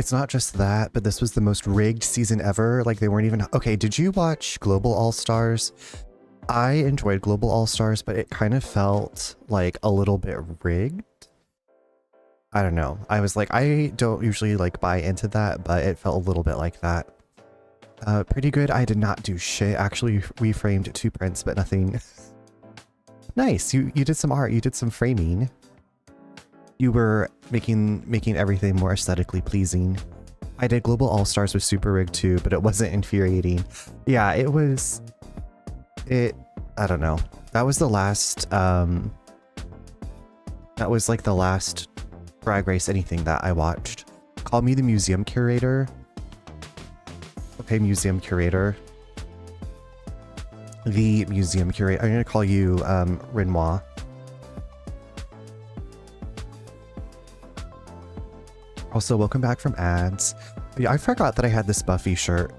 It's not just that, but this was the most rigged season ever. Like, they weren't even... Okay, did you watch Global All-Stars? I enjoyed Global All-Stars, but it kind of felt like a little bit rigged. I don't know. I was like, I don't usually like buy into that, but it felt a little bit like that. Pretty good. I did not do shit. Actually reframed 2 prints, but nothing. Nice. You did some art. You did some framing. You were making everything more aesthetically pleasing. I did Global All-Stars with Super Rig too, but it wasn't infuriating. Yeah, it was... I don't know. That was the last... that was like the last Drag Race anything that I watched. Call me the museum curator. Okay, museum curator. The museum curator. I'm gonna call you Renoir. Also, welcome back from ads. Yeah, I forgot that I had this Buffy shirt.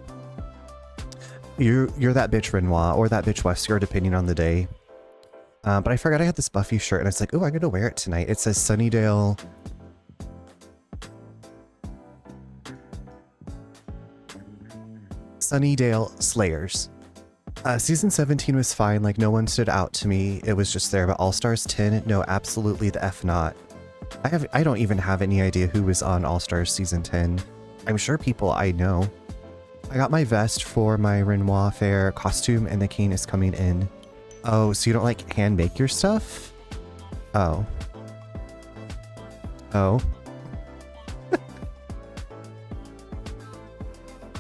You're that bitch Renoir, or that bitch Wesker, depending on the day. But I forgot I had this Buffy shirt, and I was like, oh, I'm gonna wear it tonight. It says Sunnydale. Sunnydale Slayers. Season 17 was fine, like no one stood out to me. It was just there, but All-Stars 10, no, absolutely the F not. I don't even have any idea who was on All-Stars season 10. I'm sure people I know. I got my vest for my Renoir Fair costume and the cane is coming in. Oh, so you don't like hand make your stuff? Oh. Oh.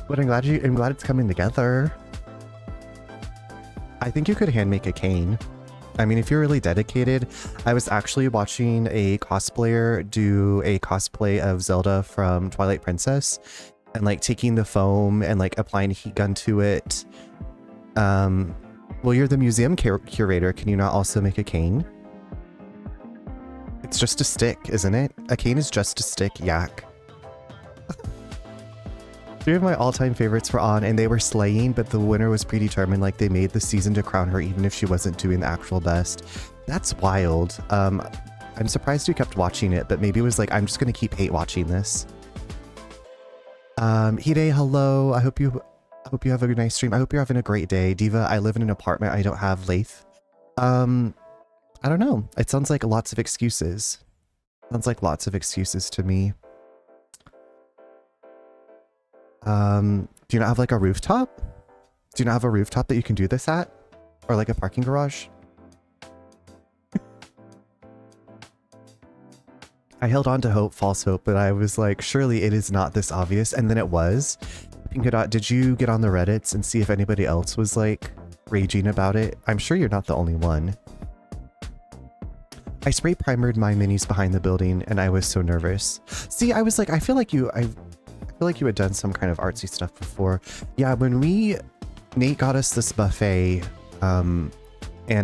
But I'm glad it's coming together. I think you could hand make a cane. I mean, if you're really dedicated. I was actually watching a cosplayer do a cosplay of Zelda from Twilight Princess and like taking the foam and like applying a heat gun to it. Well, you're the museum curator. Can you not also make a cane? It's just a stick, isn't it? A cane is just a stick, yak. 3 of my all-time favorites were on, and they were slaying, but the winner was predetermined. Like, they made the season to crown her even if she wasn't doing the actual best. That's wild. I'm surprised you kept watching it, but maybe it was like, I'm just gonna keep hate watching this. Hide, hello. I hope you have a nice stream. I hope you're having a great day. Diva, I live in an apartment. I don't have lathe. I don't know. It sounds like lots of excuses. Sounds like lots of excuses to me. Do you not have like a rooftop? Do you not have a rooftop that you can do this at? Or like a parking garage? I held on to hope, false hope, but I was like, surely it is not this obvious. And then it was. Did you get on the Reddits and see if anybody else was like raging about it? I'm sure you're not the only one. I spray primered my minis behind the building and I was so nervous. See, I was like, I feel like you had done some kind of artsy stuff before. Yeah, when Nate got us this buffet, and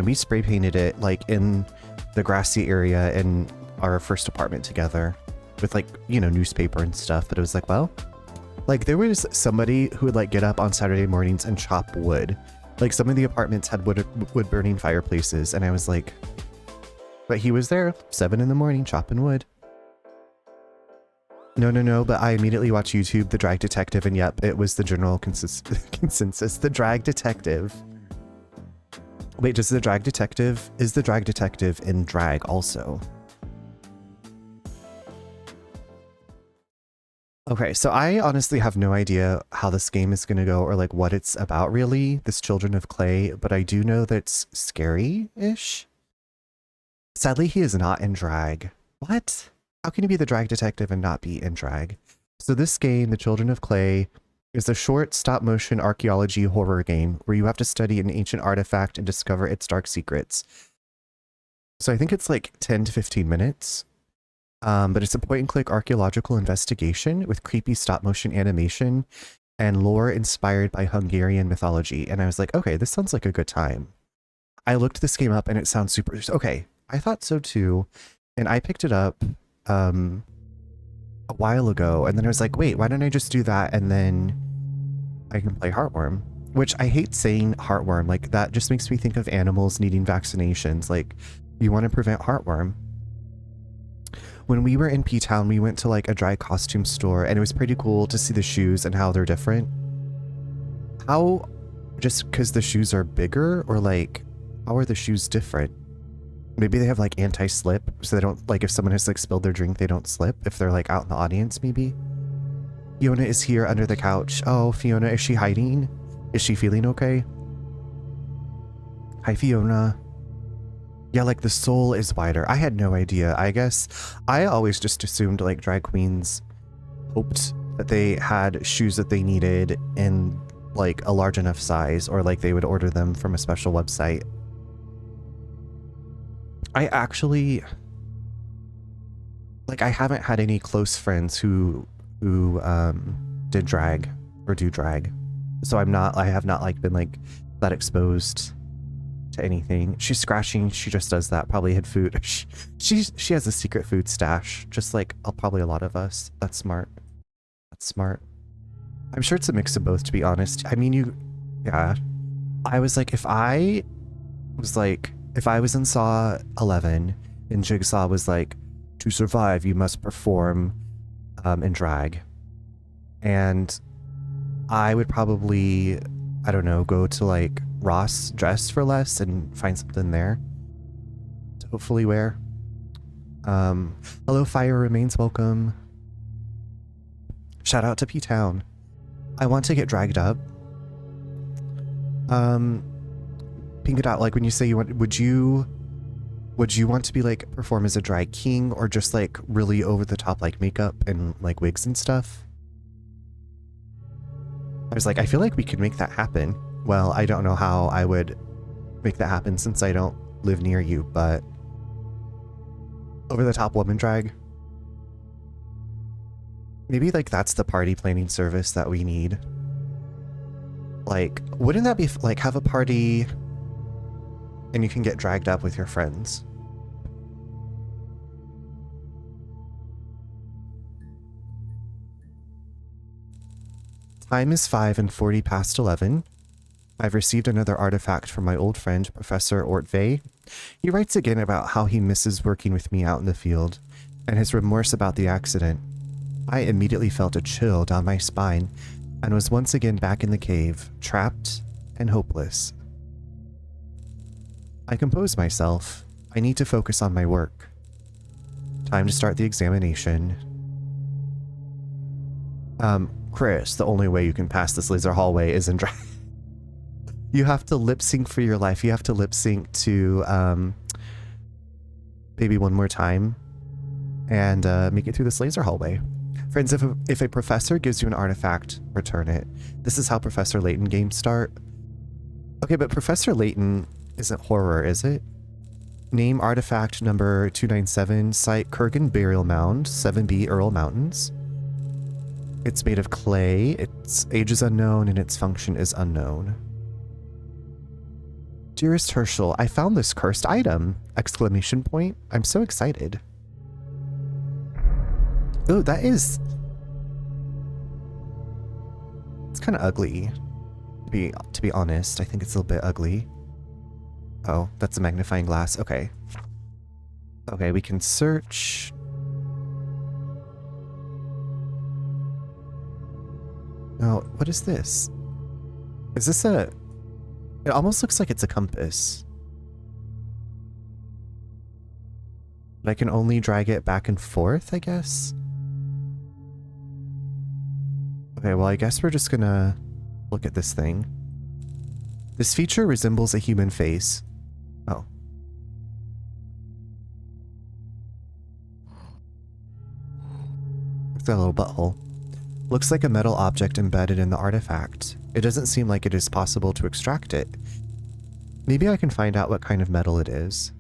we spray painted it like in the grassy area in our first apartment together with like, you know, newspaper and stuff. But it was like, well, like there was somebody who would like get up on Saturday mornings and chop wood. Like some of the apartments had wood burning fireplaces. And I was like, but he was there 7 in the morning chopping wood. No, but I immediately watched YouTube, The Drag Detective, and yep, it was the general consensus. The Drag Detective. Wait, is the Drag Detective in drag also? Okay, so I honestly have no idea how this game is going to go or like what it's about really, this Children of Clay, but I do know that it's scary-ish. Sadly, he is not in drag. What? How can you be the drag detective and not be in drag? So this game, The Children of Clay, is a short stop-motion archaeology horror game where you have to study an ancient artifact and discover its dark secrets. So I think it's like 10 to 15 minutes. But it's a point-and-click archaeological investigation with creepy stop-motion animation and lore inspired by Hungarian mythology. And I was like, okay, this sounds like a good time. I looked this game up and it sounds super... Okay, I thought so too. And I picked it up a while ago, and then I was like, wait, why don't I just do that and then I can play Heartworm? Which I hate saying Heartworm, like that just makes me think of animals needing vaccinations. Like, you want to prevent Heartworm. when we were in P-Town, we went to like a drag costume store and it was pretty cool to see the shoes and how they're different. How, just because the shoes are bigger, or like, how are the shoes different? Maybe they have like anti-slip, so they don't, like if someone has like spilled their drink, they don't slip if they're like out in the audience maybe. Fiona is here under the couch. Oh, Fiona, is she hiding? Is she feeling okay? Hi, Fiona. Yeah, like the sole is wider. I had no idea. I guess I always just assumed like drag queens hoped that they had shoes that they needed in like a large enough size, or like they would order them from a special website. I actually, like, I haven't had any close friends who did drag or do drag. So I have not like been like that exposed to anything. She's scratching. She just does that. Probably had food. She has a secret food stash, just like probably a lot of us. That's smart. That's smart. I'm sure it's a mix of both, to be honest. I mean, yeah. I was like, if I was in Saw 11 and Jigsaw was like, to survive, you must perform in drag. And I would probably, I don't know, go to like Ross Dress for Less and find something there to hopefully wear. Hello, Fire Remains, welcome. Shout out to P-Town. I want to get dragged up. Pink it out, like when you say you want, would you want to be like perform as a drag king, or just like really over the top like makeup and like wigs and stuff? I was like, I feel like we could make that happen. Well, I don't know how I would make that happen since I don't live near you, but over the top woman drag. Maybe like that's the party planning service that we need. Like, wouldn't that be like have a party and you can get dragged up with your friends? Time is 5:40 past 11. I've received another artifact from my old friend, Professor Ortvay. He writes again about how he misses working with me out in the field, and his remorse about the accident. I immediately felt a chill down my spine, and was once again back in the cave, trapped and hopeless. I compose myself. I need to focus on my work. Time to start the examination. Chris, the only way you can pass this laser hallway is in drag. You have to lip sync for your life. You have to lip sync to Baby One More Time and make it through this laser hallway. Friends, if a professor gives you an artifact, return it. This is how Professor Layton games start. Okay, but Professor Layton isn't horror, is it? Name artifact number 297, site Kurgan Burial Mound, 7B Earl Mountains. It's made of clay, its age is unknown, and its function is unknown. Dearest Herschel, I found this cursed item! Exclamation point. I'm so excited. Oh, that is... It's kind of ugly. To be honest, I think it's a little bit ugly. Oh, that's a magnifying glass. Okay. Okay, we can search. Oh, what is this? Is this a... It almost looks like it's a compass. But I can only drag it back and forth, I guess? Okay, well, I guess we're just gonna look at this thing. This feature resembles a human face. Oh. It's got a little butthole. Looks like a metal object embedded in the artifact. It doesn't seem like it is possible to extract it. Maybe I can find out what kind of metal it is.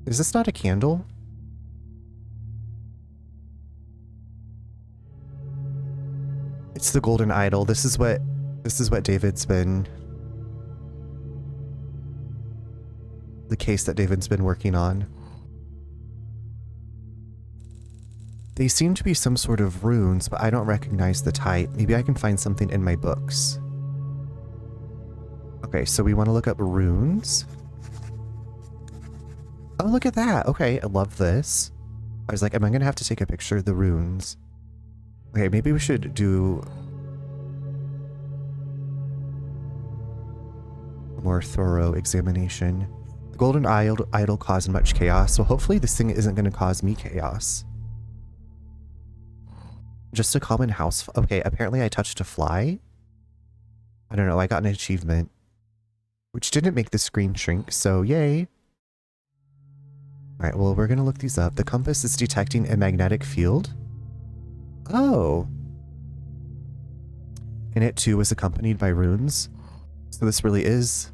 Is this not a candle? It's the golden idol. This is what David's been... The case that David's been working on. They seem to be some sort of runes, but I don't recognize the type. Maybe I can find something in my books. Okay, so we want to look up runes. Oh, look at that. Okay, I love this. I was like, am I going to have to take a picture of the runes? Okay, maybe we should do a more thorough examination. The golden idol caused much chaos, so hopefully this thing isn't going to cause me chaos. Just a common house. Okay, apparently I touched a fly. I don't know, I got an achievement. Which didn't make the screen shrink, so yay. Alright, well, we're gonna look these up. The compass is detecting a magnetic field. Oh. And it too was accompanied by runes. So this really is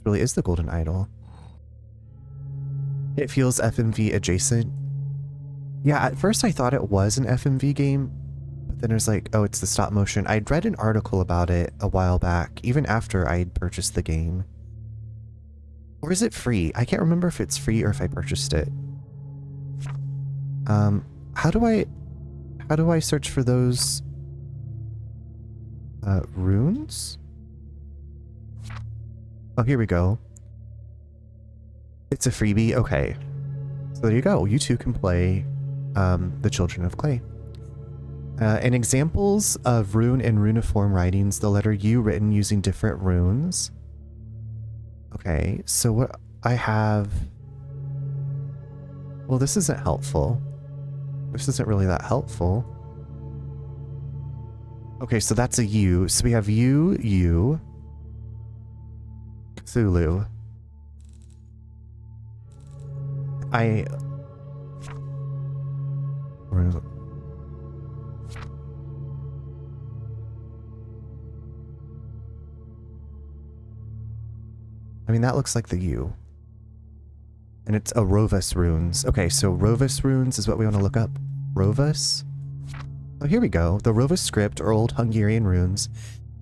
the golden idol. It feels FMV adjacent. Yeah, at first I thought it was an FMV game, but then it was like, oh, it's the stop motion. I'd read an article about it a while back, even after I'd purchased the game. Or is it free? I can't remember if it's free or if I purchased it. How do I search for those runes? Oh, here we go. It's a freebie. Okay. So there you go. You too can play the Children of Clay. And examples of rune and runiform writings, the letter U written using different runes. Okay, so what I have... Well, this isn't helpful. This isn't really that helpful. Okay, so that's a U. So we have U, U, Cthulhu. Where is it? I mean, that looks like the U. And it's a Rovus runes. Okay, so Rovus runes is what we want to look up. Rovus? Oh, here we go. The Rovus script, or Old Hungarian runes,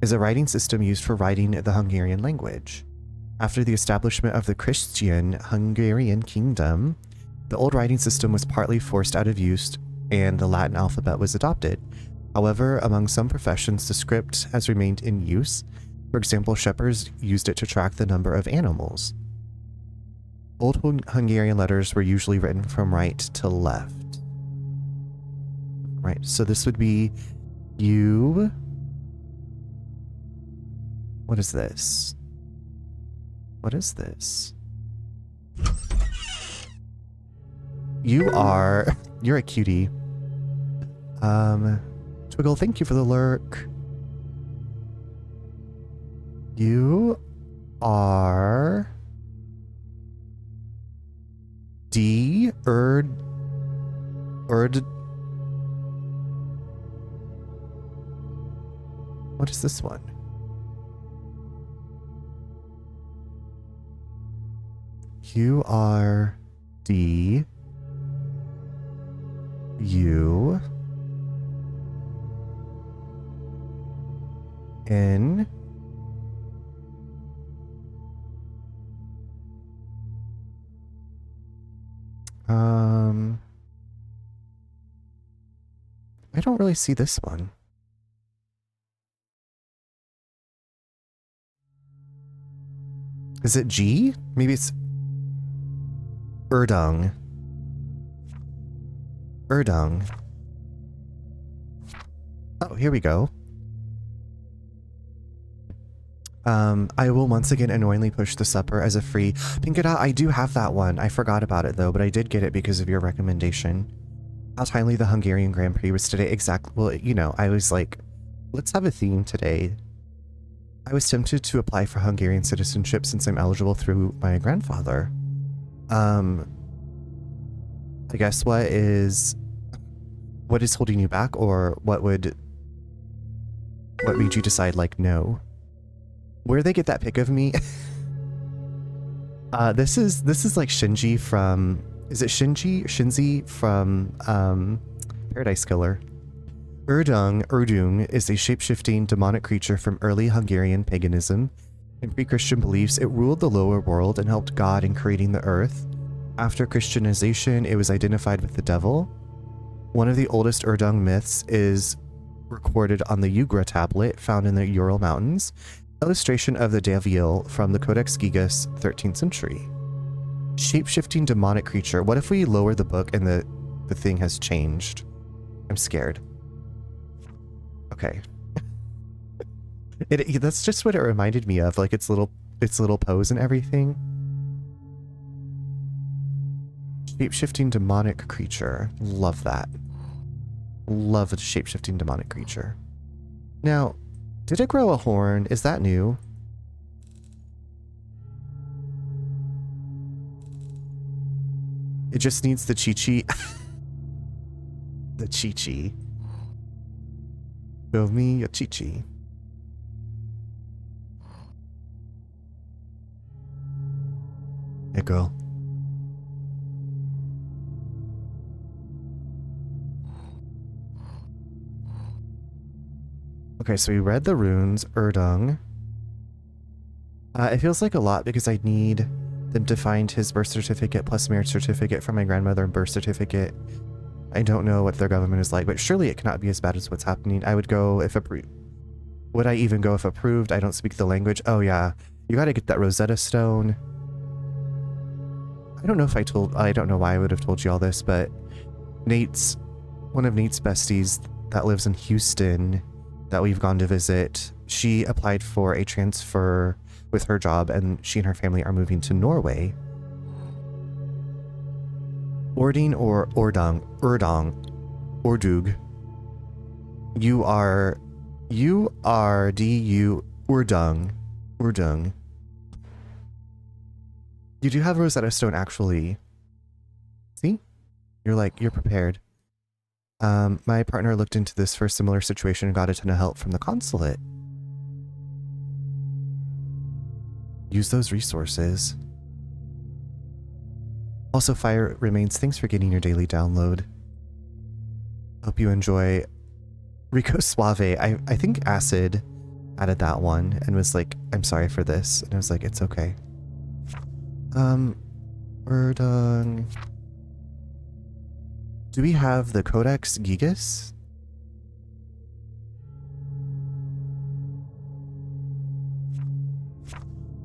is a writing system used for writing the Hungarian language. After the establishment of the Christian Hungarian kingdom, the old writing system was partly forced out of use and the Latin alphabet was adopted. However, among some professions, the script has remained in use. For example, shepherds used it to track the number of animals. Old Hungarian letters were usually written from right to left. Right, so this would be U. What is this? What is this? You're a cutie. Twiggle, thank you for the lurk. You are D Erd. What is this one? You are D U N I don't really see this one. Is it G? Maybe it's Erdung. Erdung. Oh, here we go. I will once again annoyingly push the supper as a free. Pinkada, I do have that one. I forgot about it though, but I did get it because of your recommendation. How timely the Hungarian Grand Prix was today. Exactly. Well, you know, I was like, let's have a theme today. I was tempted to apply for Hungarian citizenship since I'm eligible through my grandfather. I guess what is holding you back, or what made you decide like no? Where they get that pic of me? This is like Shinji from, is it Shinzi from Paradise Killer. Erdung is a shape-shifting demonic creature from early Hungarian paganism. In pre-Christian beliefs, it ruled the lower world and helped God in creating the earth. After Christianization, it was identified with the devil. One of the oldest Urdung myths is recorded on the Ugra tablet found in the Ural Mountains. Illustration of the Davil from the Codex Gigas, 13th century. Shape-shifting demonic creature. What if we lower the book and the thing has changed? I'm scared. Okay. That's just what it reminded me of, like its little pose and everything. Shape-shifting demonic creature. Love that. Love a shape-shifting demonic creature. Now, did it grow a horn? Is that new? It just needs the chi-chi. The chi-chi. Show me a chi-chi. Hey, girl. Okay, so we read the runes, Urdung. It feels like a lot because I need them to find his birth certificate plus marriage certificate from my grandmother and birth certificate. I don't know what their government is like, but surely it cannot be as bad as what's happening. I would go if approved. Would I even go if approved? I don't speak the language. Oh yeah, you gotta get that Rosetta Stone. I don't know why I would have told you all this, but one of Nate's besties that lives in Houston that we've gone to visit, she applied for a transfer with her job and she and her family are moving to Norway. Ording or Ordung, Ordug. You are Urdung. You do have Rosetta Stone actually. See? You're prepared. My partner looked into this for a similar situation and got a ton of help from the consulate. Use those resources. Also, Fire Remains, thanks for getting your daily download. Hope you enjoy Rico Suave. I think Acid added that one and was like, I'm sorry for this. And I was like, it's okay. We're done. Do we have the Codex Gigas?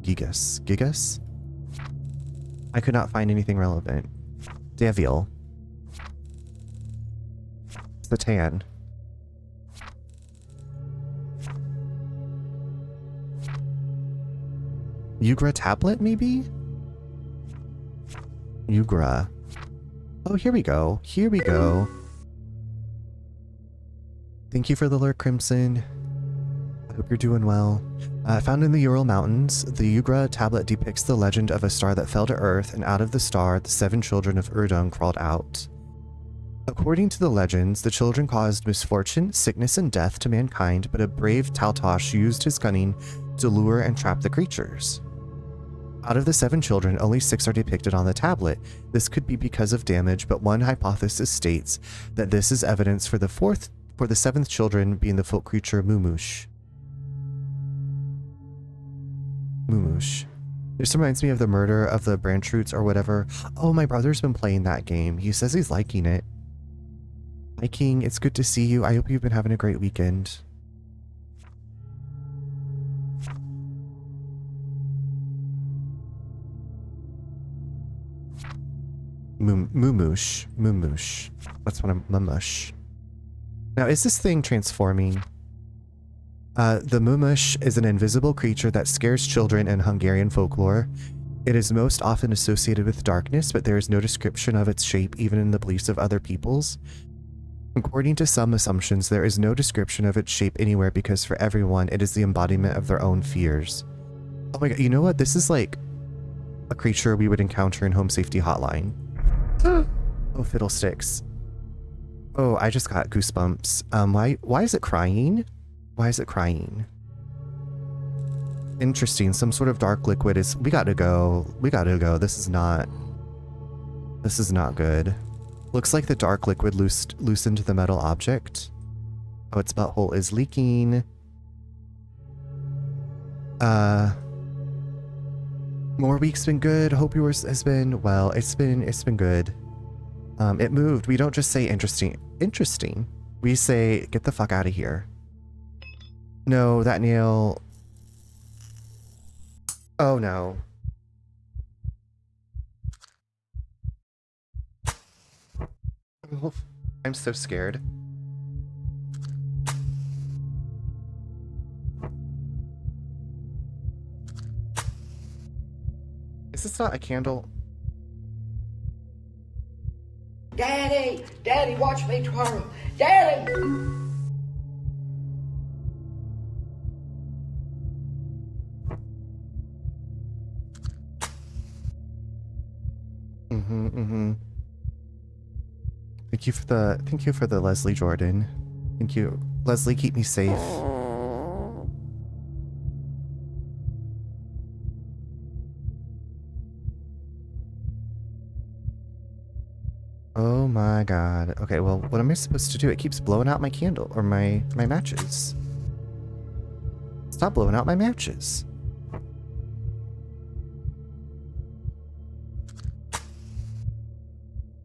Gigas? I could not find anything relevant. Davil. The tan. Ugra tablet, maybe? Ugra. Oh, here we go. Here we go. Thank you for the lurk, Crimson. I hope you're doing well. Found in the Ural Mountains, the Ugra tablet depicts the legend of a star that fell to Earth, and out of the star, the 7 children of Urdung crawled out. According to the legends, the children caused misfortune, sickness, and death to mankind, but a brave Taltosh used his cunning to lure and trap the creatures. Out of the 7 children, only 6 are depicted on the tablet. This could be because of damage, but one hypothesis states that this is evidence for the 7th children being the folk creature Mumush. This reminds me of the murder of the branch roots or whatever. Oh, my brother's been playing that game. He says he's liking it. Hi, King. It's good to see you. I hope you've been having a great weekend. Mumush. That's what I'm... Mumush. Now, is this thing transforming? The Mumush is an invisible creature that scares children in Hungarian folklore. It is most often associated with darkness, but there is no description of its shape even in the beliefs of other peoples. According to some assumptions, there is no description of its shape anywhere because for everyone, it is the embodiment of their own fears. Oh my god, you know what? This is like a creature we would encounter in Home Safety Hotline. Oh, fiddlesticks. Oh, I just got goosebumps. Why is it crying? Why is it crying? Interesting. Some sort of dark liquid is... We gotta go. This is not good. Looks like the dark liquid loosened the metal object. Oh, its butthole is leaking. More week's been good. Hope yours has been... Well, it's been good. It moved. We don't just say interesting. Interesting. We say, get the fuck out of here. No, that nail. Oh no. I'm so scared. Is this not a candle? Daddy! Daddy, watch me twirl! Daddy! Thank you for the Leslie Jordan. Thank you. Leslie, keep me safe. Oh my god. Okay, well, what am I supposed to do? It keeps blowing out my candle, or my matches. Stop blowing out my matches.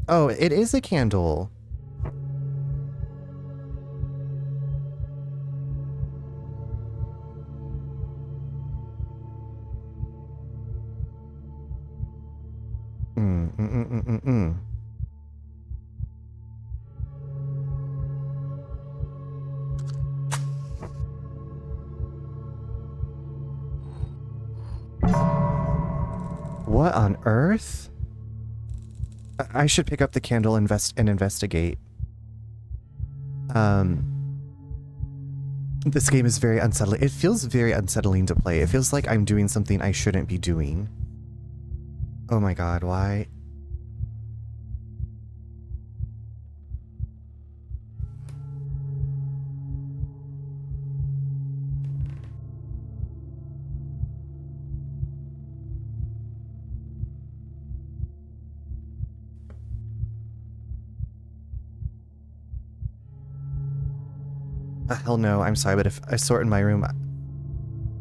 Oh, it is a candle. What on earth? I should pick up the candle and investigate. This game is very unsettling. It feels very unsettling to play. It feels like I'm doing something I shouldn't be doing. Oh my god, why? Hell no, I'm sorry, but if I sort in my room,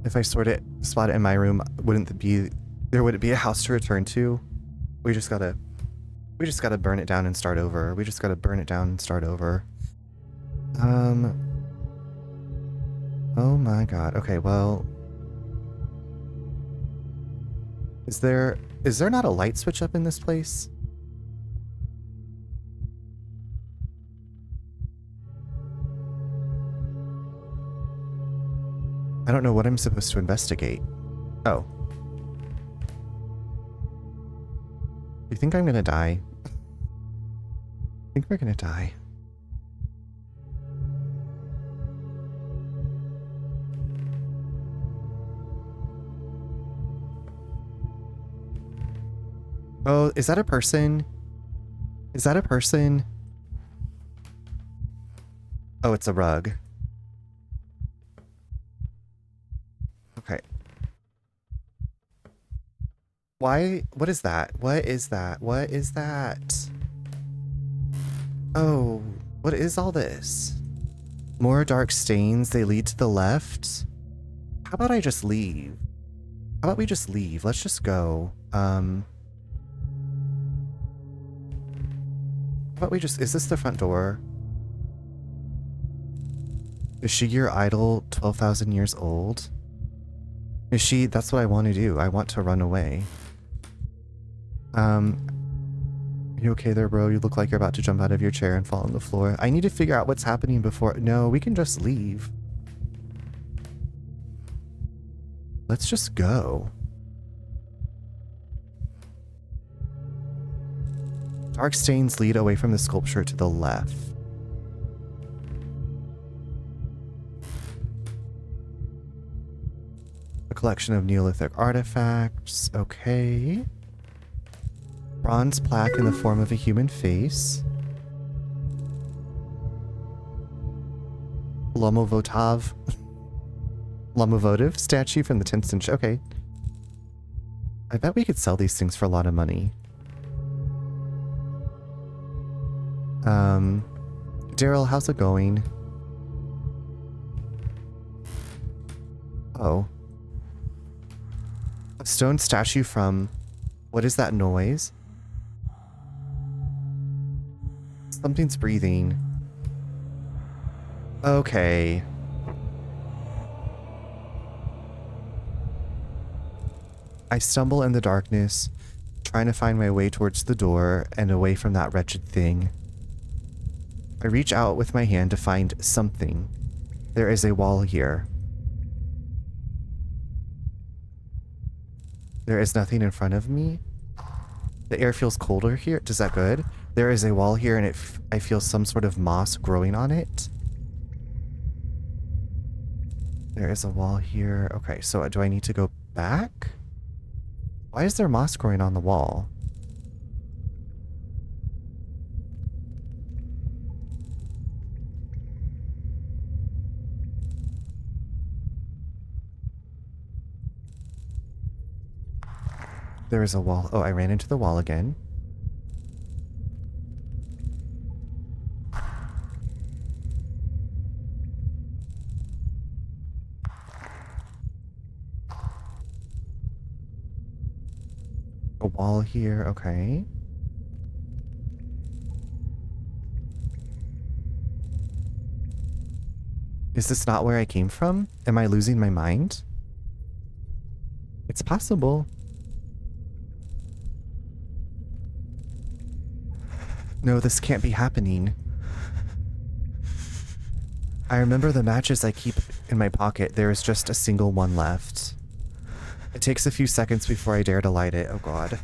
if I spot it in my room, there wouldn't be a house to return to? We just gotta burn it down and start over. We just gotta burn it down and start over. Oh my god. Okay, well, is there not a light switch up in this place? I don't know what I'm supposed to investigate. Oh. You think I'm gonna die? I think we're gonna die. Oh, is that a person? Is that a person? Oh, it's a rug. Okay. Why? What is that? What is that? What is that? Oh, what is all this? More dark stains. They lead to the left. How about I just leave? How about we just leave? Let's just go. How about we just... Is this the front door? Is she your idol 12,000 years old? Is she... That's what I want to do. I want to run away. You okay there, bro? You look like you're about to jump out of your chair and fall on the floor. I need to figure out what's happening before... No, we can just leave. Let's just go. Dark stains lead away from the sculpture to the left. A collection of Neolithic artifacts. Okay. Bronze plaque in the form of a human face. Lomovotiv statue from the 10th century. Okay. I bet we could sell these things for a lot of money. Daryl, how's it going? Oh. A stone statue from... What is that noise? Something's breathing. Okay. I stumble in the darkness, trying to find my way towards the door and away from that wretched thing. I reach out with my hand to find something. There is a wall here. There is nothing in front of me. The air feels colder here. Does that good? There is a wall here and I feel some sort of moss growing on it. There is a wall here. Okay, so do I need to go back? Why is there moss growing on the wall? There is a wall. Oh, I ran into the wall again. A wall here, okay. Is this not where I came from? Am I losing my mind? It's possible. No, this can't be happening. I remember the matches I keep in my pocket. There is just a single one left. It takes a few seconds before I dare to light it. Oh god.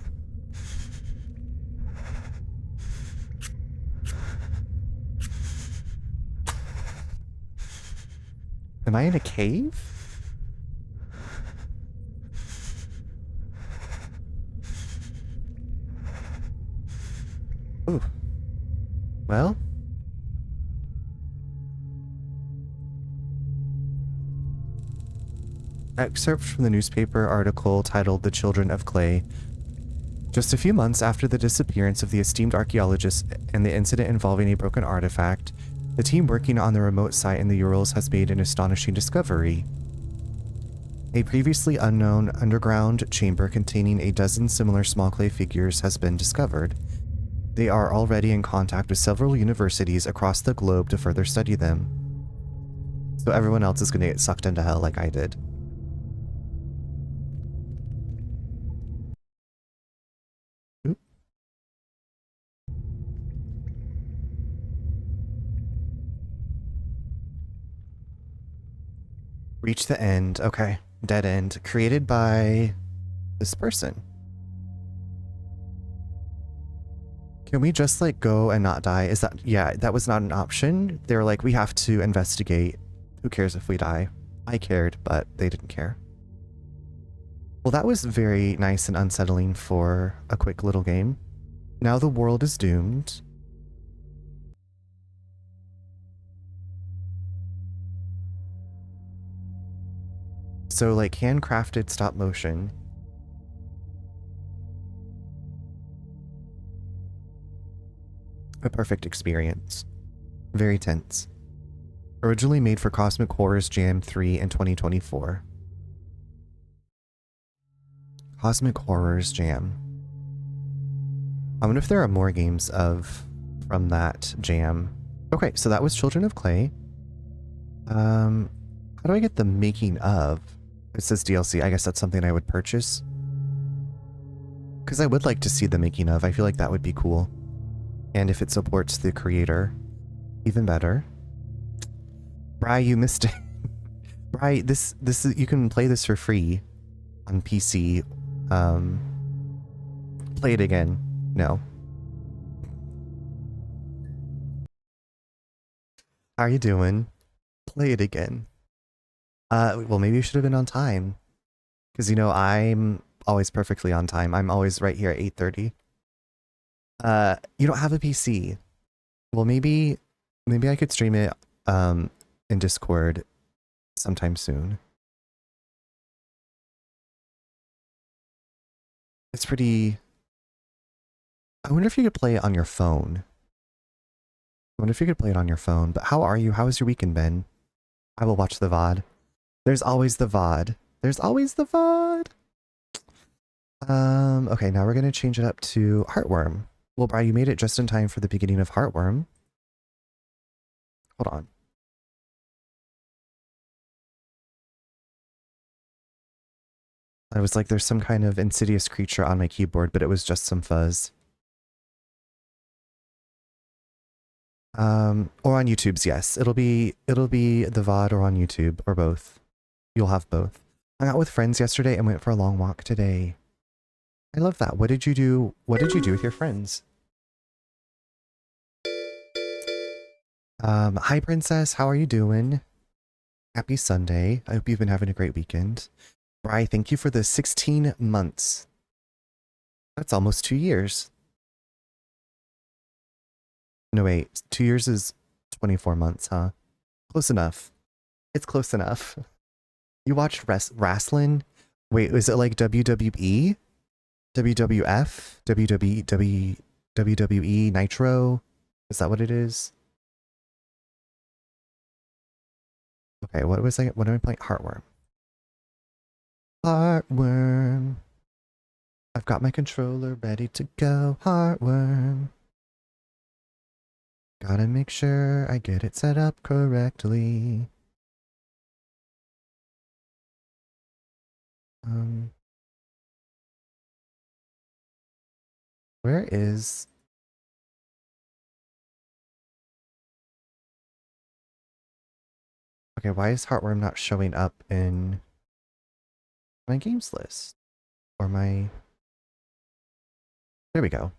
Am I in a cave? Ooh. Well. Excerpt from the newspaper article titled "The Children of Clay." Just a few months after the disappearance of the esteemed archaeologist and the incident involving a broken artifact, the team working on the remote site in the Urals has made an astonishing discovery. A previously unknown underground chamber containing a dozen similar small clay figures has been discovered. They are already in contact with several universities across the globe to further study them. So everyone else is going to get sucked into hell like I did. Oop. Reach the end. Okay. Dead end. Created by this person. Can we just like go and not die? Is that, yeah, that was not an option. They were like, we have to investigate. Who cares if we die? I cared, but they didn't care. Well, that was very nice and unsettling for a quick little game. Now the world is doomed. So like handcrafted stop motion. A perfect experience. Very tense. Originally made for Cosmic Horrors Jam 3 in 2024. Cosmic Horrors Jam. I wonder if there are more games from that jam. Okay, so that was Children of Clay. How do I get the making of? It says DLC. I guess that's something I would purchase. Because I would like to see the making of. I feel like that would be cool. And if it supports the creator, even better. Bri, you missed it. Bri, this is, you can play this for free on PC. Play it again. No. How are you doing? Play it again. Well, maybe you should have been on time. Because, you know, I'm always perfectly on time. I'm always right here at 8:30. You don't have a PC. Well, maybe I could stream it in Discord sometime soon. It's pretty... I wonder if you could play it on your phone. I wonder if you could play it on your phone. But how are you? How has your weekend been? I will watch the VOD. There's always the VOD. There's always the VOD. Okay, now we're gonna change it up to Heartworm. Well, Bri, you made it just in time for the beginning of Heartworm. Hold on. I was like, there's some kind of insidious creature on my keyboard, but it was just some fuzz. Or on YouTube's, yes. It'll be the VOD or on YouTube, or both. You'll have both. I hung out with friends yesterday and went for a long walk today. I love that. What did you do? What did you do with your friends? Hi Princess, how are you doing? Happy Sunday. I hope you've been having a great weekend. Bri, thank you for the 16 months. That's almost 2 years. No, wait. 2 years is 24 months, huh? Close enough. It's close enough. You watched wrestling? Wait, is it like WWE? WWF? WWE Nitro? Is that what it is? Okay, what am I playing? Heartworm. Heartworm. I've got my controller ready to go. Heartworm. Gotta make sure I get it set up correctly. Where is... Okay, why is Heartworm not showing up in my games list? Or my... There we go.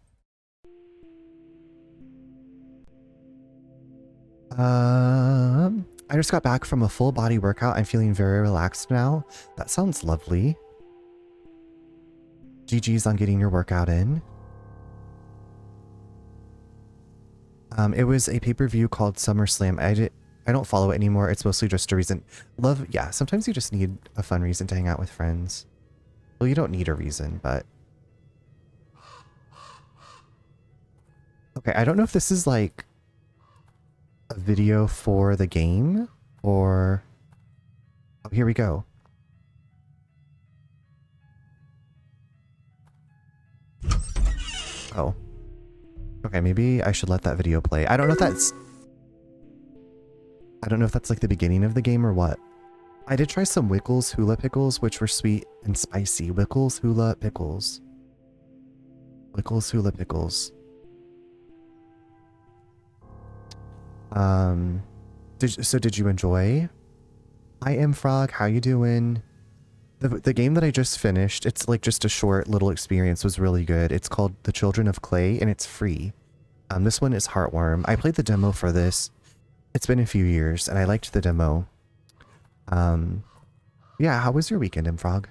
I just got back from a full body workout. I'm feeling very relaxed now. That sounds lovely. GG's on getting your workout in. It was a pay-per-view called SummerSlam. I don't follow it anymore. It's mostly just a reason. Yeah, sometimes you just need a fun reason to hang out with friends. Well, you don't need a reason, but... Okay, I don't know if this is like a video for the game or... Oh, here we go. Oh. Okay, maybe I should let that video play. I don't know if that's like the beginning of the game or what. I did try some Wickles hula pickles, which were sweet and spicy. Wickles hula pickles. Wickles hula pickles. Did you enjoy? I am Frog. How you doing? The game that I just finished, it's like just a short little experience, was really good. It's called The Children of Clay and it's free. This one is Heartworm. I played the demo for this. It's been a few years and I liked the demo. Yeah, how was your weekend, Frog?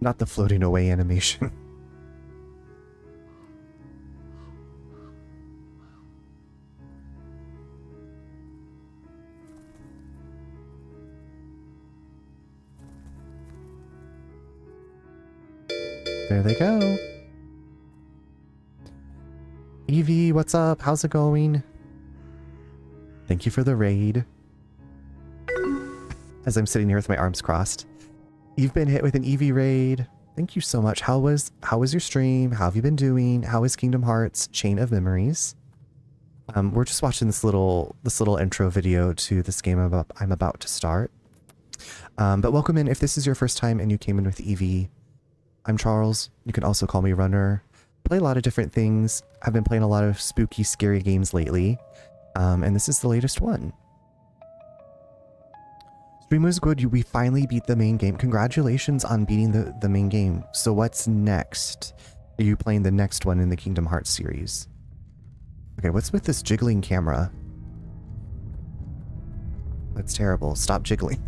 Not the floating away animation. There they go. Evie, what's up? How's it going? Thank you for the raid. As I'm sitting here with my arms crossed. You've been hit with an Eevee raid. Thank you so much. How was your stream? How have you been doing? How is Kingdom Hearts Chain of Memories? We're just watching this little intro video to this game I'm about to start. But welcome in if this is your first time and you came in with Eevee. I'm Charles. You can also call me Runner. Play a lot of different things. I've been playing a lot of spooky, scary games lately. And this is the latest one. Stream was good. We finally beat the main game. Congratulations on beating the main game. So what's next? Are you playing the next one in the Kingdom Hearts series? Okay, what's with this jiggling camera? That's terrible. Stop jiggling.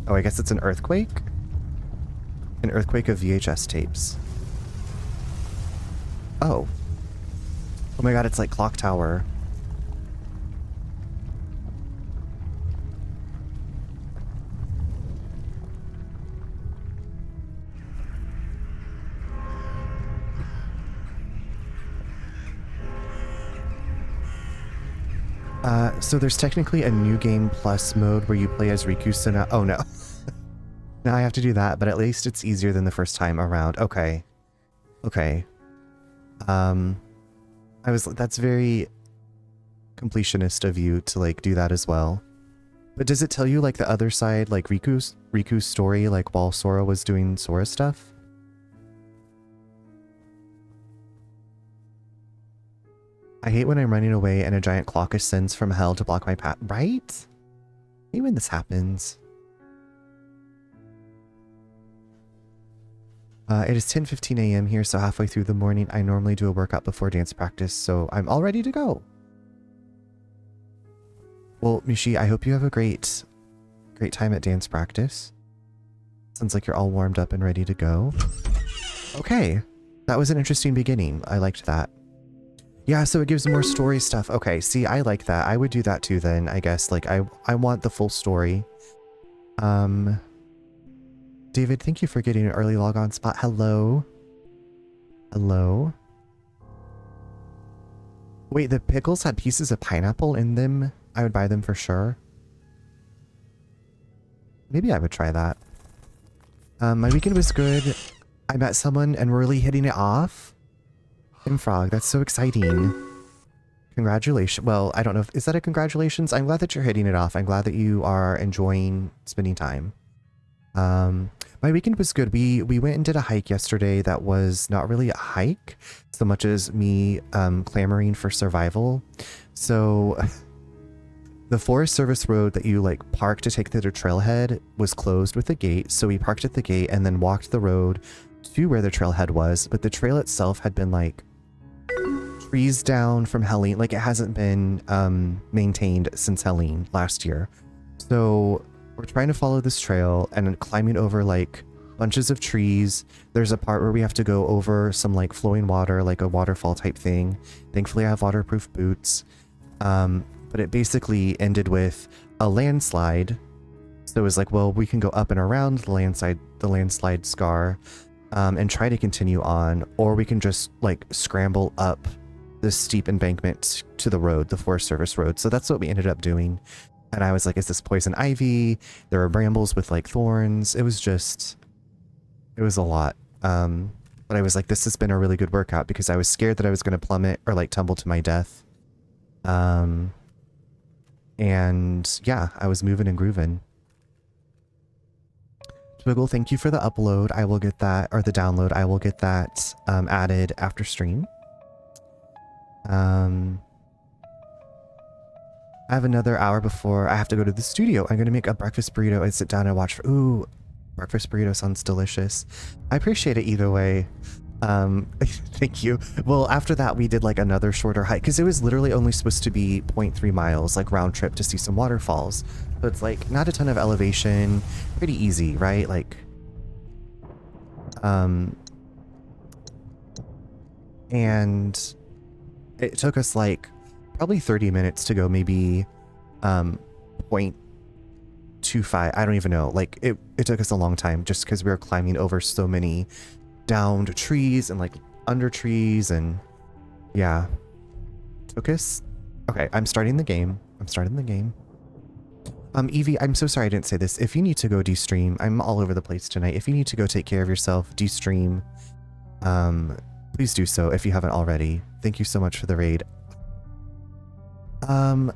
Oh, I guess it's an earthquake? An earthquake of VHS tapes. Oh. Oh my god, it's like Clock Tower. So there's technically a new game plus mode where you play as Riku Suna. Oh no. Now I have to do that, but at least it's easier than the first time around. Okay. Okay. That's very completionist of you to like do that as well. But does it tell you like the other side, like Riku's story, like while Sora was doing Sora stuff? I hate when I'm running away and a giant clock ascends from hell to block my path. Right? I hate when this happens. It is 10:15 a.m. here, so halfway through the morning. I normally do a workout before dance practice, so I'm all ready to go. Well, Mishi, I hope you have a great time at dance practice. Sounds like you're all warmed up and ready to go. Okay, that was an interesting beginning. I liked that. Yeah, so it gives more story stuff. Okay, see, I like that. I would do that too then, I guess. Like, I want the full story. David, thank you for getting an early logon spot. Hello. Hello. Wait, the pickles had pieces of pineapple in them? I would buy them for sure. Maybe I would try that. My weekend was good. I met someone and we're really hitting it off. Frog, that's so exciting. Congratulations. Well, I don't know. Is that a congratulations? I'm glad that you're hitting it off. I'm glad that you are enjoying spending time. My weekend was good. We went and did a hike yesterday that was not really a hike so much as me clamoring for survival. So the Forest Service road that you like park to take to the trailhead was closed with a gate. So we parked at the gate and then walked the road to where the trailhead was. But the trail itself had been like trees down from Helene. Like it hasn't been maintained since Helene last year. So we're trying to follow this trail and climbing over like bunches of trees. There's a part where we have to go over some like flowing water, like a waterfall type thing. Thankfully I have waterproof boots. But it basically ended with a landslide. So it was like, well, we can go up and around the landslide scar, and try to continue on, or we can just like scramble up this steep embankment to the road, the Forest Service road. So that's what we ended up doing. And I was like, is this poison ivy? There were brambles with like thorns. It was a lot. But I was like, this has been a really good workout because I was scared that I was going to plummet or like tumble to my death. And yeah, I was moving and grooving. Twiggle, thank you for the upload. I will get that, or the download. I will get that added after stream. I have another hour before I have to go to the studio. I'm going to make a breakfast burrito and sit down and watch. Ooh, breakfast burrito sounds delicious. I appreciate it either way. Thank you. Well, after that, we did like another shorter hike because it was literally only supposed to be 0.3 miles, like round trip to see some waterfalls. So it's like not a ton of elevation, pretty easy, right? Like, and it took us like probably 30 minutes to go maybe 0.25. I don't even know. Like it took us a long time just because we were climbing over so many downed trees and like under trees, and yeah, took us. Okay, I'm starting the game. Evie, I'm so sorry I didn't say this. If you need to go de-stream, I'm all over the place tonight. If you need to go take care of yourself, de-stream, please do so if you haven't already. Thank you so much for the raid. I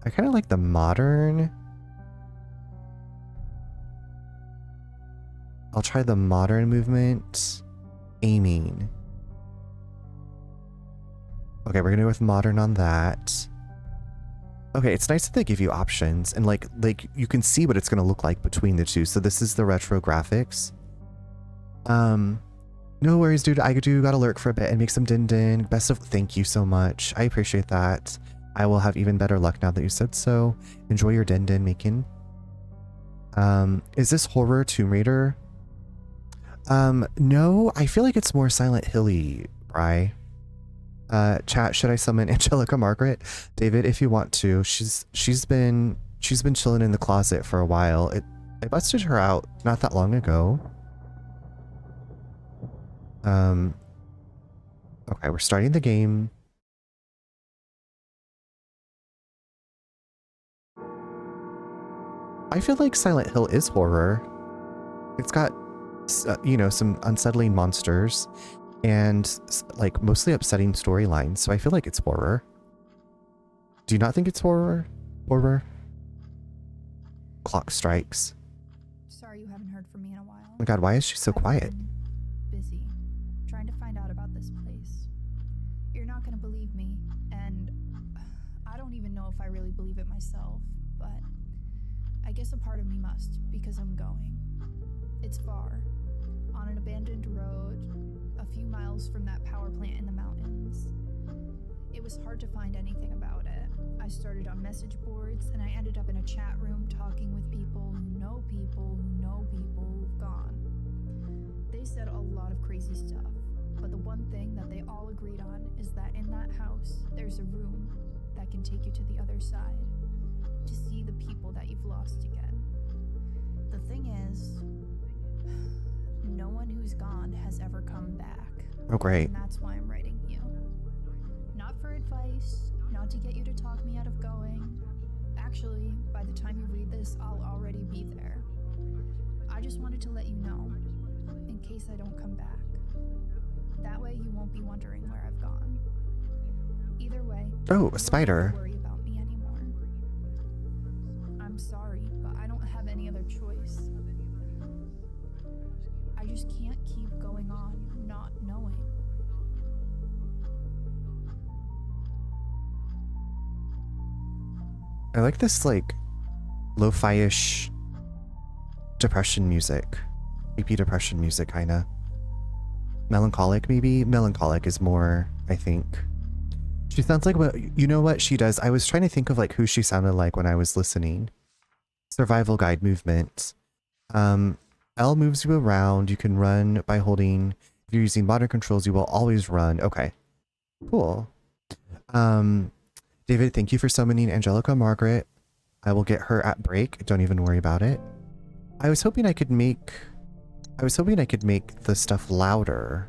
kind of like the modern. I'll try the modern movement. Aiming. Okay, we're gonna go with modern on that. Okay, it's nice that they give you options and like you can see what it's gonna look like between the two. So this is the retro graphics. No worries, dude. I gotta lurk for a bit and make some din. Thank you so much. I appreciate that. I will have even better luck now that you said so. Enjoy your din making. Is this horror Tomb Raider? No, I feel like it's more Silent Hilly, Bri. Chat, should I summon Angelica Margaret? David, if you want to. She's been chilling in the closet for a while. I busted her out not that long ago. Okay, we're starting the game. I feel like Silent Hill is horror. It's got, you know, some unsettling monsters and like mostly upsetting storylines. So I feel like it's horror. Do you not think it's horror? Horror? Clock strikes. Sorry you haven't heard from me in a while. Oh my god, why is she so I've quiet? been busy, trying to find out about this place. You're not gonna believe me, and I don't even know if I really believe it myself, but I guess a part of me must, because I'm going. It's far, on an abandoned road, a few miles from that power plant in the mountains. It was hard to find anything about it. I started on message boards, and I ended up in a chat room talking with people who know people who know people who've gone. They said a lot of crazy stuff, but the one thing that they all agreed on is that in that house, there's a room that can take you to the other side, to see the people that you've lost again. The thing is, no one who's gone has ever come back. Oh, great. And that's why I'm writing you. Not for advice, not to get you to talk me out of going. Actually, by the time you read this, I'll already be there. I just wanted to let you know, in case I don't come back. That way you won't be wondering where I've gone. Either way, Oh, you a spider. don't have to worry about me anymore. I'm sorry, but I don't have any other choice. I just can't keep going on not knowing. I like this, like, lo-fi-ish depression music. Creepy depression music, kinda. Melancholic, maybe? Melancholic is more, I think. She sounds like what, you know what she does? I was trying to think of, like, who she sounded like when I was listening. Survival guide movement. L moves you around. You can run by holding. If you're using modern controls, you will always run. Okay. Cool. David, thank you for summoning Angelica Margaret. I will get her at break. Don't even worry about it. I was hoping I could make the stuff louder.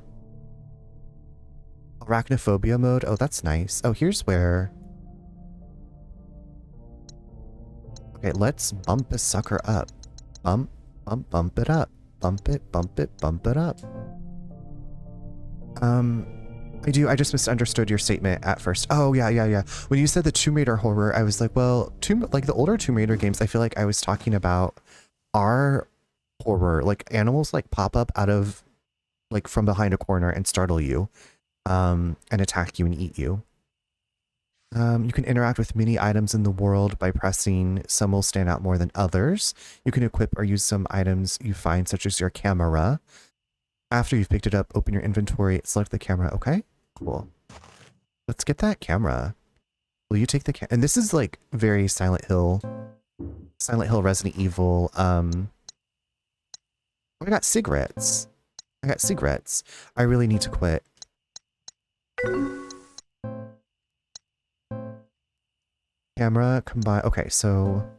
Arachnophobia mode. Oh, that's nice. Oh, here's where. Okay, let's bump a sucker up. Bump, bump, bump it up. Bump it, bump it, bump it up. I just misunderstood your statement at first. Oh, yeah. When you said the Tomb Raider horror, I was like, well, like the older Tomb Raider games, I feel like I was talking about our horror. Like animals like pop up out of, like from behind a corner and startle you, and attack you and eat you. You can interact with many items in the world by pressing. Some will stand out more than others. You can equip or use some items you find, such as your camera. After you've picked it up, open your inventory, select the camera. Okay, cool. Let's get that camera. Will you take the camera? And this is like very Silent Hill, Resident Evil. Oh, I got cigarettes. I really need to quit. Camera combine. Okay, so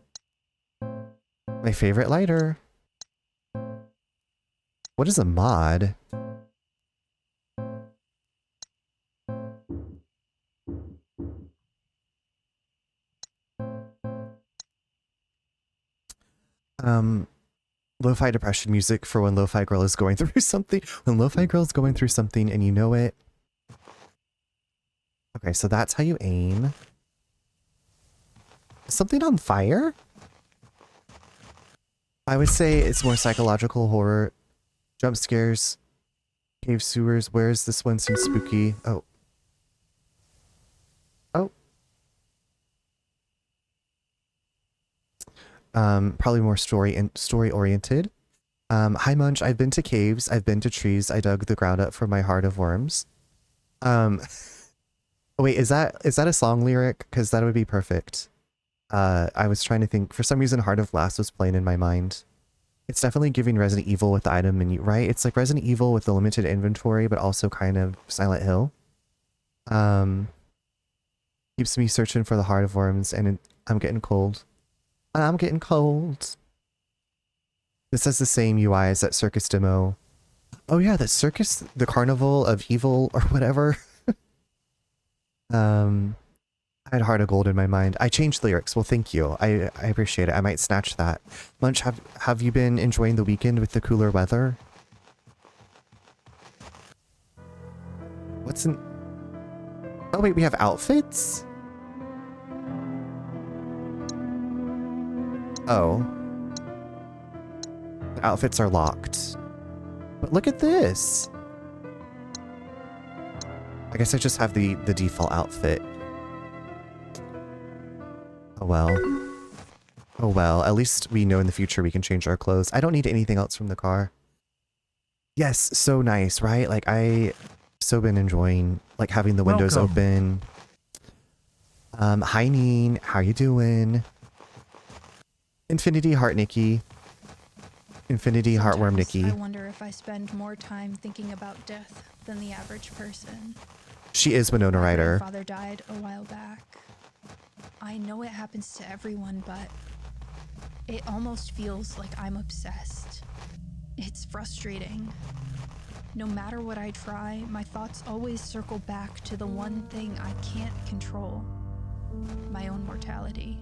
my favorite lighter. What is a mod? Lo-fi depression music for when lo-fi girl is going through something. When lo-fi girl is going through something and you know it. Okay, so that's how you aim. Is something on fire? I would say it's more psychological horror. Jump scares. Cave sewers. Where's this one? Seems spooky. Oh. Probably more story oriented. Hi Munch, I've been to caves, I've been to trees, I dug the ground up for my heart of worms. Wait, is that a song lyric? Because that would be perfect. I was trying to think, for some reason Heart of Glass was playing in my mind. It's definitely giving Resident Evil with the item menu, right? It's like Resident Evil with the limited inventory, but also kind of Silent Hill. Keeps me searching for the heart of worms, and I'm getting cold. I'm getting cold. This has the same UI as that circus demo. Oh yeah, that circus, the carnival of evil or whatever. I I had Heart of Gold in my mind. I changed lyrics. Well, thank you. I appreciate it. I might snatch that. Munch, have you been enjoying the weekend with the cooler weather? What's in... Oh, wait, we have outfits? Oh. The outfits are locked. But look at this. I guess I just have the default outfit. Oh well. Oh well, at least we know in the future we can change our clothes. I don't need anything else from the car. Yes, so nice, right? Like I so been enjoying like having the windows open. Hi Neen, how you doing? Infinity Heart Nikki. Infinity Heartworm Nikki. I wonder if I spend more time thinking about death than the average person. She is Winona Ryder. My father died a while back. I know it happens to everyone, but it almost feels like I'm obsessed. It's frustrating. No matter what I try, my thoughts always circle back to the one thing I can't control: my own mortality.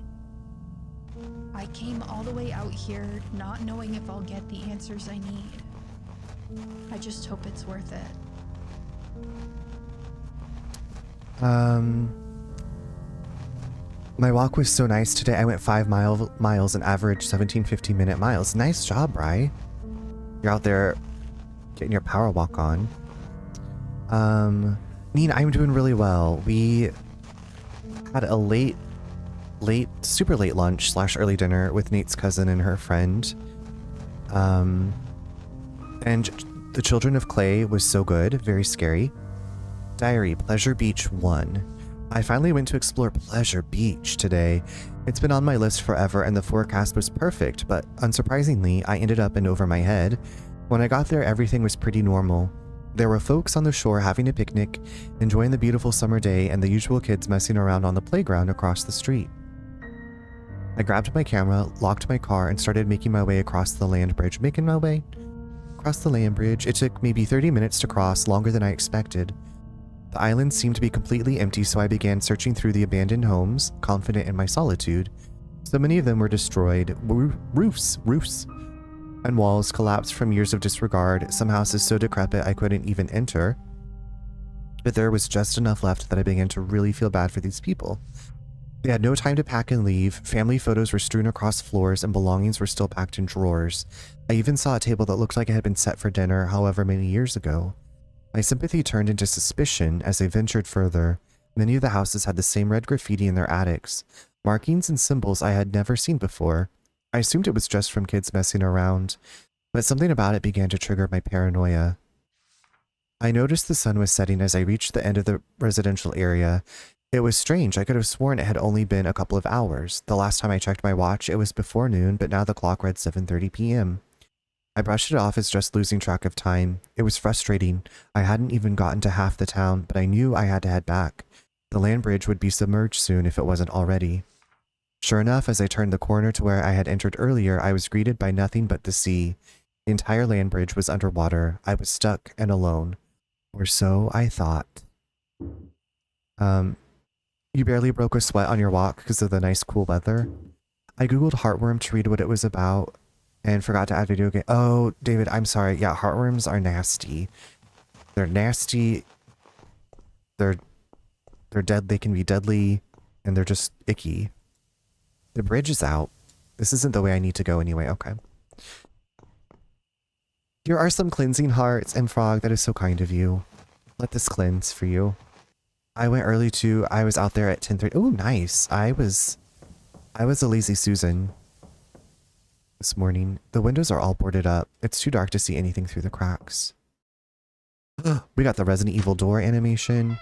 I came all the way out here not knowing if I'll get the answers I need. I just hope it's worth it. My walk was so nice today. I went 5 miles and averaged 17-15 minute miles. Nice job, Bri. You're out there getting your power walk on. Nina, I'm doing really well. We had a super late lunch / early dinner with Nate's cousin and her friend. And the Children of Clay was so good, very scary. Diary, Pleasure Beach 1. I finally went to explore Pleasure Beach today. It's been on my list forever and the forecast was perfect, but unsurprisingly, I ended up in over my head. When I got there, everything was pretty normal. There were folks on the shore having a picnic, enjoying the beautiful summer day, and the usual kids messing around on the playground across the street. I grabbed my camera, locked my car, and started making my way across the land bridge. It took maybe 30 minutes to cross, longer than I expected. The island seemed to be completely empty, so I began searching through the abandoned homes, confident in my solitude. So many of them were destroyed. Roofs, and walls collapsed from years of disregard, some houses so decrepit I couldn't even enter. But there was just enough left that I began to really feel bad for these people. They had no time to pack and leave. Family photos were strewn across floors and belongings were still packed in drawers. I even saw a table that looked like it had been set for dinner however many years ago. My sympathy turned into suspicion as I ventured further. Many of the houses had the same red graffiti in their attics, markings and symbols I had never seen before. I assumed it was just from kids messing around, but something about it began to trigger my paranoia. I noticed the sun was setting as I reached the end of the residential area. It was strange. I could have sworn it had only been a couple of hours. The last time I checked my watch, it was before noon, but now the clock read 7:30 p.m. I brushed it off as just losing track of time. It was frustrating. I hadn't even gotten to half the town, but I knew I had to head back. The land bridge would be submerged soon if it wasn't already. Sure enough, as I turned the corner to where I had entered earlier, I was greeted by nothing but the sea. The entire land bridge was underwater. I was stuck and alone. Or so I thought. You barely broke a sweat on your walk because of the nice cool weather. I googled heartworm to read what it was about and forgot to add video game. Oh, David, I'm sorry. Yeah, heartworms are nasty. They're nasty. They're dead. They can be deadly and they're just icky. The bridge is out. This isn't the way I need to go anyway. Okay. Here are some cleansing hearts, and Frog, that is so kind of you. Let this cleanse for you. I went early too. I was out there at 10:30. Oh, nice. I was a lazy Susan this morning. The windows are all boarded up. It's too dark to see anything through the cracks. We got the Resident Evil door animation.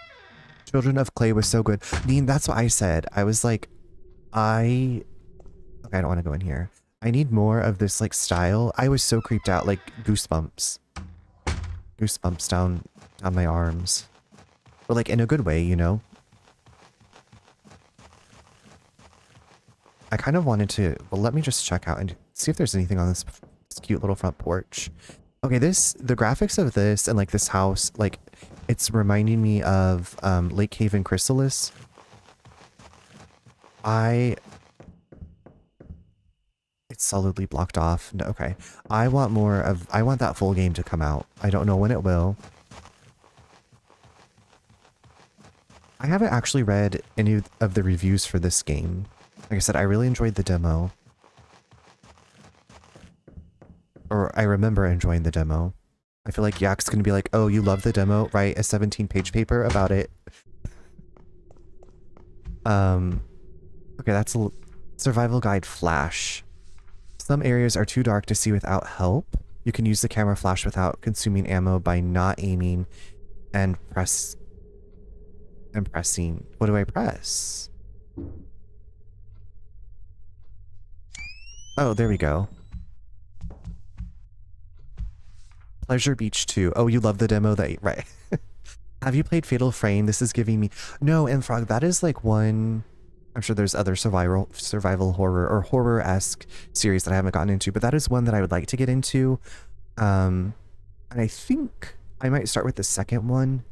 Children of Clay was so good. Dean, that's what I said. I was like, okay, I don't want to go in here. I need more of this like style. I was so creeped out, like goosebumps. Goosebumps down my arms. But like in a good way, you know? I kind of wanted to, well, let me just check out and see if there's anything on this cute little front porch. Okay, the graphics of this and like this house, like it's reminding me of Lake Haven Chrysalis. It's solidly blocked off. No, okay. I want that full game to come out. I don't know when it will. I haven't actually read any of the reviews for this game. Like I said, I really enjoyed the demo. Or I remember enjoying the demo. I feel like Yak's gonna be like, oh, you love the demo? Write a 17-page paper about it. Okay, that's a survival guide flash. Some areas are too dark to see without help. You can use the camera flash without consuming ammo by not aiming and pressing. What do I press? Oh, there we go. Pleasure Beach 2. Oh, you love the demo right. Have you played Fatal Frame? This is giving me... No, Frog, that is like one... I'm sure there's other survival horror or horror-esque series that I haven't gotten into, but that is one that I would like to get into. And I think I might start with the second one.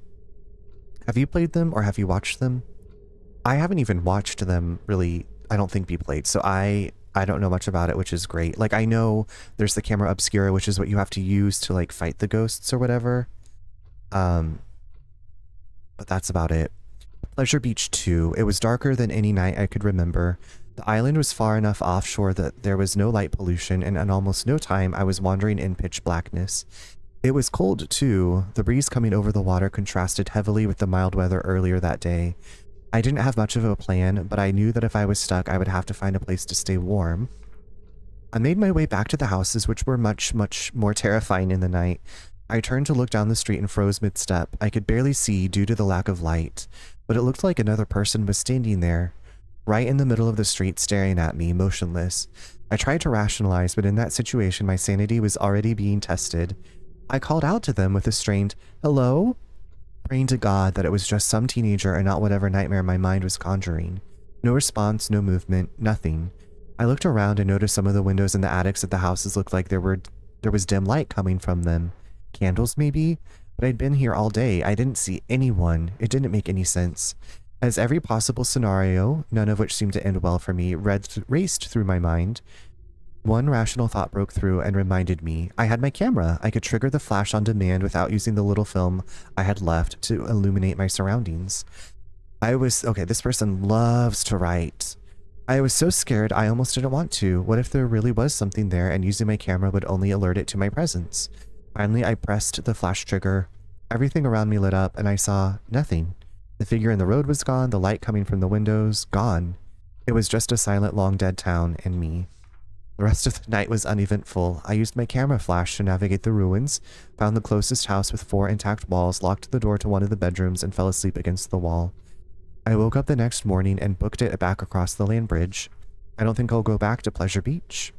Have you played them or have you watched them? I haven't even watched them really, I don't think, be played, so I don't know much about it, which is great. Like, I know there's the camera obscura, which is what you have to use to, like, fight the ghosts or whatever. But that's about it. Pleasure Beach 2. It was darker than any night I could remember. The island was far enough offshore that there was no light pollution, and in almost no time I was wandering in pitch blackness. It was cold, too. The breeze coming over the water contrasted heavily with the mild weather earlier that day. I didn't have much of a plan, but I knew that if I was stuck, I would have to find a place to stay warm. I made my way back to the houses, which were much, much more terrifying in the night. I turned to look down the street and froze mid-step. I could barely see due to the lack of light, but it looked like another person was standing there, right in the middle of the street, staring at me, motionless. I tried to rationalize, but in that situation, my sanity was already being tested. I called out to them with a strained, "Hello?" praying to God that it was just some teenager and not whatever nightmare my mind was conjuring. No response, no movement, nothing. I looked around and noticed some of the windows in the attics of the houses looked like there was dim light coming from them. Candles, maybe? But I'd been here all day. I didn't see anyone. It didn't make any sense. As every possible scenario, none of which seemed to end well for me, raced through my mind, one rational thought broke through and reminded me. I had my camera. I could trigger the flash on demand without using the little film I had left to illuminate my surroundings. Okay, this person loves to write. I was so scared I almost didn't want to. What if there really was something there and using my camera would only alert it to my presence? Finally, I pressed the flash trigger. Everything around me lit up and I saw nothing. The figure in the road was gone, the light coming from the windows, gone. It was just a silent, long dead town and me. The rest of the night was uneventful. I used my camera flash to navigate the ruins, found the closest house with 4 intact walls, locked the door to one of the bedrooms, and fell asleep against the wall. I woke up the next morning and booked it back across the land bridge. I don't think I'll go back to Pleasure Beach.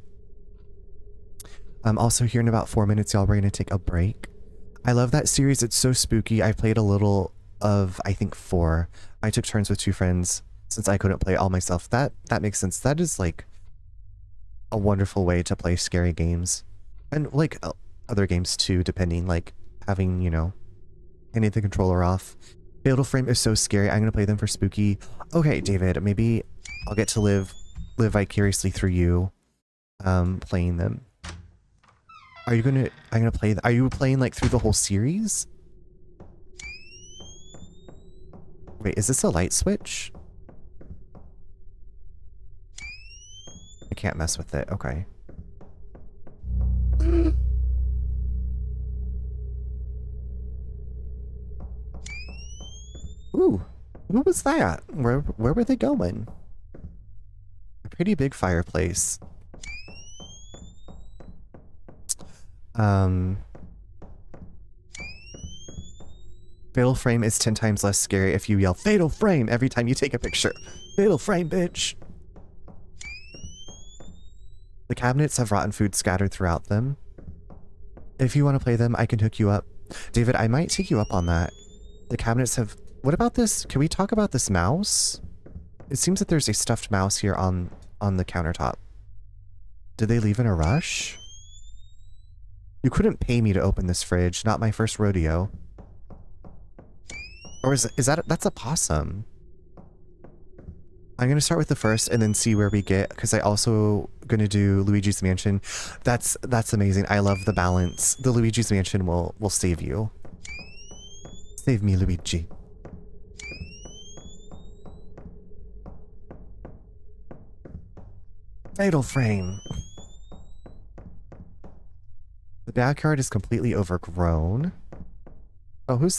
I'm also here in about 4 minutes, y'all. We're going to take a break. I love that series. It's so spooky. I played a little of, I think, 4. I took turns with 2 friends since I couldn't play all myself. That makes sense. That is like a wonderful way to play scary games. And like other games too, depending, like having, you know, handing the controller off. Fatal Frame is so scary. I'm going to play them for spooky. Okay, David, maybe I'll get to live vicariously through you playing them. Are you playing like through the whole series? Wait, is this a light switch? I can't mess with it. Okay. Ooh, who was that? Where were they going? A pretty big fireplace. Fatal Frame is 10 times less scary if you yell "Fatal Frame" every time you take a picture. Fatal Frame, bitch! The cabinets have rotten food scattered throughout them. If you want to play them, I can hook you up. David, I might take you up on that. The cabinets have... What about this? Can we talk about this mouse? It seems that there's a stuffed mouse here on the countertop. Did they leave in a rush? You couldn't pay me to open this fridge. Not my first rodeo. Or is that... That's a possum. I'm going to start with the first and then see where we get, because I also going to do Luigi's Mansion. That's amazing. I love the balance. The Luigi's Mansion will save you. Save me, Luigi. Fatal frame. The backyard is completely overgrown. Oh, who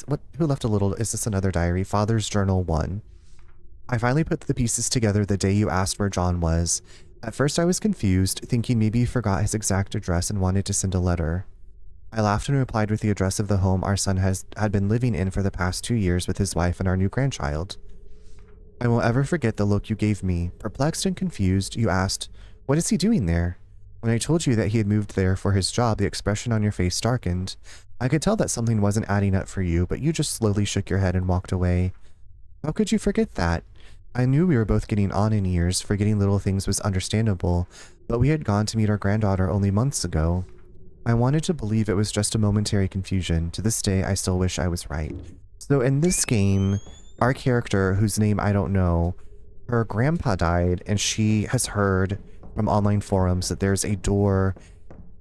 left a little? Is this another diary? Father's Journal 1. I finally put the pieces together the day you asked where John was. At first I was confused, thinking maybe he forgot his exact address and wanted to send a letter. I laughed and replied with the address of the home our son had been living in for the past 2 years with his wife and our new grandchild. I won't ever forget the look you gave me. Perplexed and confused, you asked, "What is he doing there?" When I told you that he had moved there for his job, the expression on your face darkened. I could tell that something wasn't adding up for you, but you just slowly shook your head and walked away. How could you forget that? I knew we were both getting on in years. Forgetting little things was understandable, but we had gone to meet our granddaughter only months ago. I wanted to believe it was just a momentary confusion. To this day, I still wish I was right. So in this game, our character, whose name I don't know, her grandpa died, and she has heard from online forums that there's a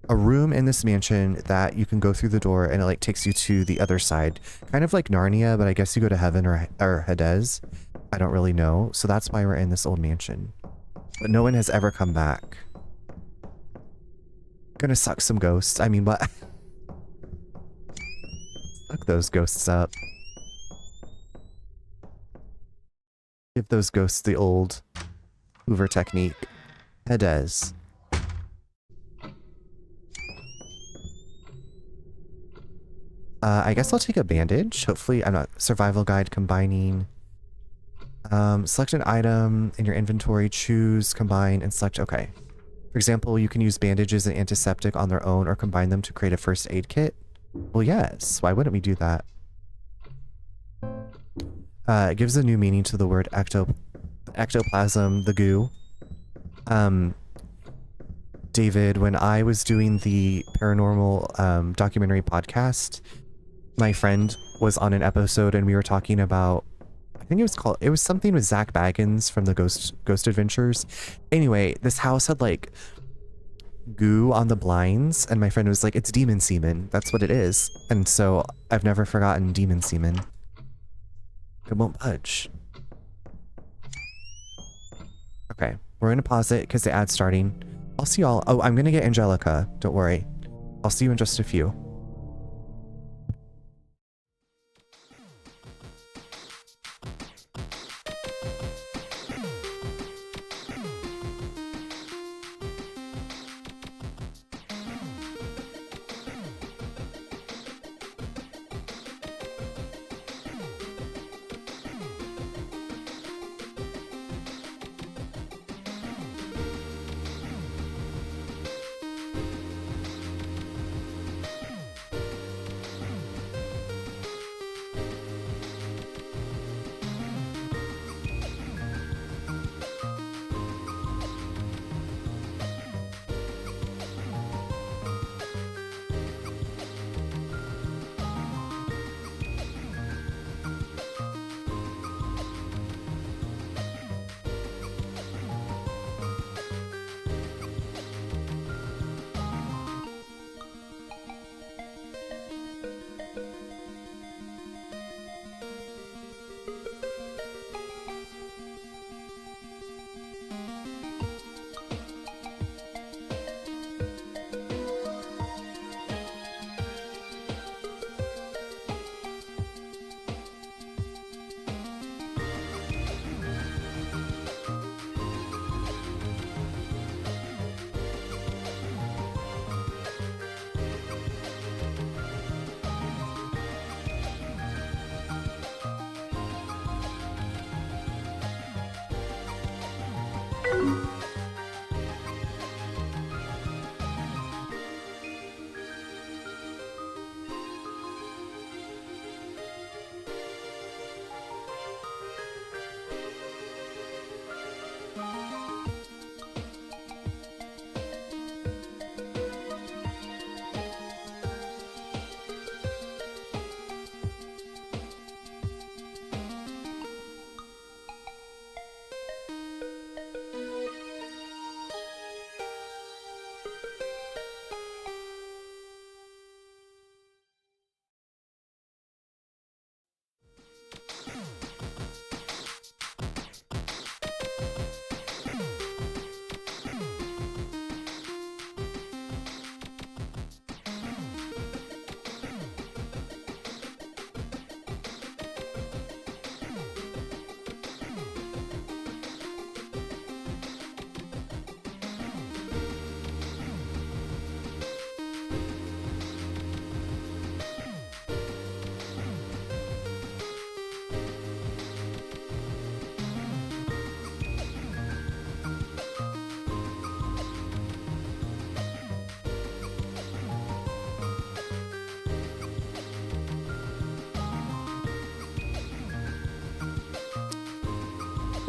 room in this mansion that you can go through the door and it like takes you to the other side. Kind of like Narnia, but I guess you go to heaven or Hades. I don't really know. So that's why we're in this old mansion. But no one has ever come back. Gonna suck some ghosts. I mean, what? Suck those ghosts up. Give those ghosts the old Hoover technique. Hades. I guess I'll take a bandage. Hopefully, I'm not. Survival guide combining. Select an item in your inventory, choose, combine, and select. Okay. For example, you can use bandages and antiseptic on their own or combine them to create a first aid kit. Well, yes. Why wouldn't we do that? It gives a new meaning to the word ectoplasm, the goo. David, when I was doing the paranormal documentary podcast, my friend was on an episode and we were talking about, I think it was something with Zach Baggins from the Ghost Adventures. Anyway, this house had like goo on the blinds and my friend was like, it's demon semen. That's what it is. And so I've never forgotten demon semen. It won't budge. Okay, we're gonna pause it because the ad's starting. I'll see y'all. Oh, I'm gonna get Angelica. Don't worry. I'll see you in just a few.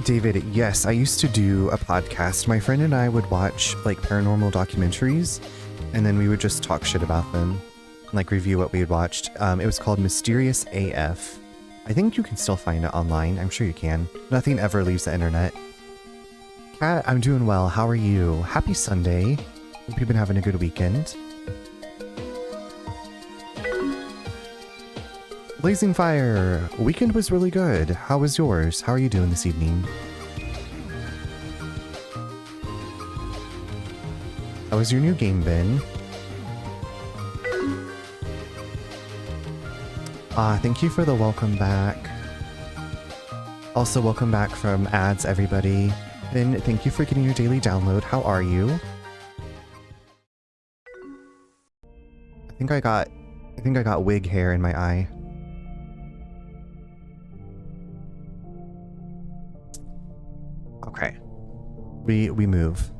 David, yes, I used to do a podcast. My friend and I would watch like paranormal documentaries, and then we would just talk shit about them, like review what we had watched. It was called Mysterious AF. I think you can still find it online. I'm sure you can. Nothing ever leaves the internet. Kat, I'm doing well. How are you? Happy Sunday. Hope you've been having a good weekend. Blazing Fire. Weekend was really good. How was yours? How are you doing this evening? How was your new game, Ben? Thank you for the welcome back. Also, welcome back from ads, everybody. Ben, thank you for getting your daily download. How are you? I think I got wig hair in my eye. Okay. We move.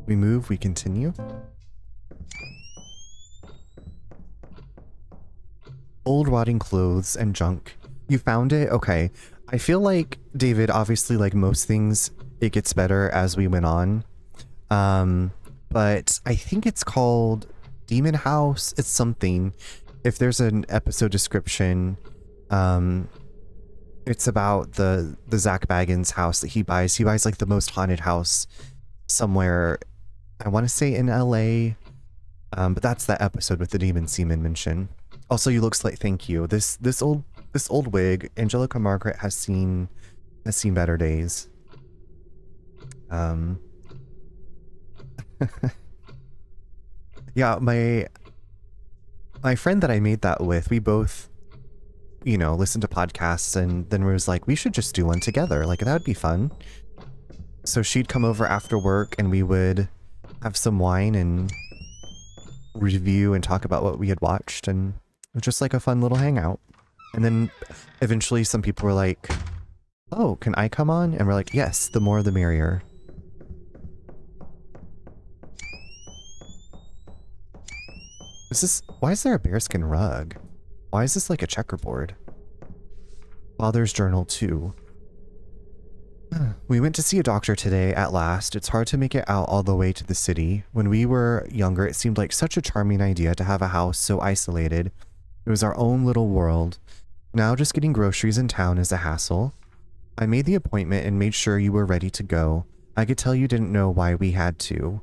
We move, we continue. Old rotting clothes and junk. You found it? Okay. I feel like, David, obviously like most things, it gets better as we went on. But I think it's called Demon House. It's something. If there's an episode description, it's about the Zach Baggins house that he buys. He buys like the most haunted house somewhere, I want to say in LA. But that's that episode with the demon semen mention. Also, you look like, thank you. This old wig, Angelica Margaret has seen better days. Yeah, my friend that I made that with, we both, you know, listened to podcasts, and then we was like, we should just do one together. Like, that would be fun. So she'd come over after work and we would have some wine and review and talk about what we had watched, and it was just like a fun little hangout. And then eventually some people were like, oh, can I come on? And we're like, yes, the more the merrier. Why is there a bearskin rug? Why is this like a checkerboard? Father's journal 2. We went to see a doctor today at last. It's hard to make it out all the way to the city. When we were younger, it seemed like such a charming idea to have a house so isolated. It was our own little world. Now just getting groceries in town is a hassle. I made the appointment and made sure you were ready to go. I could tell you didn't know why we had to.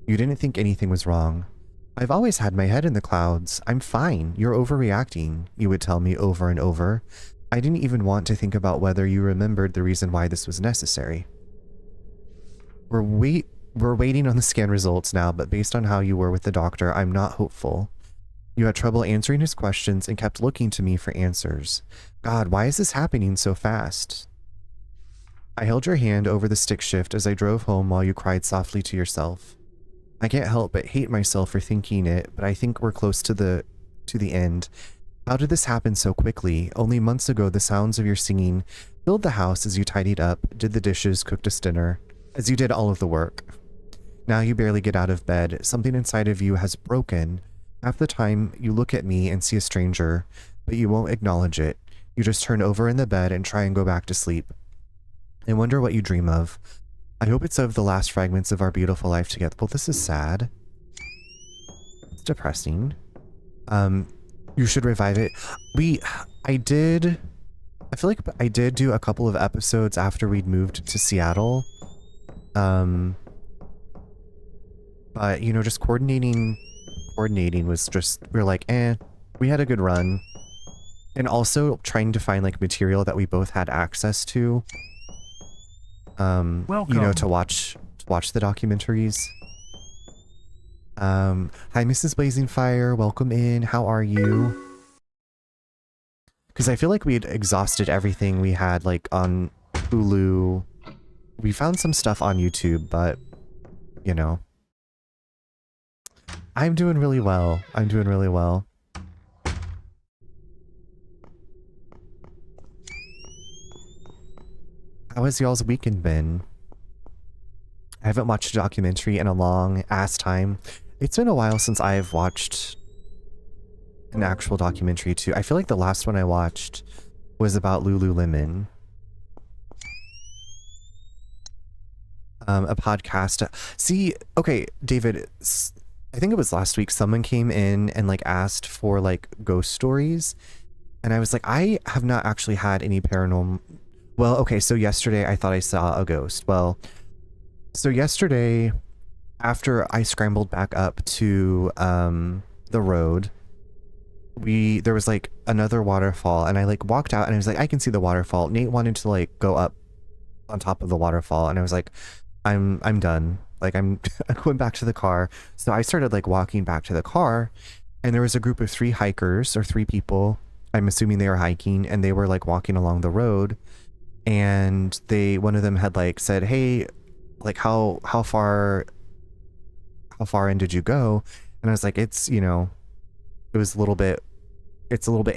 You didn't think anything was wrong. I've always had my head in the clouds. I'm fine. You're overreacting, you would tell me over and over. I didn't even want to think about whether you remembered the reason why this was necessary. We're waiting on the scan results now, but based on how you were with the doctor, I'm not hopeful. You had trouble answering his questions and kept looking to me for answers. God, why is this happening so fast? I held your hand over the stick shift as I drove home while you cried softly to yourself. I can't help but hate myself for thinking it, but I think we're close to the end. How did this happen so quickly? Only months ago, the sounds of your singing filled the house as you tidied up, did the dishes, cooked us dinner, as you did all of the work. Now you barely get out of bed. Something inside of you has broken. Half the time, you look at me and see a stranger, but you won't acknowledge it. You just turn over in the bed and try and go back to sleep. I wonder what you dream of. I hope it's of the last fragments of our beautiful life together. Well, this is sad. It's depressing. You should revive it. I feel like I did do a couple of episodes after we'd moved to Seattle. But, you know, just coordinating was just, we were like, we had a good run. And also trying to find like material that we both had access to. Welcome. You know, to watch the documentaries. Hi, Mrs. Blazing Fire. Welcome in. How are you? Because I feel like we'd exhausted everything we had, like, on Hulu. We found some stuff on YouTube, but, you know. I'm doing really well. I'm doing really well. How has y'all's weekend been? I haven't watched a documentary in a long ass time. It's been a while since I've watched an actual documentary too. I feel like the last one I watched was about Lululemon. a podcast. See, okay, David, I think it was last week, someone came in and like asked for like ghost stories. And I was like, I have not actually had any paranormal. Well, okay, so yesterday I thought I saw a ghost. Well, so yesterday, after I scrambled back up to the road, there was like another waterfall, and I like walked out and I was like, I can see the waterfall. Nate wanted to like go up on top of the waterfall, and I was like, I'm done. Like I'm going back to the car. So I started like walking back to the car, and there was a group of 3 hikers or 3 people. I'm assuming they were hiking, and they were like walking along the road, and one of them had like said, hey, like how far in did you go? And I was like, it's, you know, it's a little bit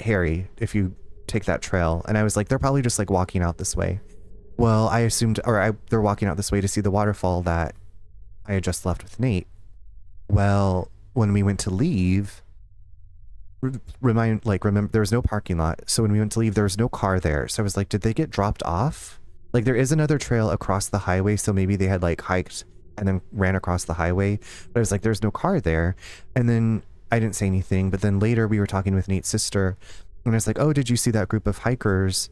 hairy if you take that trail. And I was like, they're probably just like walking out this way. Well, I assumed, they're walking out this way to see the waterfall that I had just left with Nate. Well, when we went to leave, remember there was no parking lot. So when we went to leave, there was no car there. So I was like, did they get dropped off? Like there is another trail across the highway. So maybe they had like hiked and then ran across the highway. But I was like, there's no car there. And then I didn't say anything. But then later we were talking with Nate's sister, and I was like, oh, did you see that group of hikers?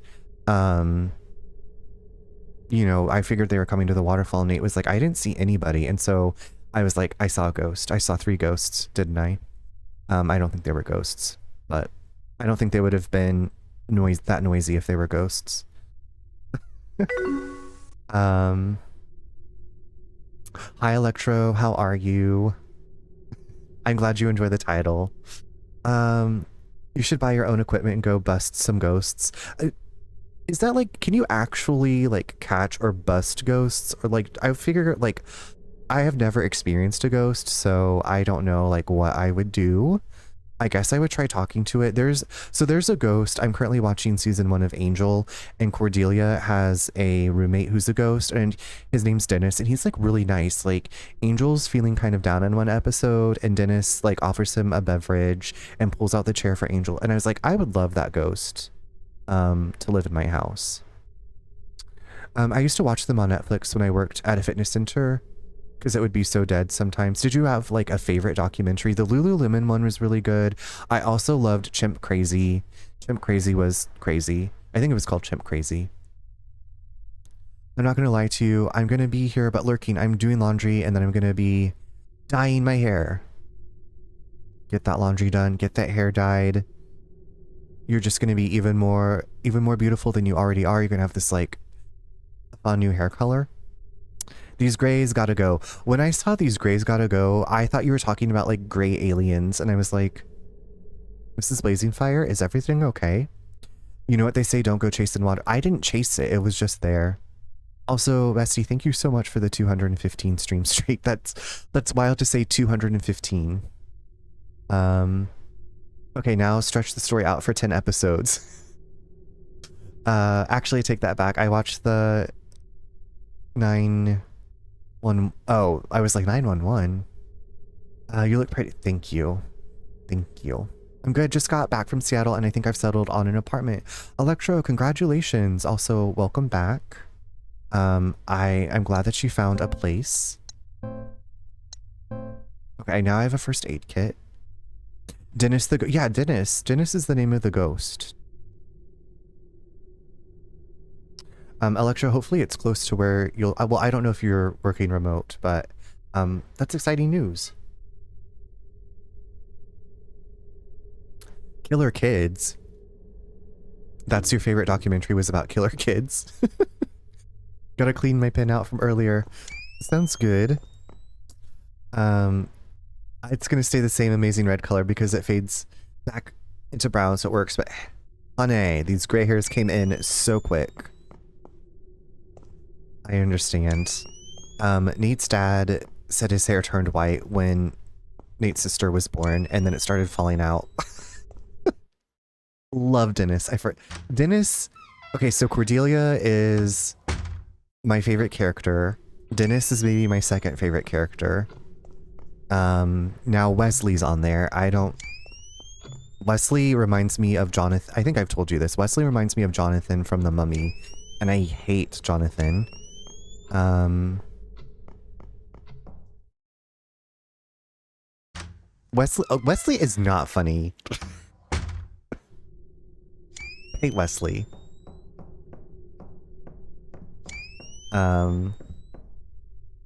You know, I figured they were coming to the waterfall. And Nate was like, I didn't see anybody. And so I was like, I saw a ghost. I saw 3 ghosts, didn't I? I don't think they were ghosts, but I don't think they would have been that noisy if they were ghosts. Hi Electro, how are you? I'm glad you enjoy the title. You should buy your own equipment and go bust some ghosts. Is that like, can you actually like catch or bust ghosts? Or like, I figure like, I have never experienced a ghost, so I don't know like what I would do. I guess I would try talking to it. There's a ghost. I'm currently watching season 1 of Angel, and Cordelia has a roommate who's a ghost, and his name's Dennis, and he's like really nice. Like Angel's feeling kind of down in one episode, and Dennis like offers him a beverage and pulls out the chair for Angel. And I was like, I would love that ghost to live in my house. I used to watch them on Netflix when I worked at a fitness center, because it would be so dead sometimes. Did you have like a favorite documentary? The Lululemon one was really good. I also loved Chimp Crazy. Chimp Crazy was crazy. I think it was called Chimp Crazy. I'm not going to lie to you. I'm going to be here but lurking. I'm doing laundry, and then I'm going to be dyeing my hair. Get that laundry done. Get that hair dyed. You're just going to be even more beautiful than you already are. You're going to have this like fun new hair color. These grays gotta go. When I saw these grays gotta go, I thought you were talking about like gray aliens, and I was like, Mrs. Blazing Fire, is everything okay? You know what they say, don't go chasing water. I didn't chase it, it was just there. Also, Bestie, thank you so much for the 215 stream streak. That's wild to say 215. Okay, now stretch the story out for 10 episodes. Actually, I take that back. I watched the 911. Oh, I was like 911. You look pretty. Thank you. Thank you. I'm good. Just got back from Seattle, and I think I've settled on an apartment. Electro, congratulations. Also, welcome back. I'm glad that you found a place. Okay, now I have a first aid kit. Dennis Dennis is the name of the ghost. Electro, hopefully it's close to where you'll, well, I don't know if you're working remote, but that's exciting news. Killer kids. That's your favorite documentary, was about killer kids. Gotta clean my pen out from earlier. Sounds good. It's gonna stay the same amazing red color because it fades back into brown, so it works, but honey, these gray hairs came in so quick. I understand. Nate's dad said his hair turned white when Nate's sister was born, and then it started falling out. Love Dennis. Dennis. Okay, so Cordelia is my favorite character. Dennis is maybe my second favorite character. Now Wesley's on there. Wesley reminds me of Jonathan. I think I've told you this. Wesley reminds me of Jonathan from The Mummy, and I hate Jonathan. Wesley is not funny. I hate Wesley.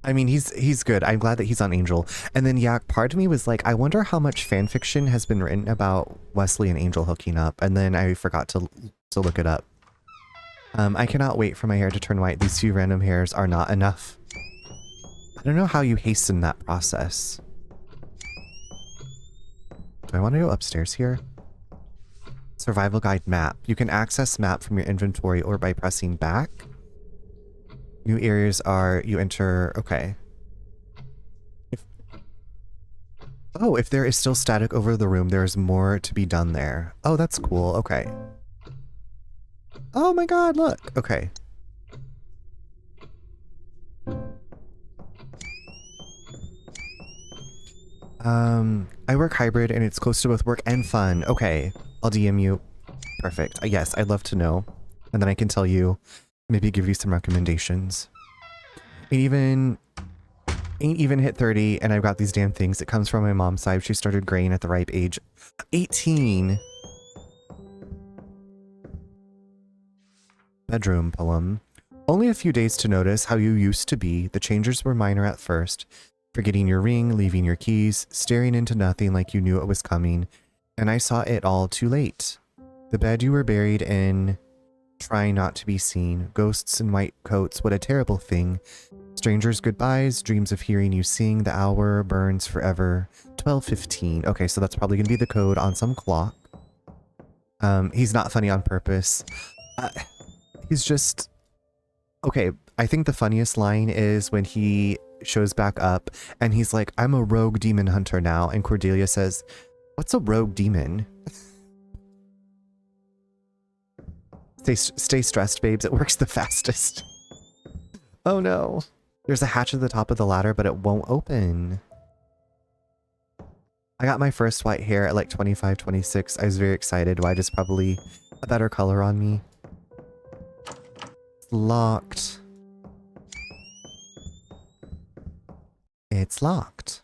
I mean, he's good. I'm glad that he's on Angel. And then, yeah, part of me was like, I wonder how much fan fiction has been written about Wesley and Angel hooking up. And then I forgot to look it up. I cannot wait for my hair to turn white. These few random hairs are not enough. I don't know how you hasten that process. Do I want to go upstairs here? Survival guide map. You can access map from your inventory or by pressing back. New areas are, you enter, okay. If there is still static over the room, there is more to be done there. Oh, that's cool, okay. Oh my god, look, okay. I work hybrid and it's close to both work and fun. Okay, I'll DM you. Perfect. Yes, I'd love to know. And then I can tell you, maybe give you some recommendations. Ain't even hit 30 and I've got these damn things. It comes from my mom's side. She started graying at the ripe age 18. Bedroom poem. Only a few days to notice how you used to be. The changes were minor at first. Forgetting your ring, leaving your keys, staring into nothing like you knew it was coming. And I saw it all too late. The bed you were buried in, trying not to be seen. Ghosts in white coats, what a terrible thing. Strangers' goodbyes, dreams of hearing you sing. The hour burns forever. 12:15. Okay, so that's probably gonna be the code on some clock. He's not funny on purpose. He's just... Okay, I think the funniest line is when he shows back up and he's like, I'm a rogue demon hunter now. And Cordelia says, what's a rogue demon? Stay stressed, babes. It works the fastest. Oh no. There's a hatch at the top of the ladder, but it won't open. I got my first white hair at like 25, 26. I was very excited. White is probably a better color on me. It's locked. It's locked.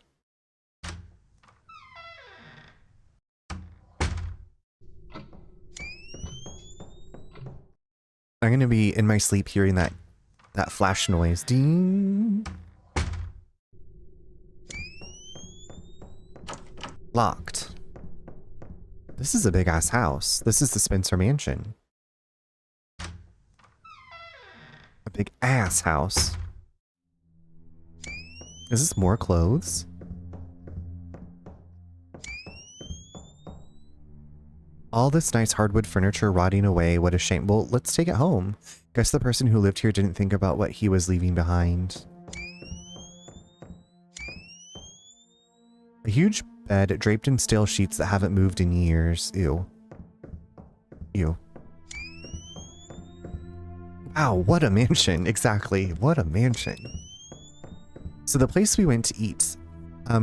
I'm gonna be in my sleep hearing that flash noise. Ding. Locked. This is a big ass house. This is the Spencer Mansion. A big ass house. Is this more clothes? All this nice hardwood furniture rotting away. What a shame. Well, let's take it home. Guess the person who lived here didn't think about what he was leaving behind. A huge bed draped in stale sheets that haven't moved in years. Ew. Ew. Wow, what a mansion. Exactly. What a mansion. So the place we went to eat.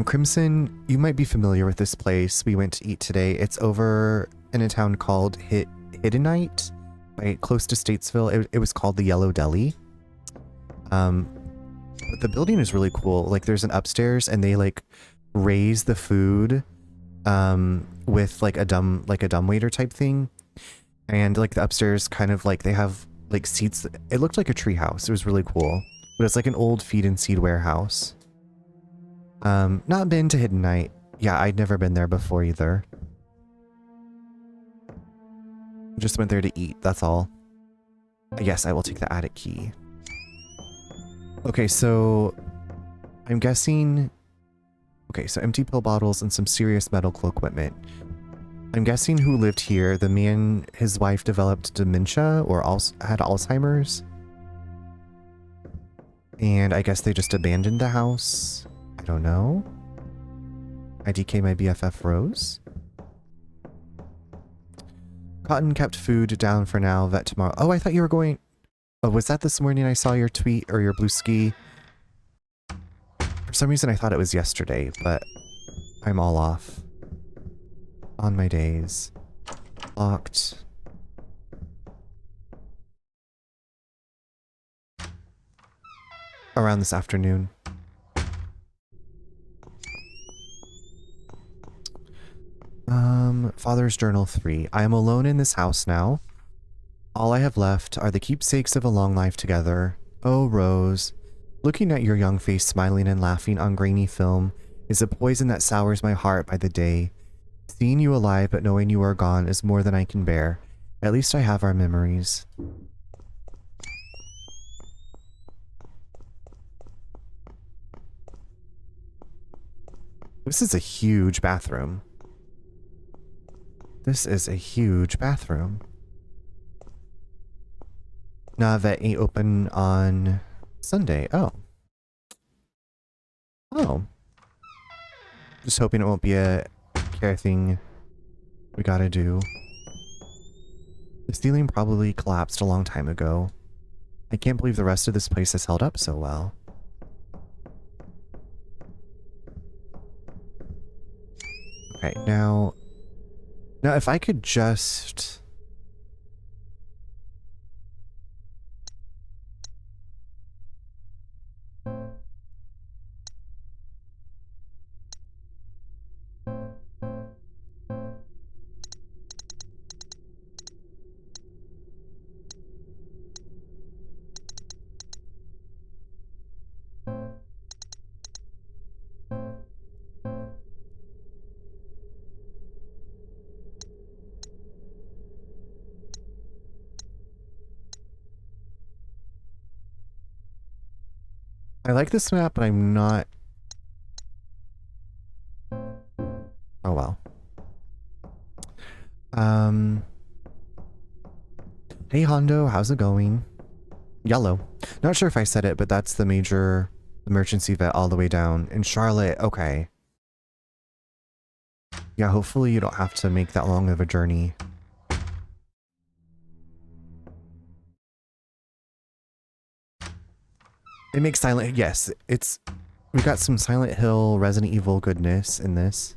Crimson, you might be familiar with this place we went to eat today. It's over in a town called Hiddenite, right close to Statesville. It was called the Yellow Deli. But the building is really cool. Like there's an upstairs and they like raise the food with like a dumbwaiter type thing. And like the upstairs kind of like they have like seats. It looked like a tree house. It was really cool. But it's like an old feed and seed warehouse. Not been to Hidden Night. Yeah, I'd never been there before either. Just went there to eat, that's all. Yes, I will take the attic key. Okay, so I'm guessing... Okay, so empty pill bottles and some serious medical equipment. I'm guessing who lived here, the man, his wife developed dementia or had Alzheimer's. And I guess they just abandoned the house. I don't know. IDK my BFF Rose. Cotton kept food down for now, vet tomorrow. Oh, I thought you were going... Oh, was that this morning I saw your tweet or your blue ski? For some reason I thought it was yesterday, but I'm all off. On my days. Locked. Around this afternoon. Father's Journal 3. I am alone in this house now. All I have left are the keepsakes of a long life together. Oh, Rose, looking at your young face smiling and laughing on grainy film is a poison that sours my heart by the day. Seeing you alive but knowing you are gone is more than I can bear. At least I have our memories. This is a huge bathroom. This is a huge bathroom. Navet ain't open on Sunday. Oh. Oh. Just hoping it won't be a care thing we gotta do. The ceiling probably collapsed a long time ago. I can't believe the rest of this place has held up so well. Okay, now if I could just... I like this map, but I'm not... Oh well. Hey Hondo, how's it going? Yellow. Not sure if I said it, but that's the major emergency vet all the way down. In Charlotte, okay. Yeah, hopefully you don't have to make that long of a journey. It makes Silent... Yes, it's... We got some Silent Hill, Resident Evil goodness in this.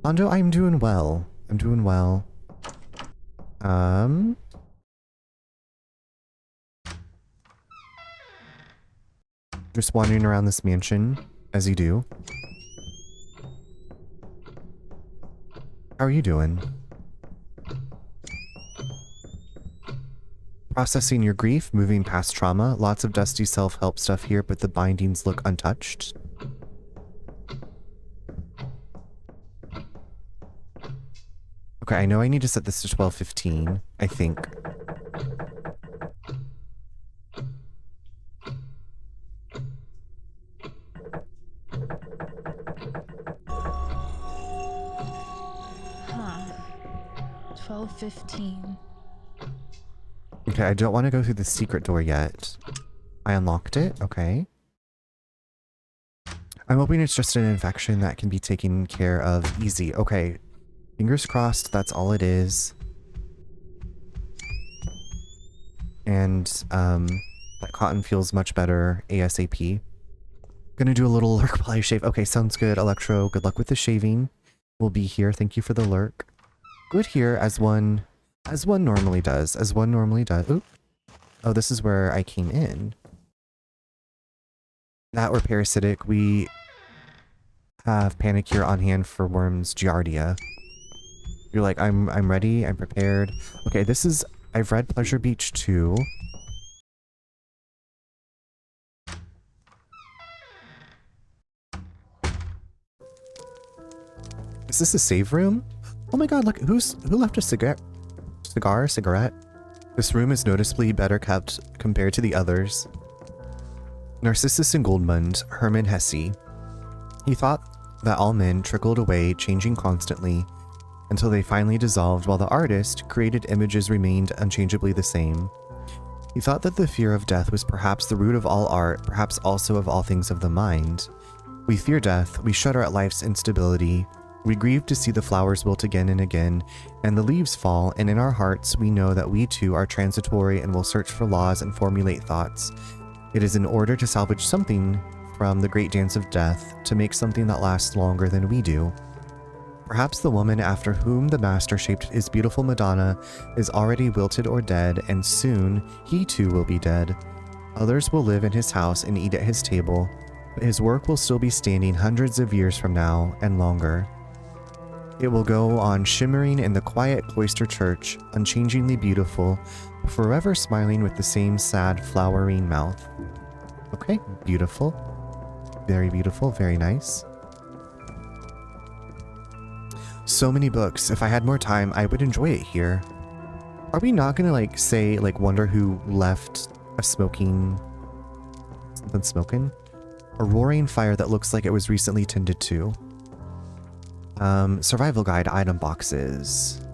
Hondo, I'm doing well. I'm doing well. Just wandering around this mansion, as you do. How are you doing? Processing your grief, moving past trauma. Lots of dusty self-help stuff here, but the bindings look untouched. Okay, I know I need to set this to 12:15, I think. Huh. 12:15. Okay, I don't want to go through the secret door yet. I unlocked it, okay. I'm hoping it's just an infection that can be taken care of easy. Okay, fingers crossed that's all it is. And, that cotton feels much better ASAP. Gonna do a little lurk while I shave. Okay, sounds good, Electro. Good luck with the shaving. We'll be here. Thank you for the lurk. Good here, as one normally does. As one normally does. Oop. Oh, this is where I came in. That or parasitic. We have Panicure on hand for Worm's Giardia. You're like, I'm ready. I'm prepared. Okay, this is... I've read Pleasure Beach 2. Is this a save room? Oh my god, look, who left a cigarette? Cigarette? This room is noticeably better kept compared to the others. Narcissus and Goldmund, Hermann Hesse. He thought that all men trickled away, changing constantly, until they finally dissolved, while the artist, created images remained unchangeably the same. He thought that the fear of death was perhaps the root of all art, perhaps also of all things of the mind. We fear death, we shudder at life's instability, we grieve to see the flowers wilt again and again, and the leaves fall, and in our hearts we know that we too are transitory and will search for laws and formulate thoughts. It is in order to salvage something from the great dance of death, to make something that lasts longer than we do. Perhaps the woman after whom the master shaped his beautiful Madonna is already wilted or dead, and soon he too will be dead. Others will live in his house and eat at his table, but his work will still be standing hundreds of years from now and longer. It will go on shimmering in the quiet cloister church, unchangingly beautiful, forever smiling with the same sad, flowering mouth. Okay, beautiful. Very beautiful, very nice. So many books. If I had more time, I would enjoy it here. Are we not gonna like say, like, wonder who left a smoking... something smoking? A roaring fire that looks like it was recently tended to. Survival guide item boxes.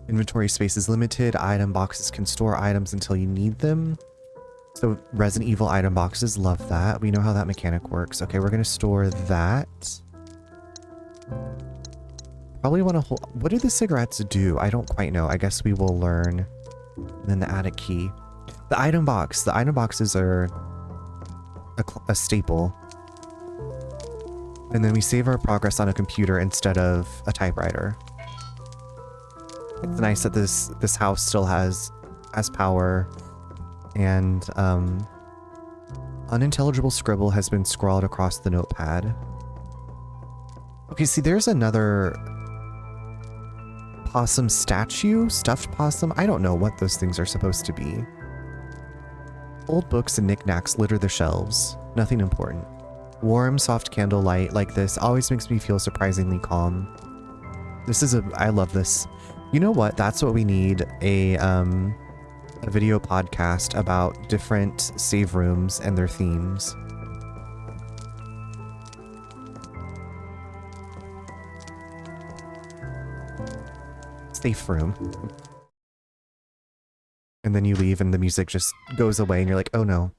Inventory space is limited. Item boxes can store items until you need them. So Resident Evil item boxes, love that. We know how that mechanic works. Okay, we're gonna store that. Probably want to hold... What do the cigarettes do? I don't quite know. I guess we will learn. And then the attic key. The item box. The item boxes are a staple. And then we save our progress on a computer instead of a typewriter. It's nice that this house still has power. And unintelligible scribble has been scrawled across the notepad. Okay, see, there's another possum statue, stuffed possum. I don't know what those things are supposed to be. Old books and knickknacks litter the shelves. Nothing important. Warm, soft candlelight like this always makes me feel surprisingly calm. I love this. You know what? That's what we need, a video podcast about different save rooms and their themes. Safe room. And then you leave and the music just goes away and you're like, oh no.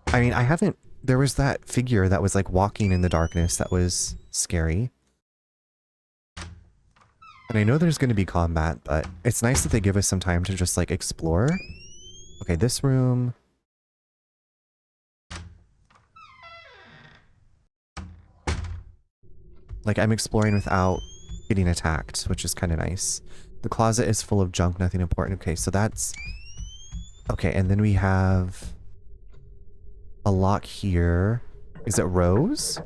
I mean, there was that figure that was like walking in the darkness that was scary. And I know there's going to be combat, but it's nice that they give us some time to just like explore. Okay, this room. Like, I'm exploring without getting attacked, which is kind of nice. The closet is full of junk, nothing important. Okay, so that's... Okay, and then we have a lock here. Is it Rose?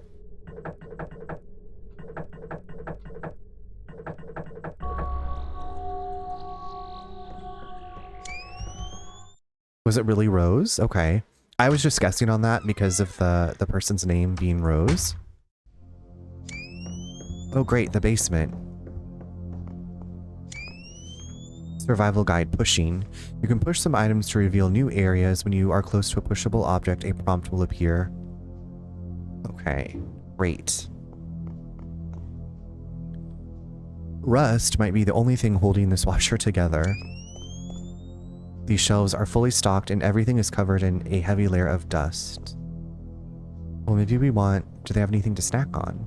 Was it really Rose? Okay. I was just guessing on that because of the person's name being Rose. Oh great, the basement. Survival guide, pushing. You can push some items to reveal new areas. When you are close to a pushable object, a prompt will appear. Okay, great. Rust might be the only thing holding this washer together. These shelves are fully stocked and everything is covered in a heavy layer of dust. Well, maybe we want... Do they have anything to snack on?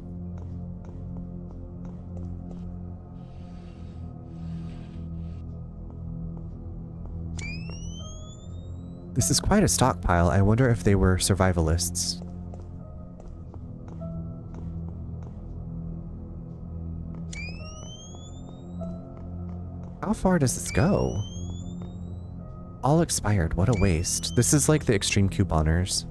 This is quite a stockpile. I wonder if they were survivalists. How far does this go? All expired. What a waste. This is like the extreme couponers.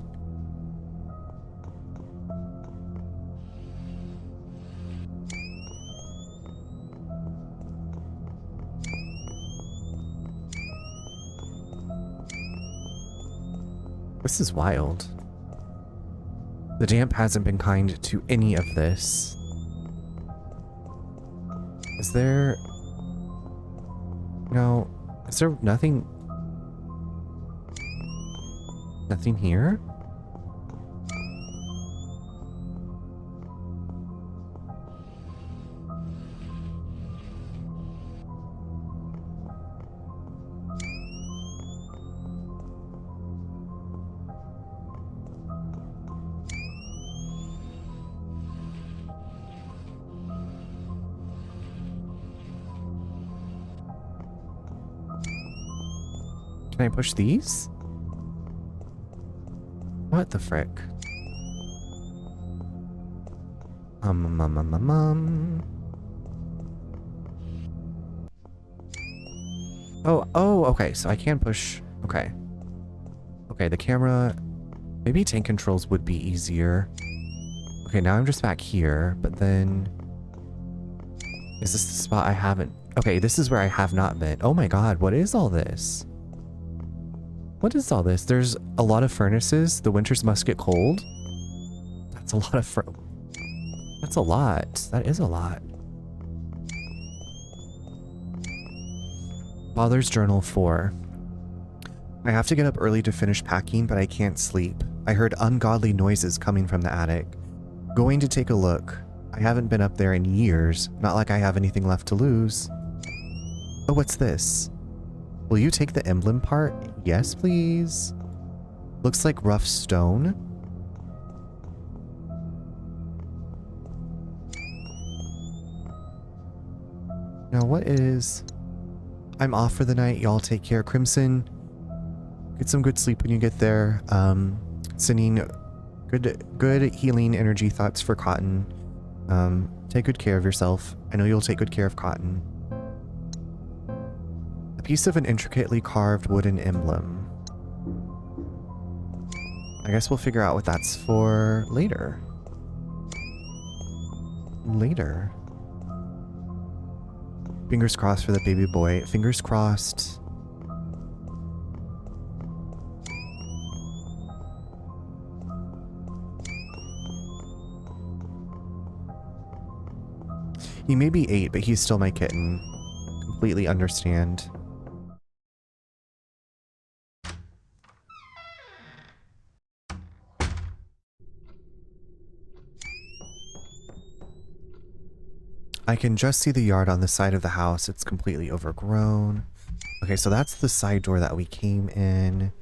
This is wild. The damp hasn't been kind to any of this. Is there... No. Is there nothing... Nothing here? Can I push these? What the frick? Oh, okay, so I can push... Okay. Okay, the camera... Maybe tank controls would be easier. Okay, now I'm just back here, but then... Is this the spot I haven't? Okay, this is where I have not been. Oh my god, what is all this? What is all this? There's a lot of furnaces. The winters must get cold. That's a lot of That's a lot. That is a lot. Father's Journal 4. I have to get up early to finish packing, but I can't sleep. I heard ungodly noises coming from the attic. Going to take a look. I haven't been up there in years, not like I have anything left to lose. Oh, what's this? Will you take the emblem part? Yes, please. Looks like rough stone. Now what is... I'm off for the night. Y'all take care. Crimson, get some good sleep when you get there. Sending good healing energy thoughts for Cotton. Take good care of yourself. I know you'll take good care of Cotton. A piece of an intricately carved wooden emblem. I guess we'll figure out what that's for later. Later. Fingers crossed for the baby boy. Fingers crossed. He may be 8, but he's still my kitten. Completely understand. I can just see the yard on the side of the house. It's completely overgrown. Okay, so that's the side door that we came in.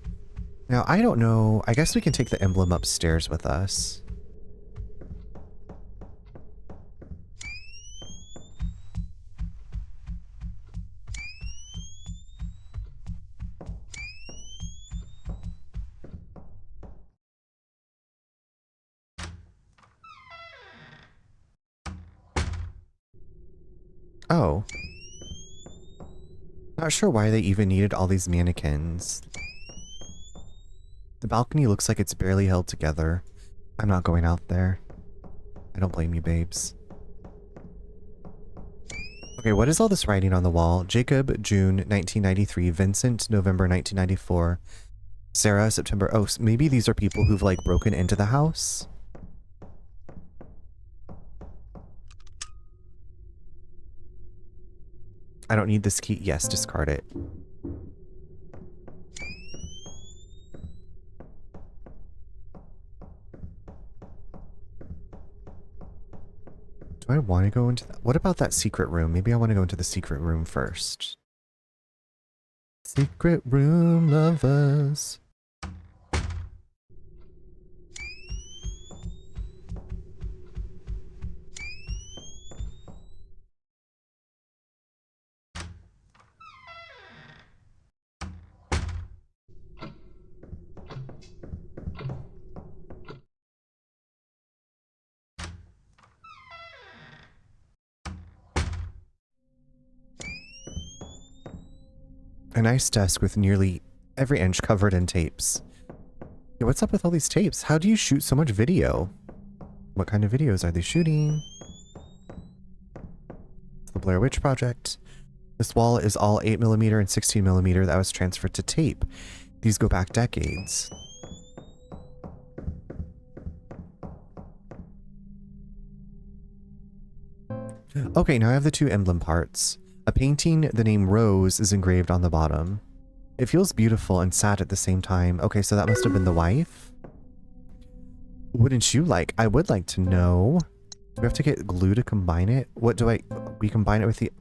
Now, I don't know. I guess we can take the emblem upstairs with us. Oh. Not sure why they even needed all these mannequins. The balcony looks like it's barely held together. I'm not going out there. I don't blame you, babes. Okay, what is all this writing on the wall? Jacob, June 1993. Vincent, November 1994. Sarah, September. Oh, maybe these are people who've like broken into the house? I don't need this key. Yes, discard it. Do I want to go into that? What about that secret room? Maybe I want to go into the secret room first. Secret room lovers. A nice desk with nearly every inch covered in tapes. Yeah, what's up with all these tapes? How do you shoot so much video? What kind of videos are they shooting? The Blair Witch Project. This wall is all 8mm and 16mm that was transferred to tape. These go back decades. Okay, now I have the 2 emblem parts. A painting, the name Rose, is engraved on the bottom. It feels beautiful and sad at the same time. Okay, so that must have been the wife. Wouldn't you like? I would like to know. Do we have to get glue to combine it? What do we combine it with the...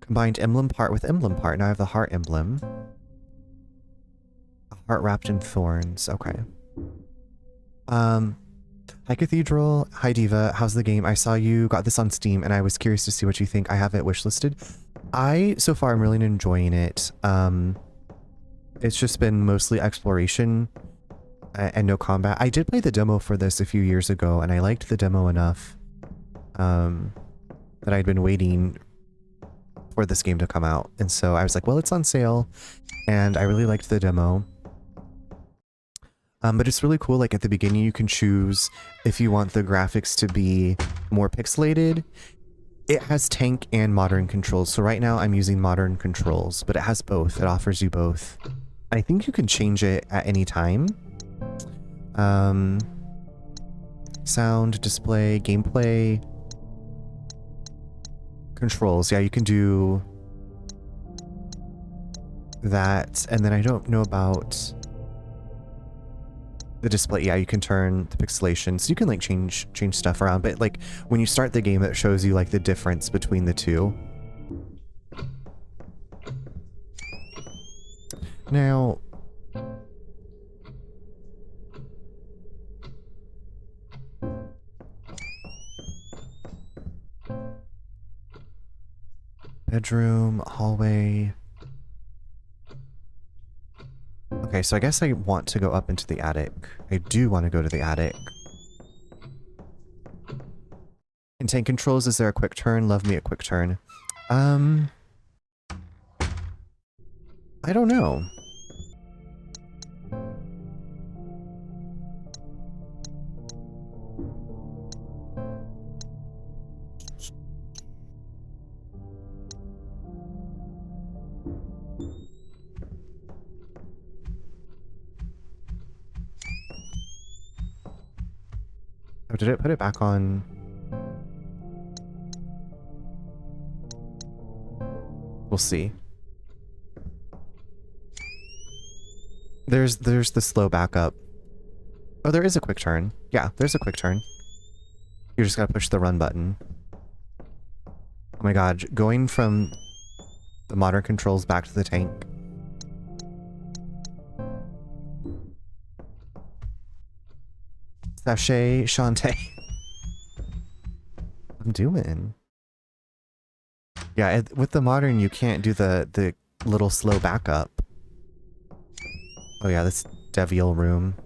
Combined emblem part with emblem part. Now I have the heart emblem. A heart wrapped in thorns. Okay. Hi Cathedral, hi Diva, how's the game? I saw you got this on Steam and I was curious to see what you think. I have it wishlisted. So far I'm really enjoying it. It's just been mostly exploration and no combat. I did play the demo for this a few years ago and I liked the demo enough that I'd been waiting for this game to come out. And so I was like, well, it's on sale and I really liked the demo. But it's really cool. Like at the beginning, you can choose if you want the graphics to be more pixelated. It has tank and modern controls. So right now I'm using modern controls, but it has both. It offers you both. I think you can change it at any time. Sound, display, gameplay, controls. Yeah, you can do that. And then I don't know about the display. Yeah, you can turn the pixelation, so you can like change stuff around, but like when you start the game it shows you like the difference between the two. Now bedroom, hallway. Okay, so I guess I want to go up into the attic. I do want to go to the attic. In tank controls, is there a quick turn? Love me a quick turn. I don't know. Oh, did it put it back on? We'll see. There's the slow backup. Oh, there is a quick turn. Yeah, there's a quick turn. You just gotta push the run button. Oh my god, going from the modern controls back to the tank. Sachet Shantae. I'm doing. Yeah, with the modern you can't do the little slow backup. Oh yeah, this Devial room.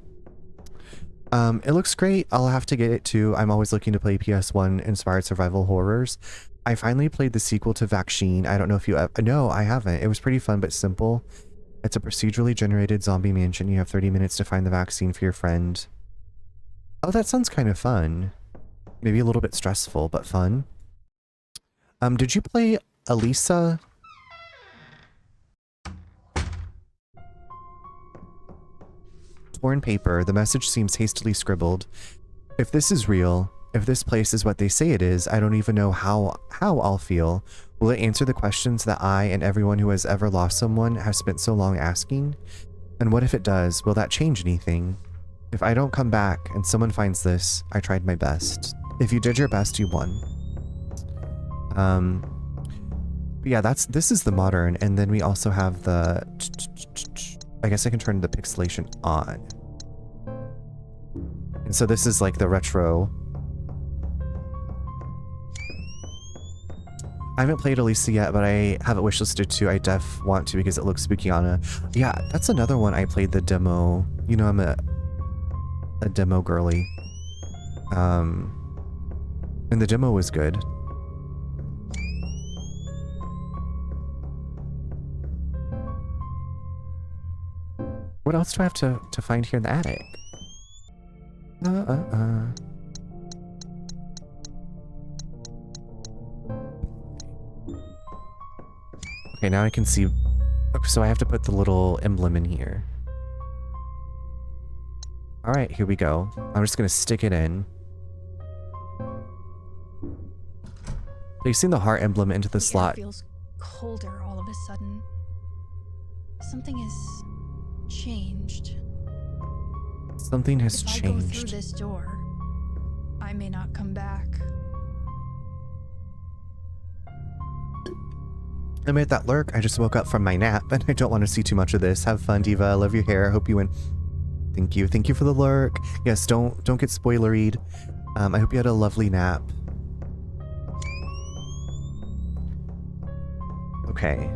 It looks great. I'll have to get it too. I'm always looking to play PS1 inspired survival horrors. I finally played the sequel to Vaccine. I don't know if you have... No, I haven't. It was pretty fun but simple. It's a procedurally generated zombie mansion. You have 30 minutes to find the vaccine for your friend. Oh, that sounds kind of fun. Maybe a little bit stressful, but fun. Did you play Elisa? Torn paper. The message seems hastily scribbled. If this is real, if this place is what they say it is, I don't even know how I'll feel. Will it answer the questions that I and everyone who has ever lost someone have spent so long asking? And what if it does? Will that change anything? If I don't come back and someone finds this, I tried my best. If you did your best, you won. But yeah, this is the modern, and then we also have the... I guess I can turn the pixelation on. And so this is like the retro. I haven't played Elisa yet, but I have it wishlisted too. I def want to because it looks spooky on a... Yeah, that's another one I played the demo. You know, I'm a demo girly. And the demo was good. What else do I have to find here in the attic? Okay, now I can see... Okay, so I have to put the little emblem in here. Alright, here we go. I'm just gonna stick it in. Placing the heart emblem into the slot. It feels colder all of a sudden. Something has changed. Something has If I go through changed. this door, I may not come back. I made that lurk. I just woke up from my nap and I don't want to see too much of this. Have fun, Diva. I love your hair. I hope you win. Thank you. Thank you for the lurk. Yes, don't get spoileried. I hope you had a lovely nap. Okay.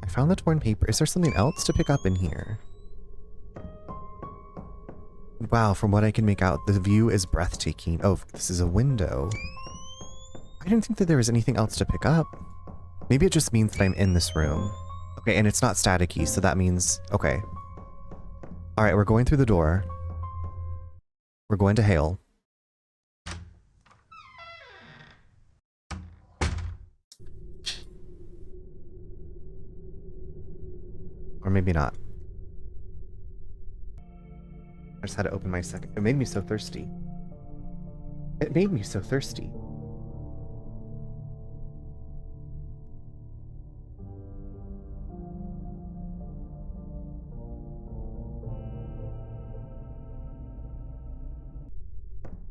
I found the torn paper. Is there something else to pick up in here? Wow, from what I can make out, the view is breathtaking. Oh, this is a window. I didn't think that there was anything else to pick up. Maybe it just means that I'm in this room. Okay, and it's not staticky, so that means... Okay. Alright, we're going through the door. We're going to Hale. Or maybe not. I just had to open my second. It made me so thirsty. It made me so thirsty.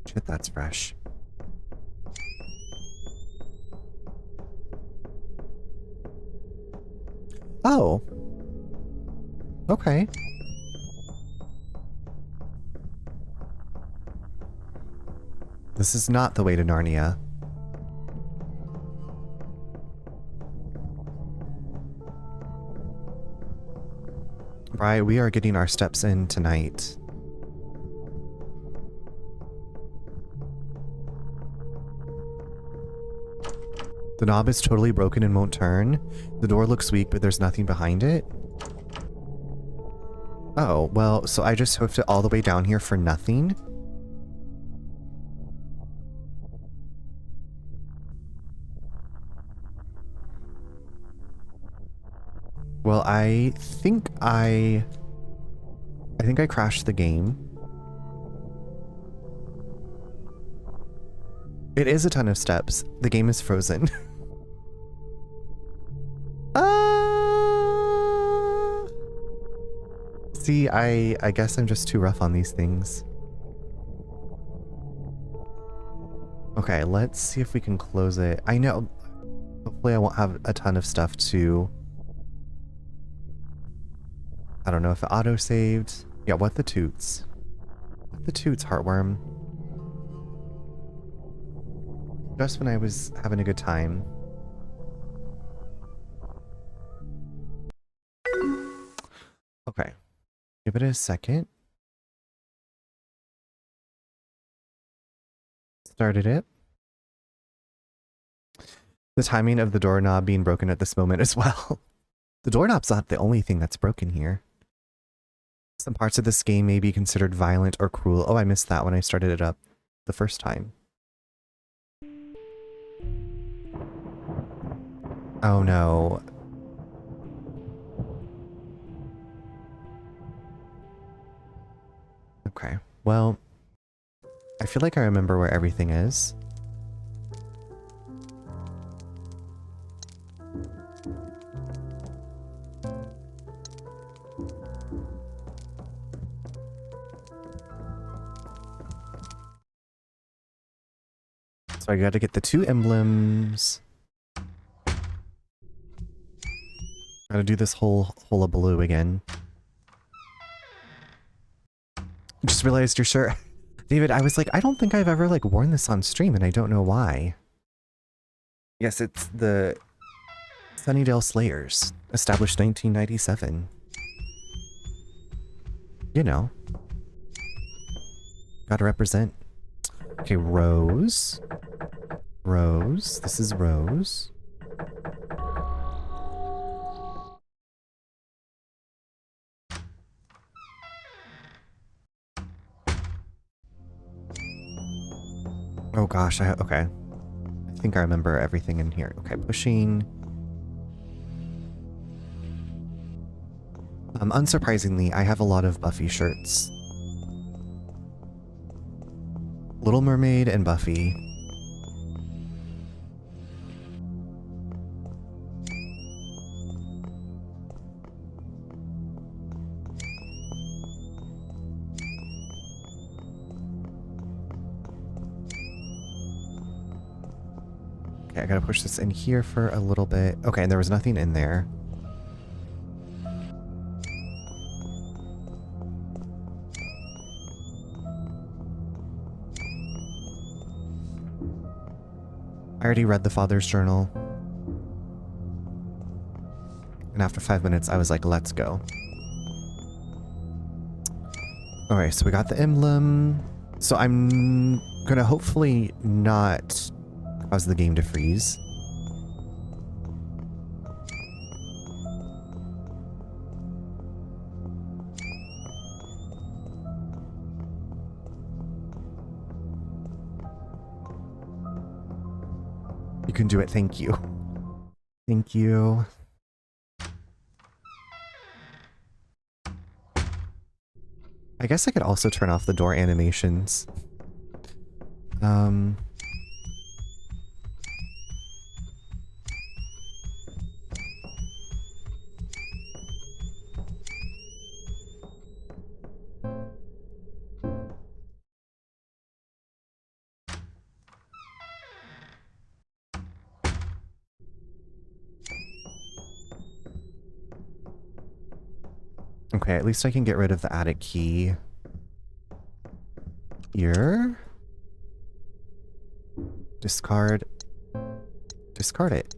Shit, that's fresh. Oh. Okay. This is not the way to Narnia. Right, we are getting our steps in tonight. The knob is totally broken and won't turn. The door looks weak, but there's nothing behind it. Oh, well, so I just hoofed it all the way down here for nothing? Well, I think I crashed the game. It is a ton of steps. The game is frozen. See, I guess I'm just too rough on these things. Okay, let's see if we can close it. I know. Hopefully I won't have a ton of stuff to... I don't know if it auto-saved. Yeah, what the toots? What the toots, Heartworm? Just when I was having a good time. Okay. Give it a second. Started it. The timing of the doorknob being broken at this moment as well. The doorknob's not the only thing that's broken here. Some parts of this game may be considered violent or cruel. Oh, I missed that when I started it up the first time. Oh no. Okay, well, I feel like I remember where everything is. So I gotta get the 2 emblems. Gotta do this whole hullabaloo again. Just realized your shirt. David, I was like, I don't think I've ever like worn this on stream and I don't know why. Yes, it's the Sunnydale Slayers, established 1997. You know. Gotta represent. Okay, Rose. Rose. This is Rose. Oh gosh, okay. I think I remember everything in here. Okay, pushing. Unsurprisingly, I have a lot of Buffy shirts. Little Mermaid and Buffy. Okay, I gotta push this in here for a little bit. Okay, and there was nothing in there. I already read the father's journal. And after 5 minutes, I was like, let's go. Alright, so we got the emblem. So I'm gonna hopefully not cause the game to freeze. You can do it. Thank you. Thank you. I guess I could also turn off the door animations. Okay, at least I can get rid of the attic key here. Discard. Discard it.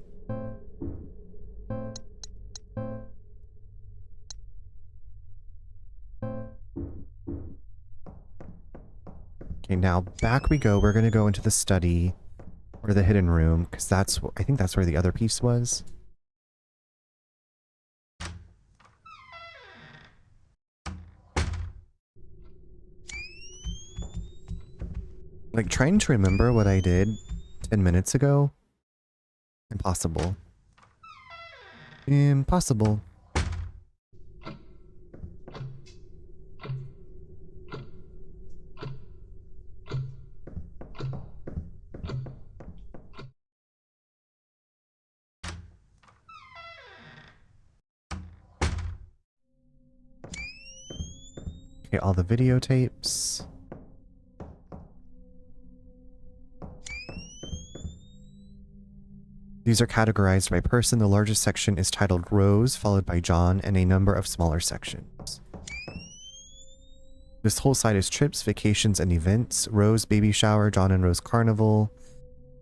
Okay, now back we go. We're going to go into the study or the hidden room because I think that's where the other piece was. Like, trying to remember what I did 10 minutes ago. Impossible. Impossible. Okay, all the videotapes. These are categorized by person. The largest section is titled Rose, followed by John, and a number of smaller sections. This whole side is trips, vacations, and events. Rose baby shower, John and Rose carnival,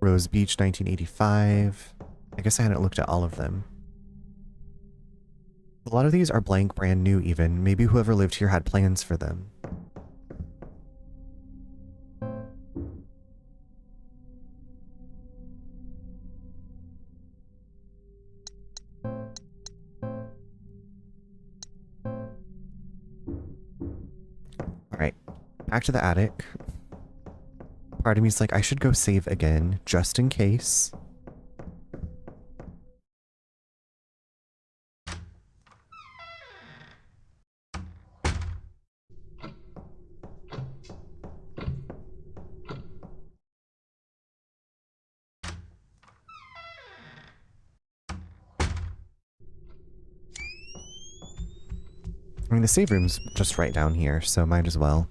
Rose Beach 1985. I guess I hadn't looked at all of them. A lot of these are blank, brand new even. Maybe whoever lived here had plans for them. Alright, back to the attic. Part of me's like, I should go save again, just in case. I mean, the save room's just right down here, so might as well.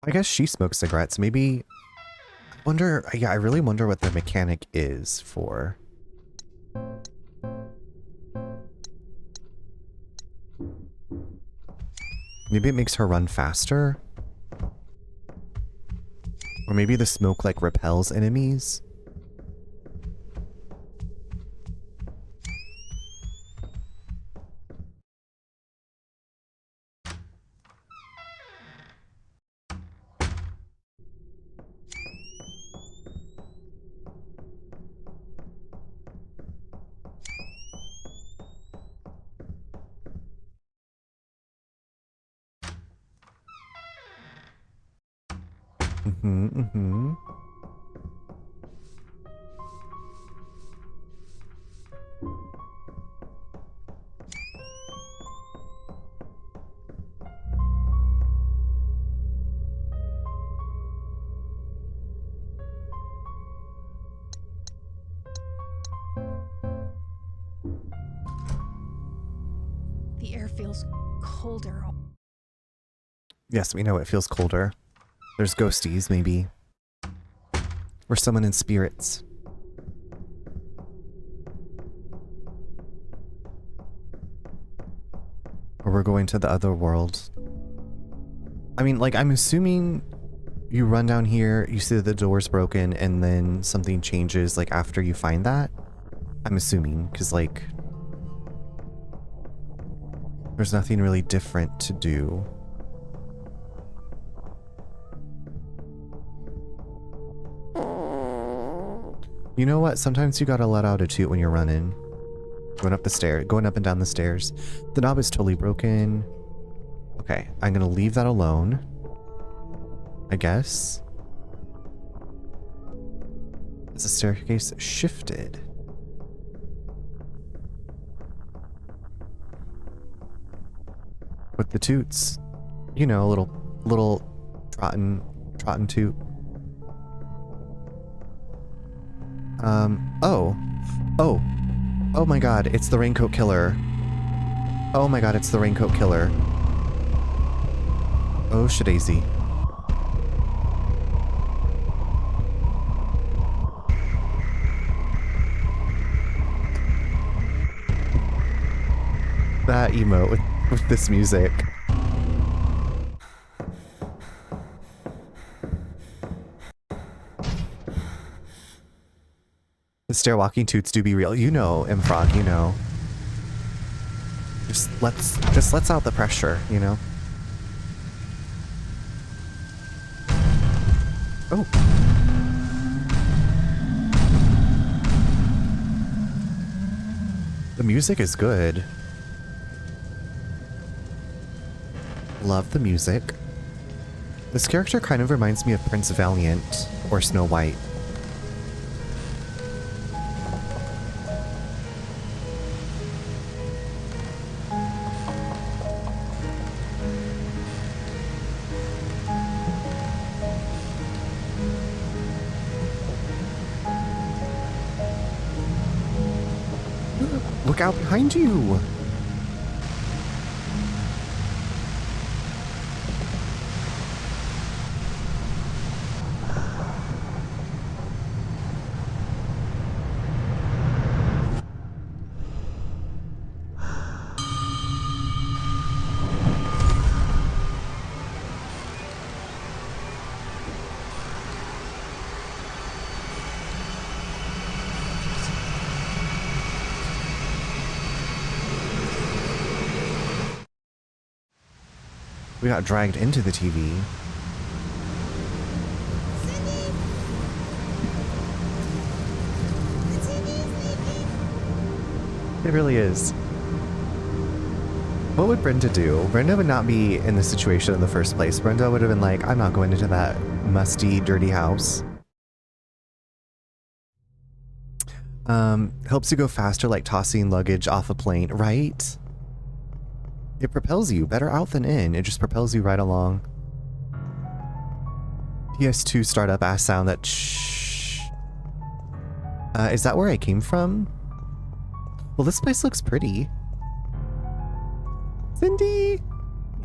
I guess she smokes cigarettes. Maybe... yeah, I really wonder what the mechanic is for. Maybe it makes her run faster? Or maybe the smoke, like, repels enemies? The air feels colder. Yes, we know it feels colder. There's ghosties, maybe. Or someone in spirits. Or we're going to the other world. I mean, like, I'm assuming you run down here, you see that the door's broken, and then something changes, like, after you find that. I'm assuming, because, like... There's nothing really different to do. You know what? Sometimes you gotta let out a toot when you're running. Going up the stairs, going up and down the stairs. The knob is totally broken. Okay, I'm gonna leave that alone, I guess. As the staircase shifted. With the toots. You know, little trotting toot. Oh my god, it's the raincoat killer. Oh my god, it's the raincoat killer. Oh, shadaisy. That emote with this music. The stair walking toots do be real. You know, Imfrog, you know. Just lets out the pressure, you know? Oh. The music is good. Love the music. This character kind of reminds me of Prince Valiant or Snow White. Look out behind you! We got dragged into the TV. It really is. What would Brenda do? Brenda would not be in this situation in the first place. Brenda would have been like, I'm not going into that musty, dirty house. Helps you go faster, like tossing luggage off a plane, right? It propels you. Better out than in. It just propels you right along. PS2 startup ass sound that shh. Is that where I came from? Well, this place looks pretty. Cindy!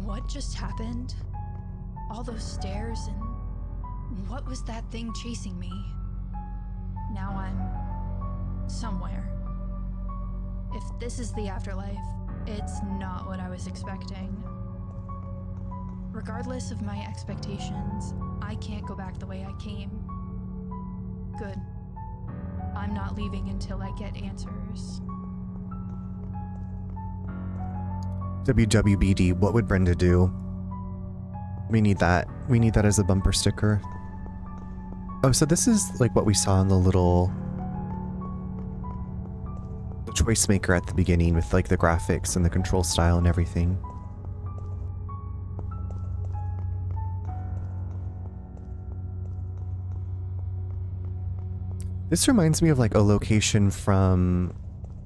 What just happened? All those stairs and what was that thing chasing me? Now I'm somewhere. If this is the afterlife, it's not what I was expecting. Regardless of my expectations, I can't go back the way I came. Good. I'm not leaving until I get answers. WWBD, what would Brenda do? We need that. We need that as a bumper sticker. Oh, so this is like what we saw in the little choice maker at the beginning with like the graphics and the control style and everything. This reminds me of like a location from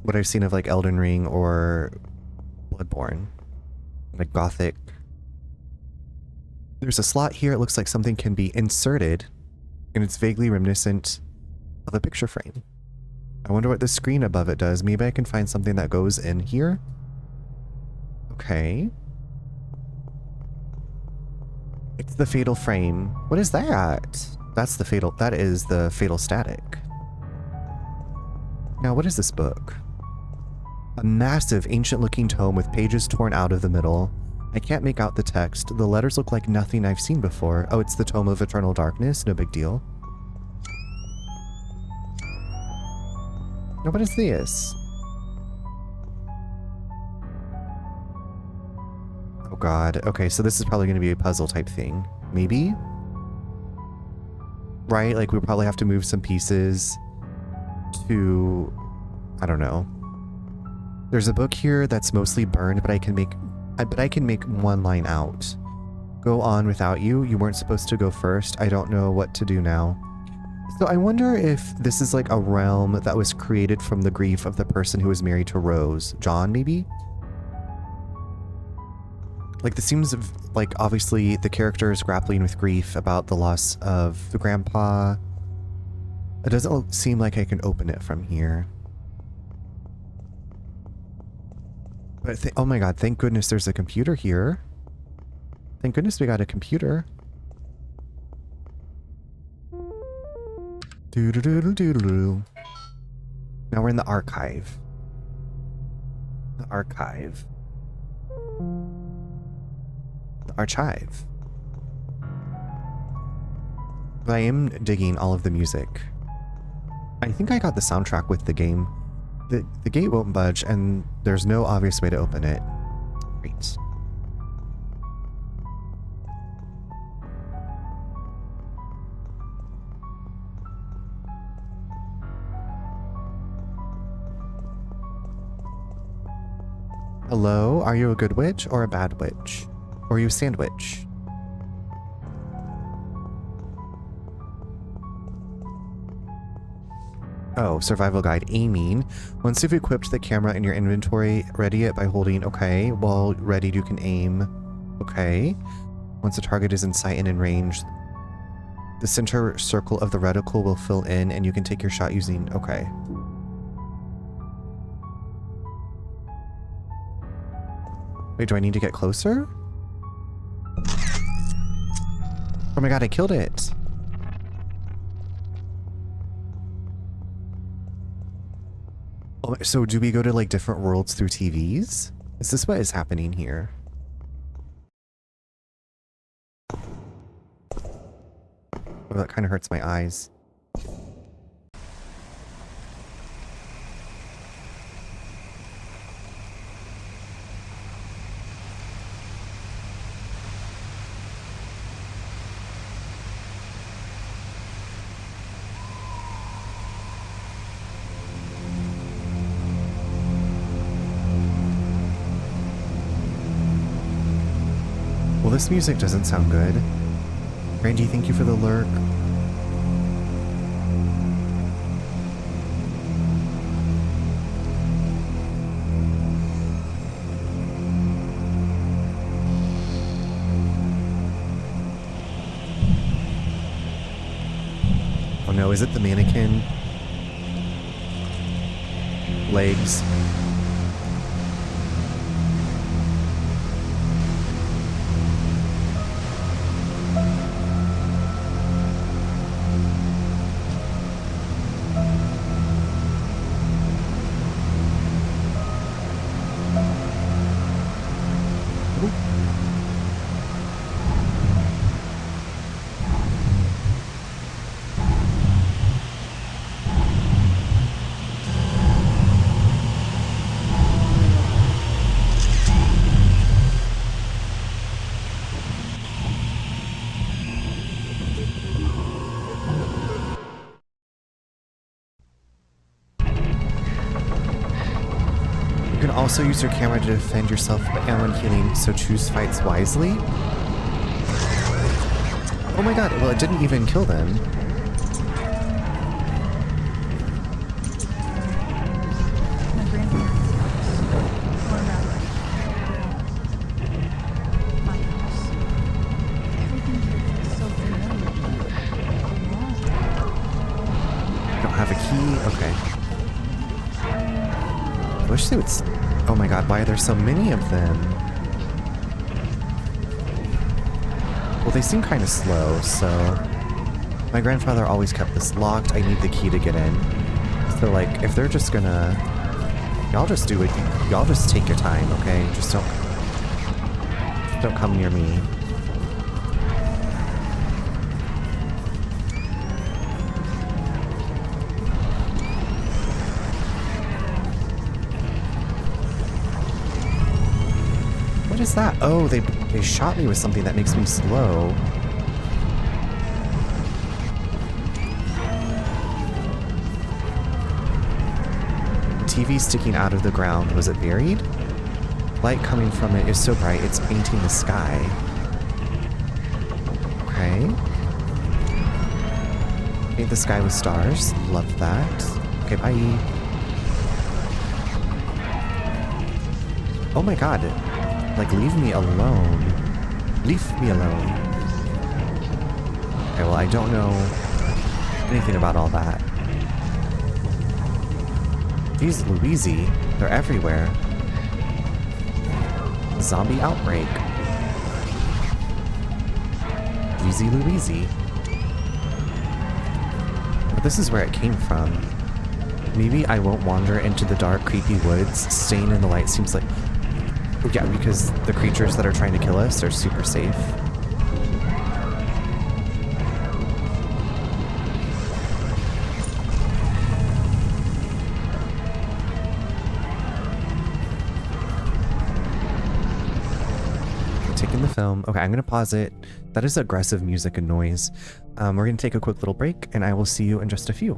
what I've seen of like Elden Ring or Bloodborne. Like Gothic. There's a slot here. It looks like something can be inserted and it's vaguely reminiscent of a picture frame. I wonder what the screen above it does. Maybe I can find something that goes in here. Okay. It's the fatal frame. What is that? That's the fatal, that is the fatal static. Now, what is this book? A massive, ancient-looking tome with pages torn out of the middle. I can't make out the text. The letters look like nothing I've seen before. Oh, it's the Tome of Eternal Darkness. No big deal. Now, what is this? Oh god. Okay, so this is probably going to be a puzzle type thing. Maybe? Right? Like we probably have to move some pieces to... I don't know. There's a book here that's mostly burned, but I can make one line out. Go on without you. You weren't supposed to go first. I don't know what to do now. So I wonder if this is like a realm that was created from the grief of the person who was married to Rose. John, maybe? Like this seems like obviously the character is grappling with grief about the loss of the grandpa. It doesn't seem like I can open it from here. But oh my god, thank goodness there's a computer here. Thank goodness we got a computer. Doo-doo-doo-doo-doo-doo. Now we're in the archive. The archive. The archive. But I am digging all of the music. I think I got the soundtrack with the game. The gate won't budge, and there's no obvious way to open it. Great. Hello? Are you a good witch or a bad witch? Or are you a sandwich? Oh, survival guide aiming. Once you've equipped the camera in your inventory, ready it by holding OK. While readied, you can aim OK. Once the target is in sight and in range, the center circle of the reticle will fill in and you can take your shot using OK. Wait, do I need to get closer? Oh my god, I killed it! Oh, so do we go to like different worlds through TVs? Is this what is happening here? Oh, that kind of hurts my eyes. Well, this music doesn't sound good. Randy, thank you for the lurk. Oh no, is it the mannequin? Legs. You can also use your camera to defend yourself and when healing, so choose fights wisely. Oh my god, well it didn't even kill them. My grandparents' house. Or rather, my house. Everything here feels so familiar, but why? Don't have a key? Okay. I wish they would... Oh my god, why are there so many of them? Well, they seem kind of slow, so... My grandfather always kept this locked. I need the key to get in. So, like, if they're just gonna... Y'all just do it. Y'all just take your time, okay? Just don't come near me. What is that? Oh, they shot me with something that makes me slow. TV sticking out of the ground. Was it buried? Light coming from it is so bright, it's painting the sky. Okay. Paint the sky with stars. Love that. Okay, bye. Oh my god. Like, leave me alone. Leave me alone. Okay, well, I don't know anything about all that. These Louisi, they're everywhere. Zombie outbreak. Louisi. But this is where it came from. Maybe I won't wander into the dark, creepy woods. Staying in the light seems like... Oh yeah, because the creatures that are trying to kill us are super safe. Taking the film. Okay, I'm going to pause it. That is aggressive music and noise. We're going to take a quick little break, and I will see you in just a few.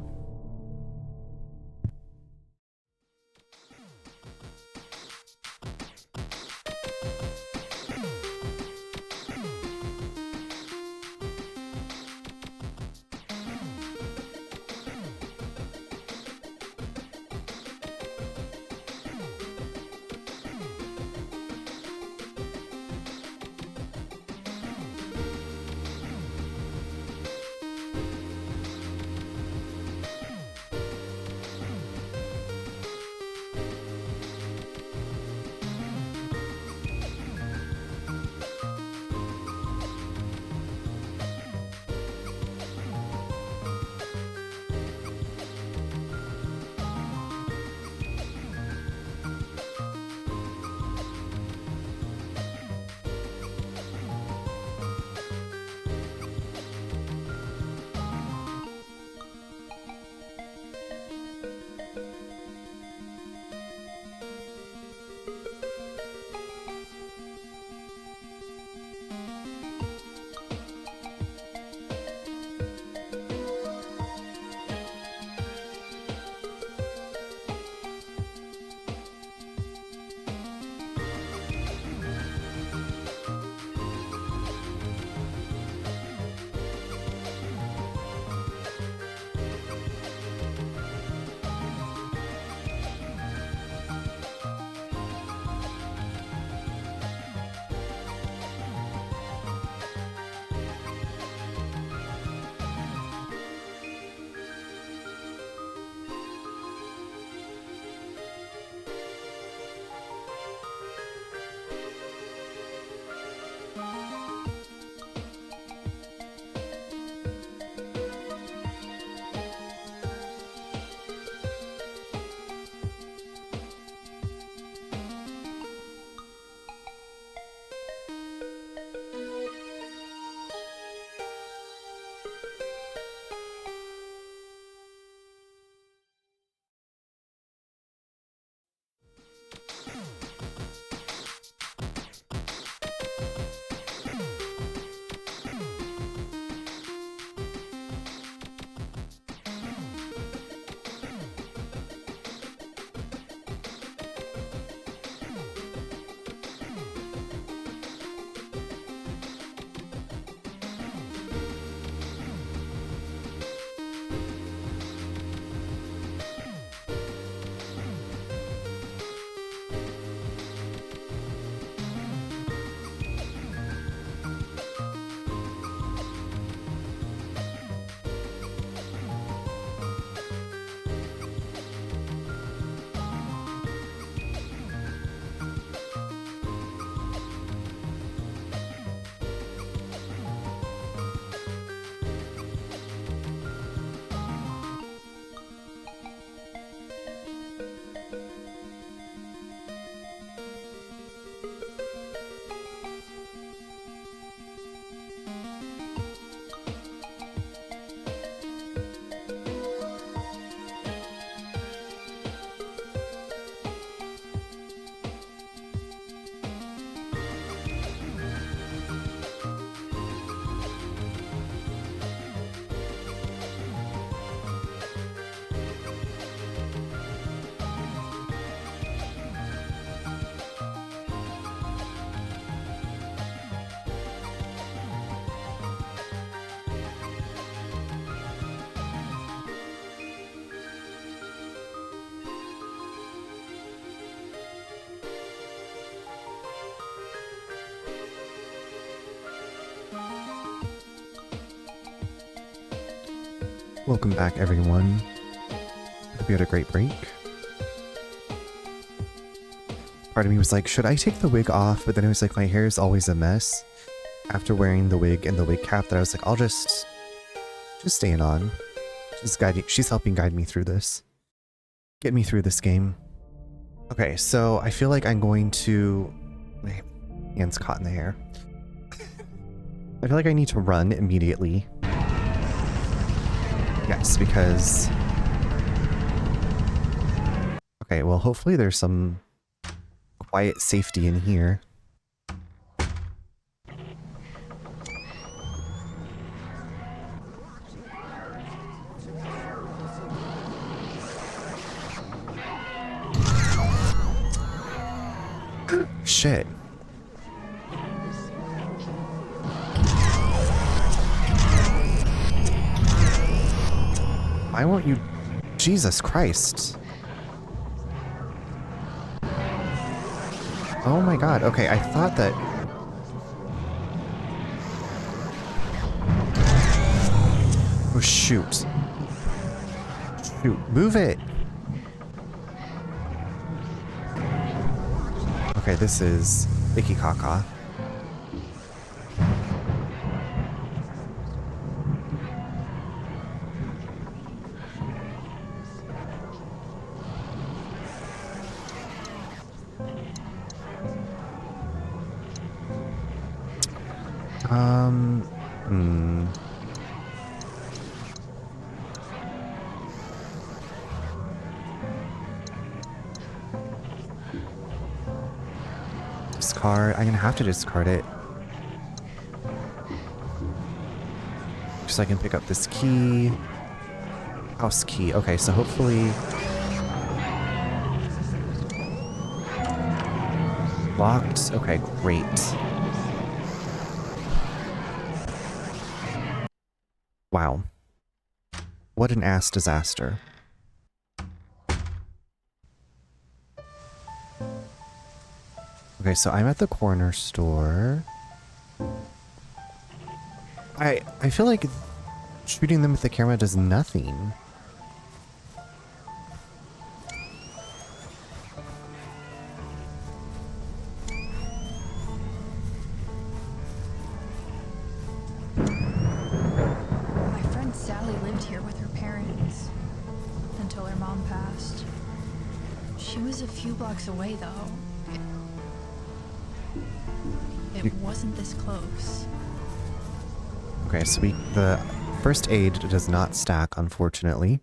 Welcome back, everyone. Hope you had a great break. Part of me was like, should I take the wig off? But then it was like, my hair is always a mess. After wearing the wig and the wig cap, that I was like, I'll just stay it on. She's helping guide me through this. Get me through this game. Okay, so I feel like I'm going to... My hand's caught in the hair. I feel like I need to run immediately. Yes, because... Okay, well, hopefully there's some quiet safety in here. Shit. Why won't you... Jesus Christ. Oh my god, okay, I thought that... Oh shoot. Shoot, move it! Okay, this is Icky Kaka. Discard. I'm gonna have to discard it. So I can pick up this key. House key. Okay, so hopefully... Locked. Okay, great. Wow. What an ass disaster. Okay, so I'm at the corner store. I feel like shooting them with the camera does nothing. My friend Sally lived here with her parents until her mom passed. She was a few blocks away, though. It wasn't this close. Okay, so the first aid does not stack, unfortunately.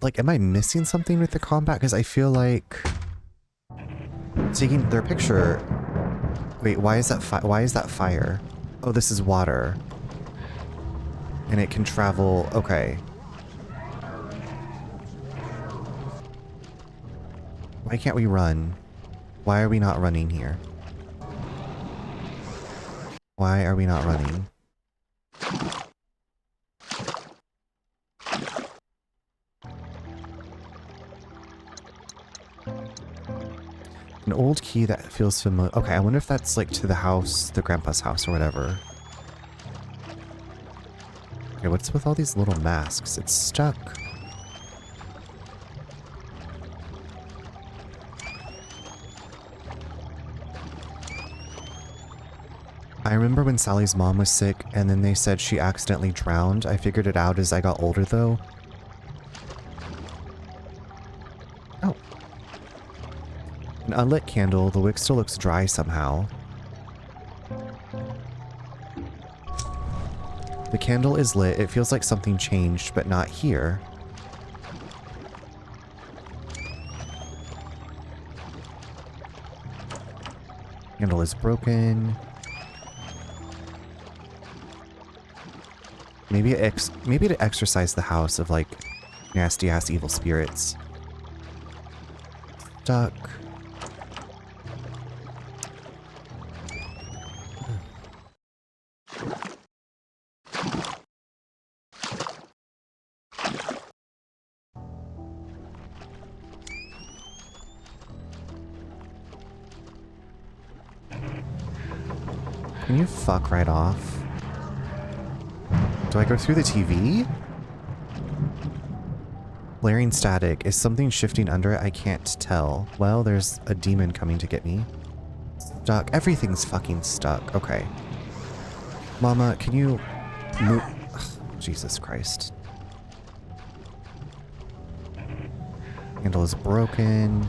Like, am I missing something with the combat? Because I feel like taking their picture. Wait, why is that fire? Oh, this is water, and it can travel. Okay. Why can't we run? Why are we not running here? Why are we not running? An old key that feels familiar. Okay, I wonder if that's like to the house, the grandpa's house or whatever. Okay, what's with all these little masks? It's stuck. I remember when Sally's mom was sick and then they said she accidentally drowned. I figured it out as I got older though. Oh. An unlit candle. The wick still looks dry somehow. The candle is lit. It feels like something changed, but not here. Candle is broken. Maybe to exorcise the house of like nasty ass evil spirits. Stuck. Can you fuck right off? Do I go through the TV? Blaring static. Is something shifting under it? I can't tell. Well, there's a demon coming to get me. Stuck. Everything's fucking stuck. Okay. Mama, can you move? Ugh, Jesus Christ. Handle is broken.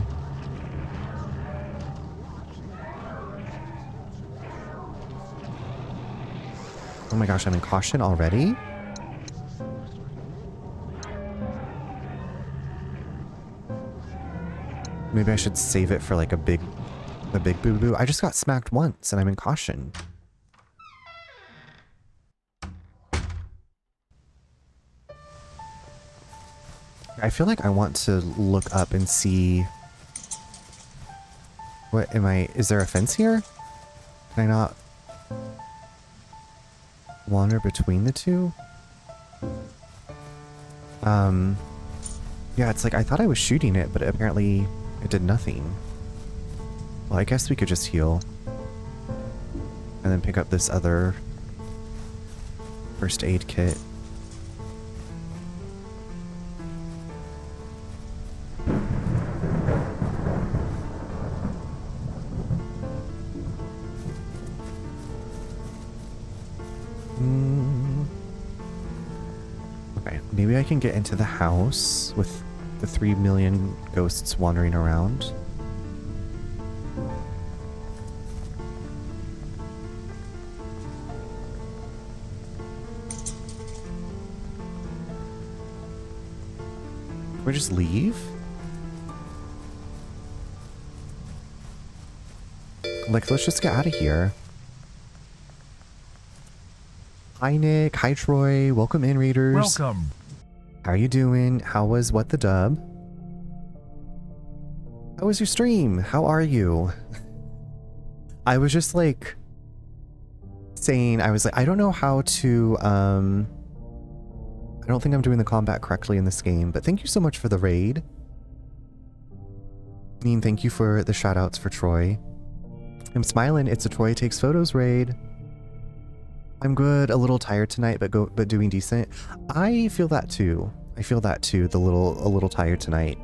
Oh my gosh, I'm in caution already? Maybe I should save it for like a big boo-boo. I just got smacked once and I'm in caution. I feel like I want to look up and see... What am I... Is there a fence here? Can I not... wander between the two? Yeah, it's like I thought I was shooting it, but apparently it did nothing. Well, I guess we could just heal. And then pick up this other first aid kit. Okay, maybe I can get into the house with the 3 million ghosts wandering around. Can we just leave? Like, let's just get out of here. Hi Nick, hi Troy, welcome in readers. Welcome. How are you doing? How was What the Dub? How was your stream? How are you? I was just like saying, I was like, I don't know how to, I don't think I'm doing the combat correctly in this game, but thank you so much for the raid. I mean, thank you for the shout outs for Troy. I'm smiling, it's a Troy Takes Photos raid. I'm good, a little tired tonight, but doing decent. I feel that too. I feel that too, a little tired tonight.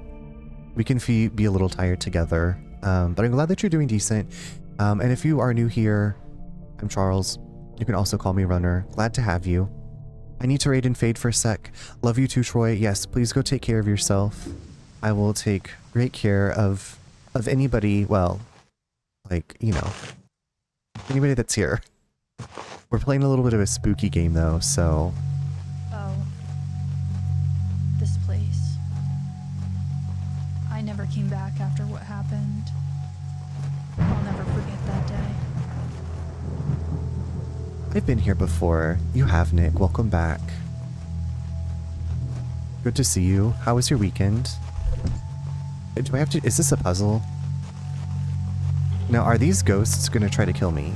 We can be a little tired together. But I'm glad that you're doing decent. And if you are new here, I'm Charles. You can also call me Runner. Glad to have you. I need to raid and fade for a sec. Love you too, Troy. Yes, please go take care of yourself. I will take great care of anybody, well, like, you know, anybody that's here. We're playing a little bit of a spooky game though, so... Oh. This place. I never came back after what happened. I'll never forget that day. I've been here before. You have, Nick. Welcome back. Good to see you. How was your weekend? Do I have to... Is this a puzzle? Now, are these ghosts gonna try to kill me?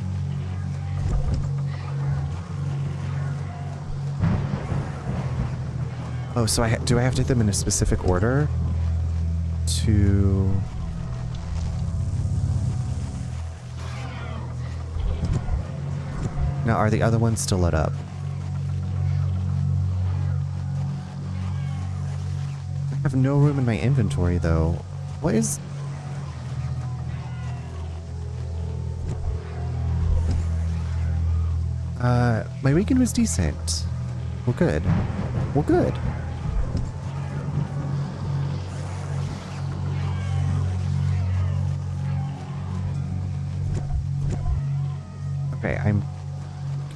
Oh, so do I have to hit them in a specific order? To... Now, are the other ones still lit up? I have no room in my inventory, though. What is... my weekend was decent. Well, good. Well, good. Okay, I'm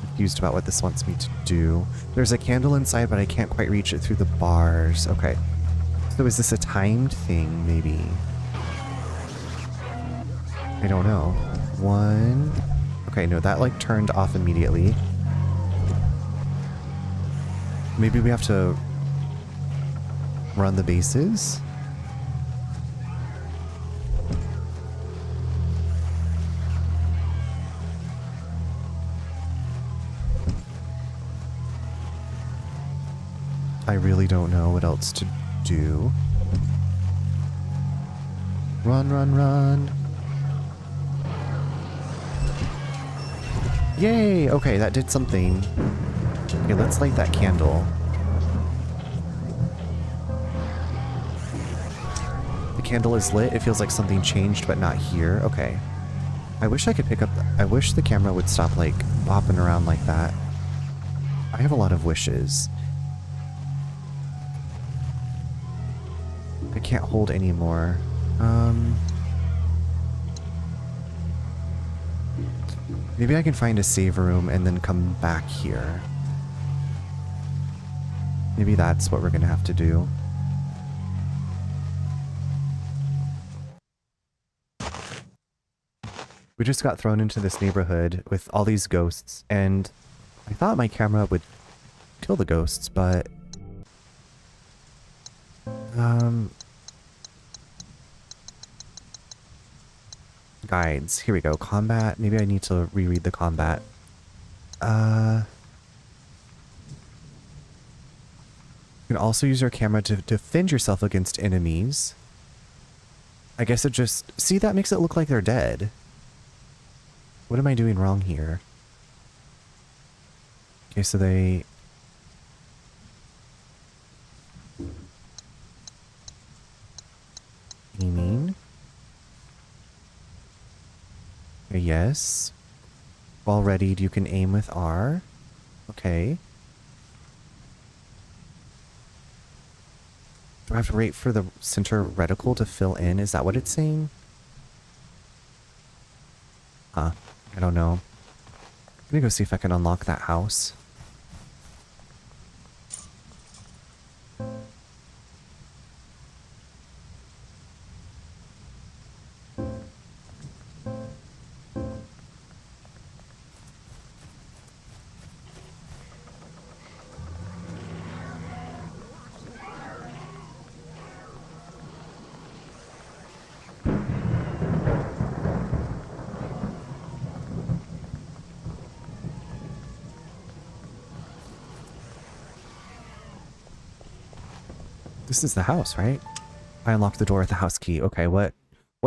confused about what this wants me to do. There's a candle inside, but I can't quite reach it through the bars. Okay. So is this a timed thing, maybe? I don't know. 1... Okay, no, that like turned off immediately. Maybe we have to run the bases? I really don't know what else to do. Run, run, run. Yay! Okay, that did something. Okay, let's light that candle. candle is lit, it feels like something changed, but not here. Okay. I wish I could pick up... I wish the camera would stop, like, bopping around like that. I have a lot of wishes. I can't hold anymore. Maybe I can find a save room and then come back here. Maybe that's what we're gonna have to do. We just got thrown into this neighborhood with all these ghosts, and I thought my camera would kill the ghosts, but... Guides. Here we go. Combat. Maybe I need to reread the combat. You can also use your camera to defend yourself against enemies. I guess it just... See, that makes it look like they're dead. What am I doing wrong here? Okay, so they... Aiming. Okay, yes. While readied, you can aim with R. Okay. Do I have to wait for the center reticle to fill in? Is that what it's saying? Huh. I don't know. I'm gonna go see if I can unlock that house. This is the house, right? I unlocked the door with the house key. Okay, what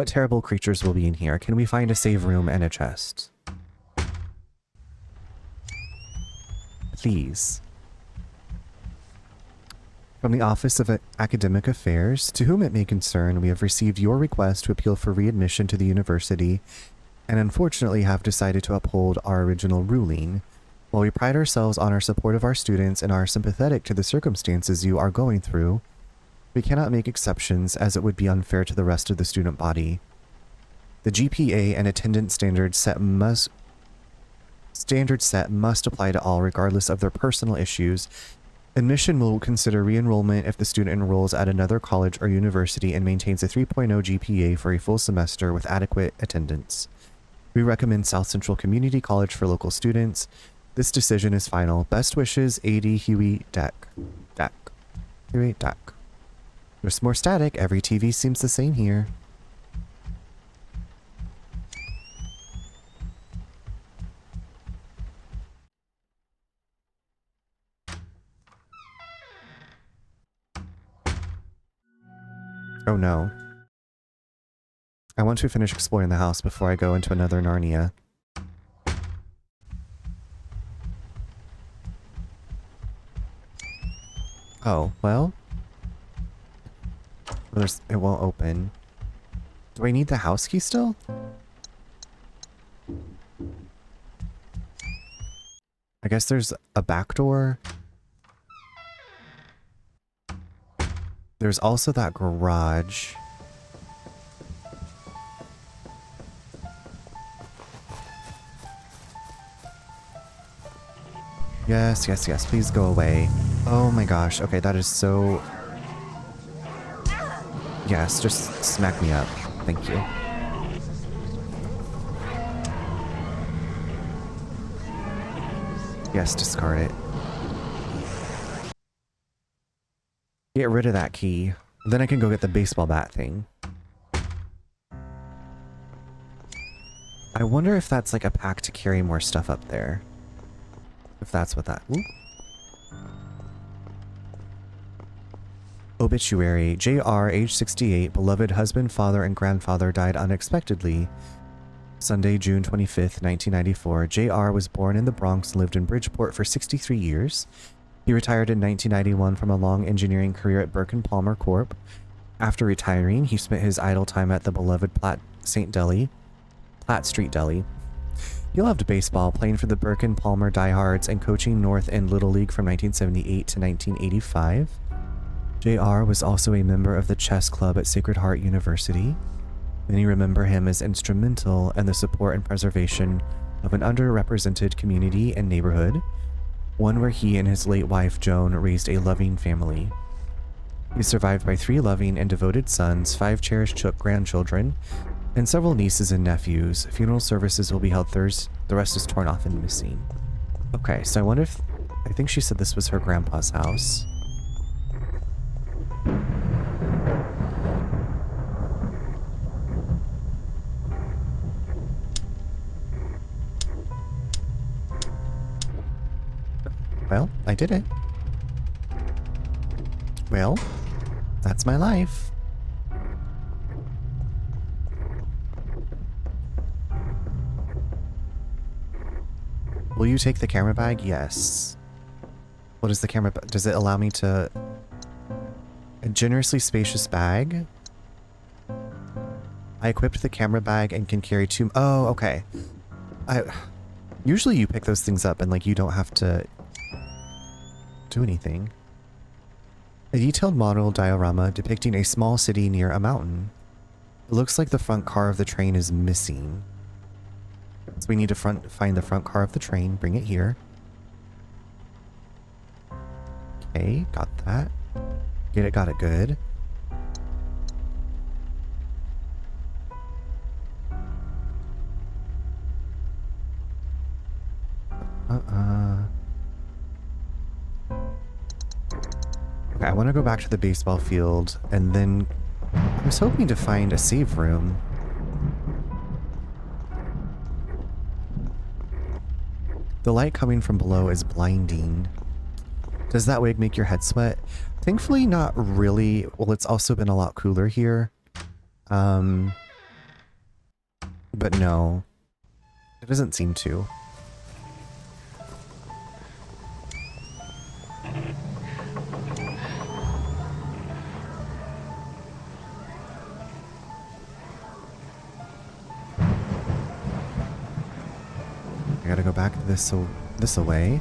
terrible creatures will be in here? Can we find a save room and a chest? Please. From the Office of Academic Affairs, to whom it may concern, we have received your request to appeal for readmission to the university, and unfortunately have decided to uphold our original ruling. While we pride ourselves on our support of our students and are sympathetic to the circumstances you are going through, we cannot make exceptions as it would be unfair to the rest of the student body. The GPA and attendance standards set must apply to all regardless of their personal issues. Admission will consider re-enrollment if the student enrolls at another college or university and maintains a 3.0 GPA for a full semester with adequate attendance. We recommend South Central Community College for local students. This decision is final. Best wishes, AD Huey Deck. Huey Deck. There's more static. Every TV seems the same here. Oh no. I want to finish exploring the house before I go into another Narnia. Oh, well. It won't open. Do I need the house key still? I guess there's a back door. There's also that garage. Yes, yes, yes. Please go away. Oh my gosh. Okay, that is so... Yes, just smack me up. Thank you. Yes, discard it. Get rid of that key. Then I can go get the baseball bat thing. I wonder if that's like a pack to carry more stuff up there. If that's what that... Ooh. Obituary. J.R., age 68, beloved husband, father, and grandfather died unexpectedly. Sunday, June 25th, 1994. J.R. was born in the Bronx and lived in Bridgeport for 63 years. He retired in 1991 from a long engineering career at Burke and Palmer Corp. After retiring, he spent his idle time at the beloved Platt Street Deli. He loved baseball, playing for the Burke and Palmer Diehards and coaching North End Little League from 1978 to 1985. JR was also a member of the chess club at Sacred Heart University. Many remember him as instrumental in the support and preservation of an underrepresented community and neighborhood, one where he and his late wife Joan raised a loving family. He is survived by 3 loving and devoted sons, 5 cherished grandchildren, and several nieces and nephews. Funeral services will be held Thursday. The rest is torn off and missing. Okay, so I wonder if... I think she said this was her grandpa's house. Well, I did it. Well, that's my life. Will you take the camera bag? Yes. What is the camera bag? Does it allow me to... A generously spacious bag? I equipped the camera bag and can carry 2... Oh, okay. Usually you pick those things up and, like, you don't have to do anything. A detailed model diorama depicting a small city near a mountain. It looks like the front car of the train is missing. So we need to find the front car of the train, bring it here. Okay, got that. Get it, got it good. Okay, I want to go back to the baseball field, and then I was hoping to find a save room. The light coming from below is blinding. Does that wig make your head sweat? Thankfully, not really. Well, it's also been a lot cooler here. But no. It doesn't seem to. I gotta go back this away.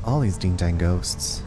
All these ding-dang ghosts.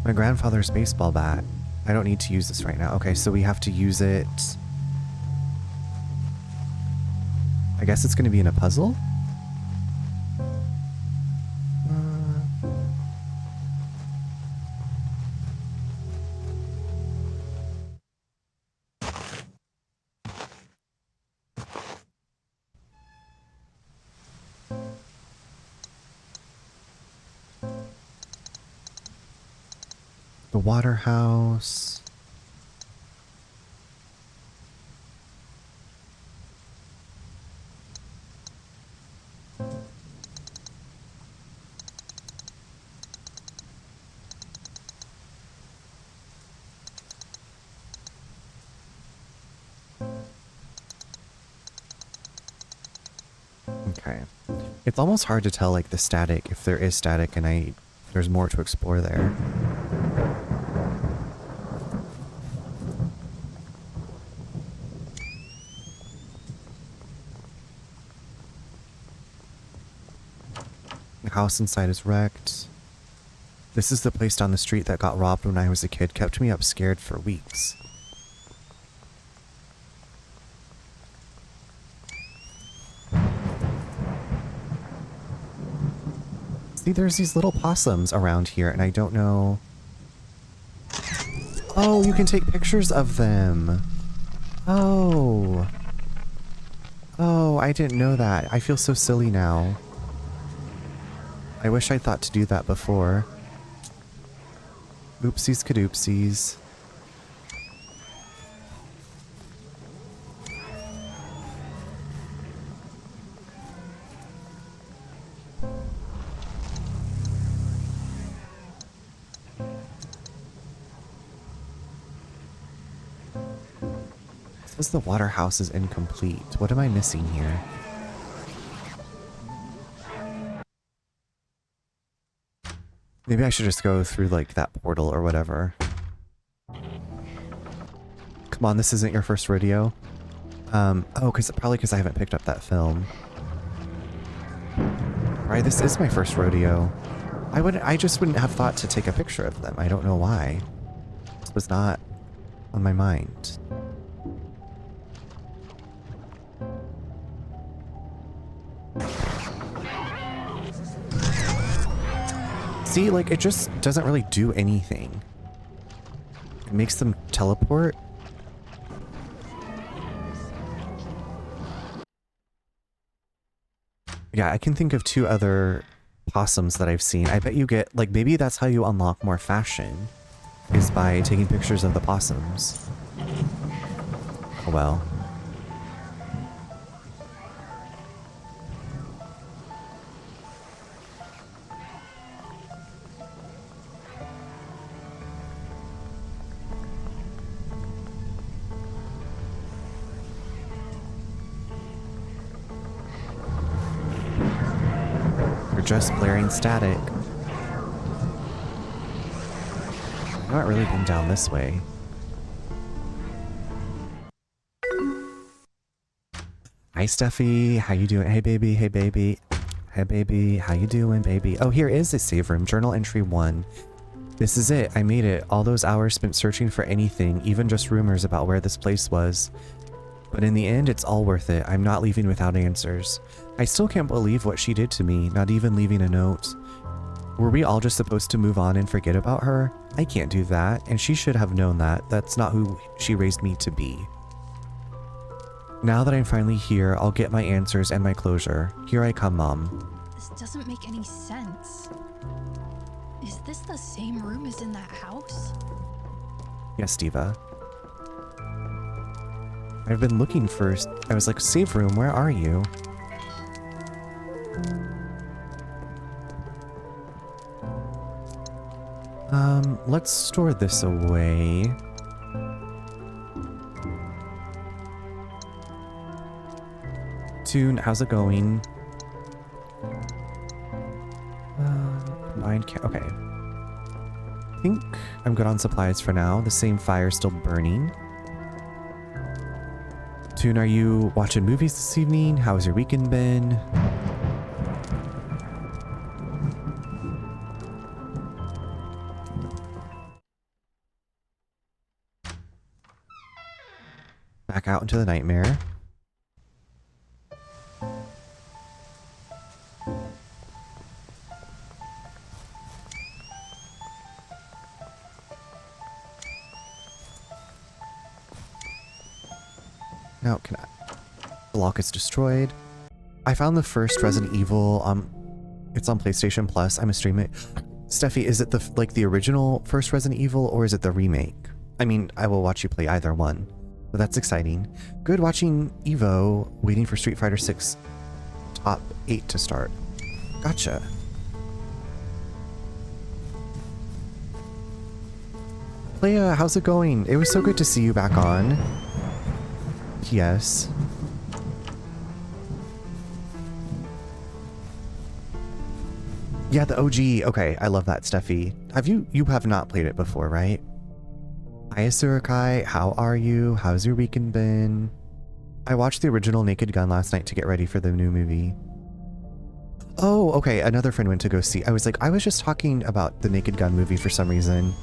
My grandfather's baseball bat. I don't need to use this right now. Okay, so we have to use it. I guess it's going to be in a puzzle? The water house. Okay. It's almost hard to tell, like, the static, if there is static and there's more to explore there. The house inside is wrecked. This is the place down the street that got robbed when I was a kid. Kept me up scared for weeks. See, there's these little possums around here, and I don't know... Oh, you can take pictures of them. Oh. Oh, I didn't know that. I feel so silly now. I wish I'd thought to do that before. Oopsies cadoopsies. It says the water house is incomplete. What am I missing here? Maybe I should just go through like that portal or whatever. Come on, this isn't your first rodeo? Oh, probably because I haven't picked up that film. Right, this is my first rodeo. I just wouldn't have thought to take a picture of them. I don't know why. This was not on my mind. See, like, it just doesn't really do anything. It makes them teleport. Yeah, I can think of 2 other possums that I've seen. I bet you get, like, maybe that's how you unlock more fashion, is by taking pictures of the possums. Oh well. Just blaring static. I've not really been down this way. Hi Steffi, how you doing? Hey baby, hey baby. Hey baby, how you doing baby? Oh, here is a save room, journal entry 1. This is it, I made it. All those hours spent searching for anything, even just rumors about where this place was. But in the end, it's all worth it. I'm not leaving without answers. I still can't believe what she did to me, not even leaving a note. Were we all just supposed to move on and forget about her? I can't do that, and she should have known that. That's not who she raised me to be. Now that I'm finally here, I'll get my answers and my closure. Here I come, Mom. This doesn't make any sense. Is this the same room as in that house? Yes, Diva. I've been looking first. I was like, save room, where are you? Let's store this away. Tune, how's it going? Okay. I think I'm good on supplies for now. The same fire still burning. Tune, are you watching movies this evening? How's your weekend been? Back out into the nightmare. Now, can I? The lock is destroyed. I found the first Resident Evil. It's on PlayStation Plus. I'm gonna stream it. Steffi, is it the original first Resident Evil or is it the remake? I mean, I will watch you play either one. But that's exciting. Good watching Evo, waiting for Street Fighter 6 top 8 to start. Gotcha. Leia, how's it going? It was so good to see you back on. Yes. Yeah, the OG. Okay, I love that, Steffi. You have not played it before, right? Hi, Surukai. How are you? How's your weekend been? I watched the original Naked Gun last night to get ready for the new movie. Oh, okay. Another friend went to go see. I was just talking about the Naked Gun movie for some reason,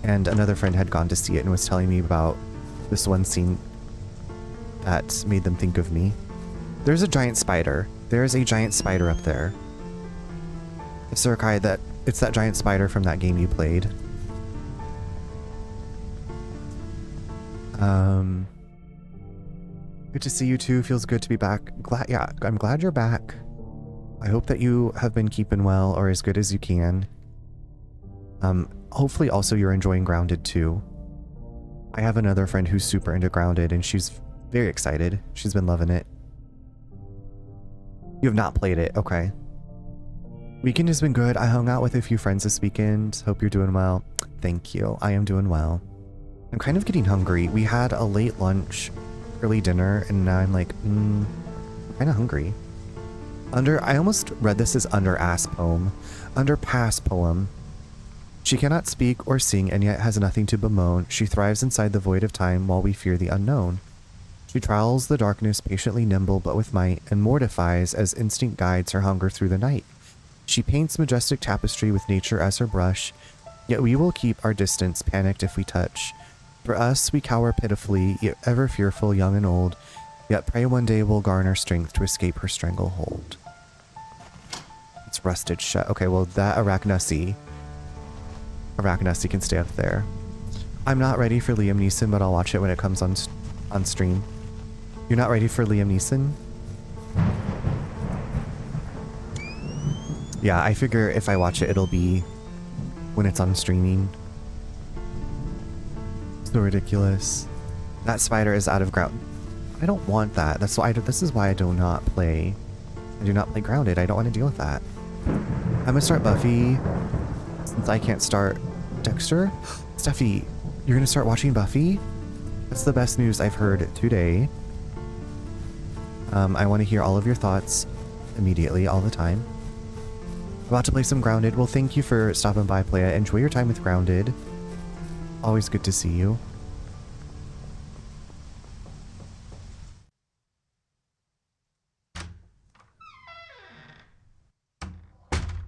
and another friend had gone to see it and was telling me about this one scene that made them think of me. There's a giant spider. There's a giant spider up there. Surukai, it's that giant spider from that game you played. Good to see you too. Feels good to be back. Yeah, I'm glad you're back. I hope that you have been keeping well or as good as you can. Hopefully also you're enjoying Grounded too. I have another friend who's super into Grounded and she's very excited. She's been loving it. You have not played it. Okay. Weekend has been good. I hung out with a few friends this weekend. Hope you're doing well. Thank you. I am doing well. I'm kind of getting hungry. We had a late lunch, early dinner, and now I'm like, kind of hungry. I almost read this as underpass poem. She cannot speak or sing and yet has nothing to bemoan. She thrives inside the void of time while we fear the unknown. She trowels the darkness patiently nimble but with might and mortifies as instinct guides her hunger through the night. She paints majestic tapestry with nature as her brush, yet we will keep our distance, panicked if we touch. For us, we cower pitifully, yet ever fearful, young and old, yet pray one day we'll garner strength to escape her stranglehold. It's rusted shut. Okay, well that Arachnasi can stay up there. I'm not ready for Liam Neeson, but I'll watch it when it comes on stream. You're not ready for Liam Neeson? Yeah, I figure if I watch it, it'll be when it's on streaming. So ridiculous. That spider is out of ground. I don't want that. This is why I do not play. I do not play Grounded. I don't want to deal with that. I'm gonna start Buffy since I can't start Dexter. Steffi, you're gonna start watching Buffy? That's the best news I've heard today. I want to hear all of your thoughts immediately, all the time. About to play some Grounded. Well, thank you for stopping by, Playa. Enjoy your time with Grounded. Always good to see you.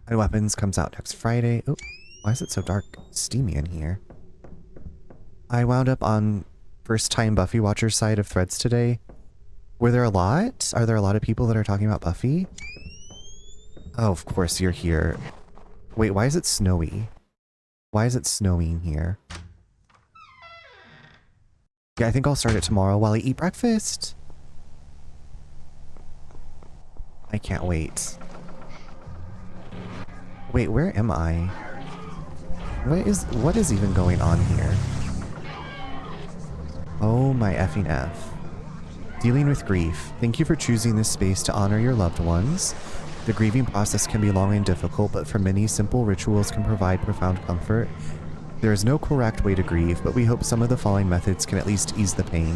And Weapons comes out next Friday. Oh, why is it so dark, steamy in here? I wound up on first-time Buffy watcher side of threads today. Were there a lot? Are there a lot of people that are talking about Buffy? Oh, of course you're here. Wait, why is it snowy? Why is it snowing here? Yeah, I think I'll start it tomorrow while I eat breakfast. I can't wait. Wait, where am I? What is even going on here? Oh my effing F. Dealing with grief. Thank you for choosing this space to honor your loved ones. The grieving process can be long and difficult, but for many, simple rituals can provide profound comfort. There is no correct way to grieve, but we hope some of the following methods can at least ease the pain.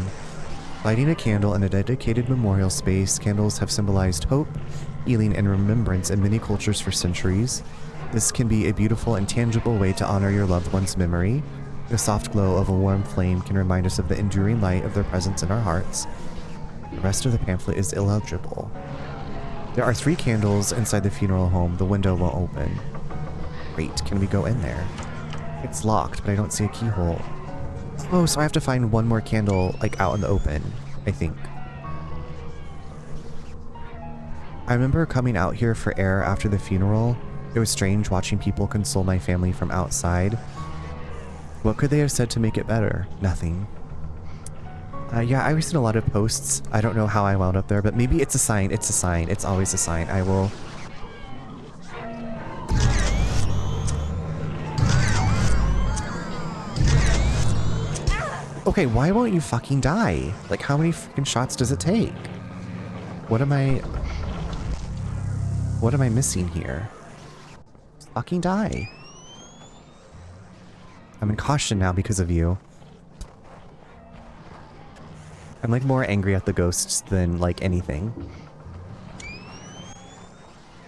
Lighting a candle in a dedicated memorial space. Candles have symbolized hope, healing, and remembrance in many cultures for centuries. This can be a beautiful and tangible way to honor your loved one's memory. The soft glow of a warm flame can remind us of the enduring light of their presence in our hearts. The rest of the pamphlet is illegible. There are 3 candles inside the funeral home. The window won't open. Great, can we go in there? It's locked, but I don't see a keyhole. Oh, so I have to find one more candle, like, out in the open, I think. I remember coming out here for air after the funeral. It was strange watching people console my family from outside. What could they have said to make it better? Nothing. Yeah, I seen a lot of posts. I don't know how I wound up there, but maybe it's a sign. It's a sign. It's always a sign. I will... Okay, why won't you fucking die? Like, how many freaking shots does it take? What am I missing here? Just fucking die. I'm in caution now because of you. I'm like more angry at the ghosts than like anything.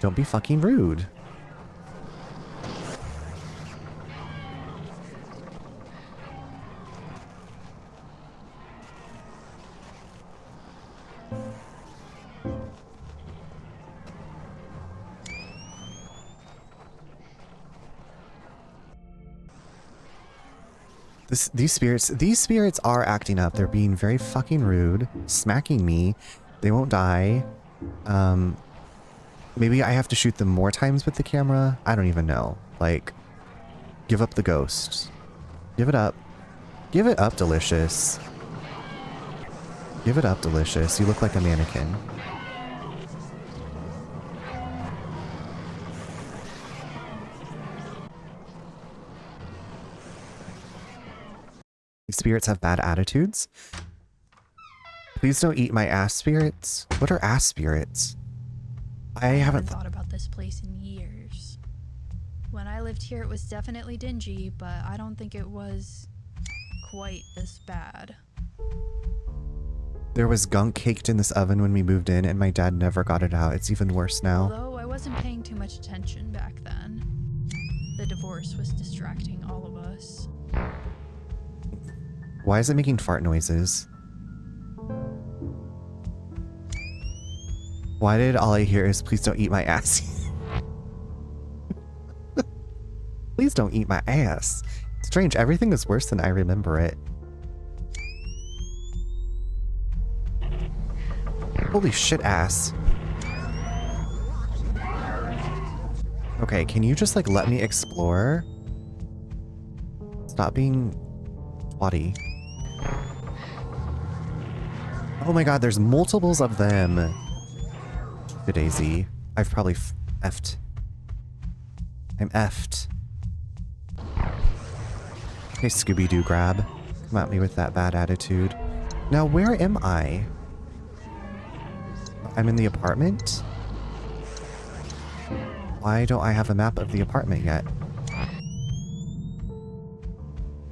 Don't be fucking rude. These spirits are acting up. They're being very fucking rude, smacking me. They won't die. Maybe I have to shoot them more times with the camera. I don't even know. Like, give up the ghost. Give it up. Give it up, Delicious. Give it up, Delicious. You look like a mannequin. Spirits have bad attitudes? Please don't eat my ass spirits. What are ass spirits? I haven't thought about this place in years. When I lived here, it was definitely dingy, but I don't think it was quite this bad. There was gunk caked in this oven when we moved in, and my dad never got it out. It's even worse now. Although I wasn't paying too much attention back then. The divorce was distracting all of us. Why is it making fart noises? Why did all I hear is please don't eat my ass? Please don't eat my ass. Strange, everything is worse than I remember it. Holy shit, ass. Okay, can you just like let me explore? Stop being twatty. Oh my god, there's multiples of them. Good Daisy. I've probably effed. I'm effed. Okay, Scooby-Doo grab. Come at me with that bad attitude. Now, where am I? I'm in the apartment? Why don't I have a map of the apartment yet?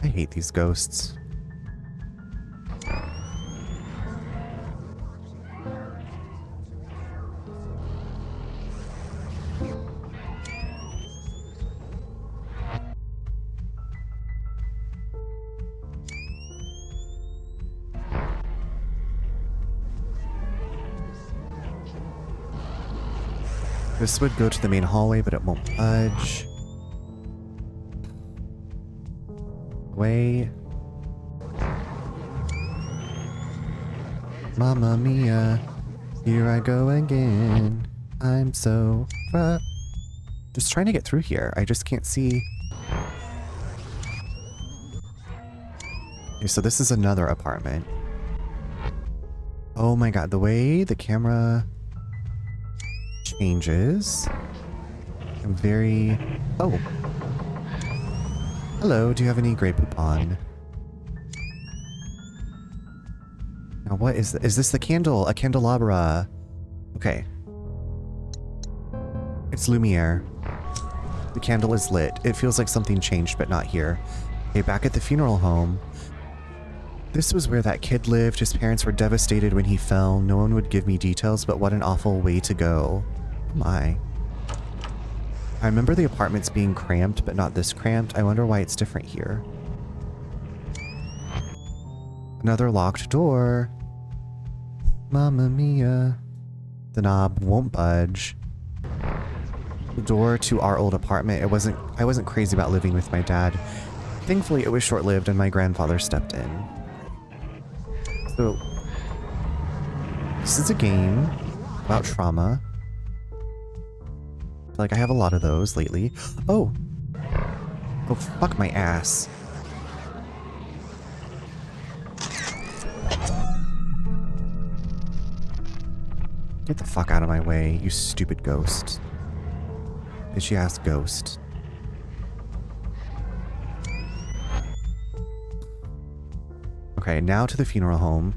I hate these ghosts. This would go to the main hallway, but it won't budge. Way. Mamma mia, here I go again. I'm so just trying to get through here. I just can't see. Okay, so this is another apartment. Oh my god, the way the camera changes. I'm very... Oh. Hello, do you have any Grey Poupon? Now what is this? Is this the candle? A candelabra. Okay. It's Lumiere. The candle is lit. It feels like something changed, but not here. Okay, back at the funeral home. This was where that kid lived. His parents were devastated when he fell. No one would give me details, but what an awful way to go. My. I remember the apartments being cramped, but not this cramped. I wonder why it's different here. Another locked door. Mamma mia. The knob won't budge. The door to our old apartment. I wasn't crazy about living with my dad. Thankfully, it was short-lived and my grandfather stepped in. So, this is a game about trauma. Like, I have a lot of those lately. Oh! Oh, fuck my ass. Get the fuck out of my way, you stupid ghost. Bitchy ass ghost. Okay, now to the funeral home.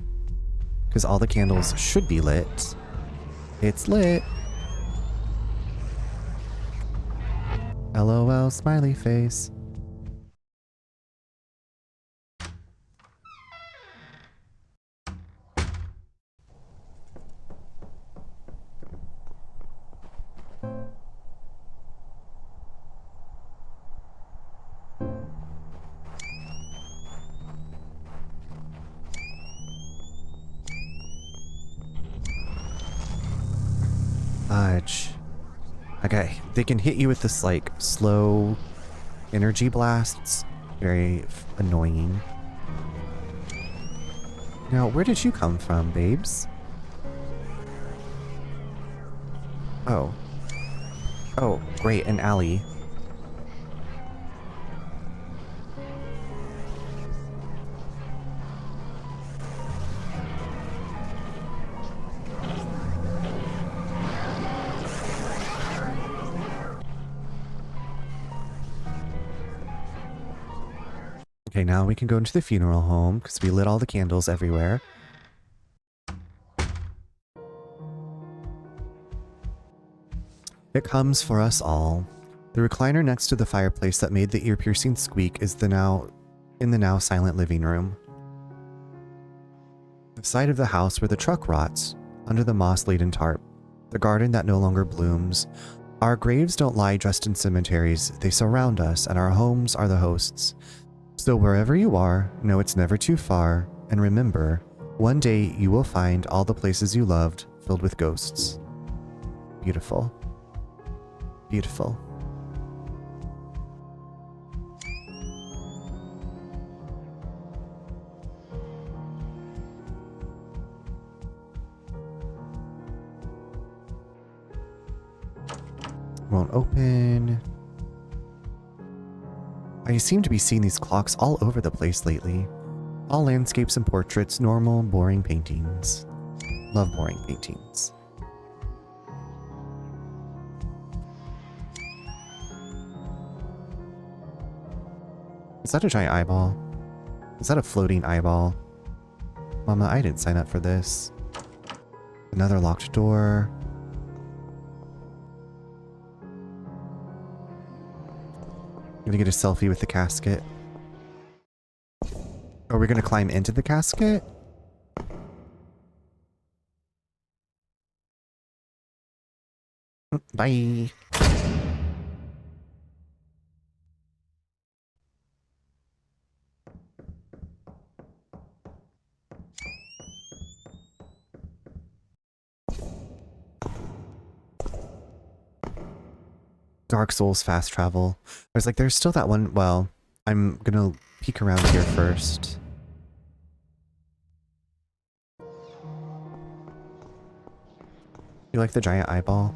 Because all the candles should be lit. It's lit! LOL, smiley face. Fudge. Okay, they can hit you with this, like, slow energy blasts. Very annoying. Now, where did you come from, babes? Oh. Oh, great, an alley. Okay, now we can go into the funeral home because we lit all the candles everywhere. It comes for us all. The recliner next to the fireplace that made the ear-piercing squeak is in the now silent living room. The side of the house where the truck rots, under the moss-laden tarp, the garden that no longer blooms. Our graves don't lie just in cemeteries, they surround us, and our homes are the hosts. So wherever you are, know it's never too far, and remember, one day you will find all the places you loved filled with ghosts. Beautiful. Beautiful. Won't open. I seem to be seeing these clocks all over the place lately. All landscapes and portraits, normal, boring paintings. Love boring paintings. Is that a giant eyeball? Is that a floating eyeball? Mama, I didn't sign up for this. Another locked door. Gonna get a selfie with the casket. Are we gonna climb into the casket? Bye. Dark Souls fast travel. There's still that one. Well, I'm gonna peek around here first. You like the giant eyeball?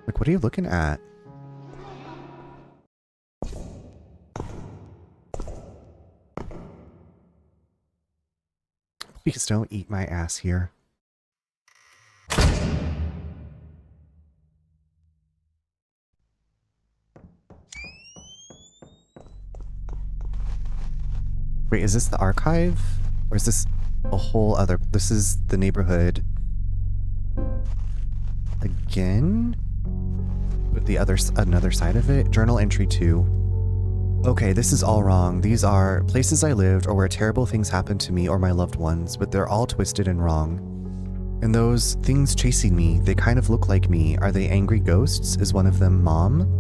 Like, what are you looking at? Please don't eat my ass here. Wait, is this the archive? Or is this a whole other... This is the neighborhood. Again? With the another side of it? Journal entry 2. Okay, this is all wrong. These are places I lived or where terrible things happened to me or my loved ones, but they're all twisted and wrong. And those things chasing me, they kind of look like me. Are they angry ghosts? Is one of them Mom?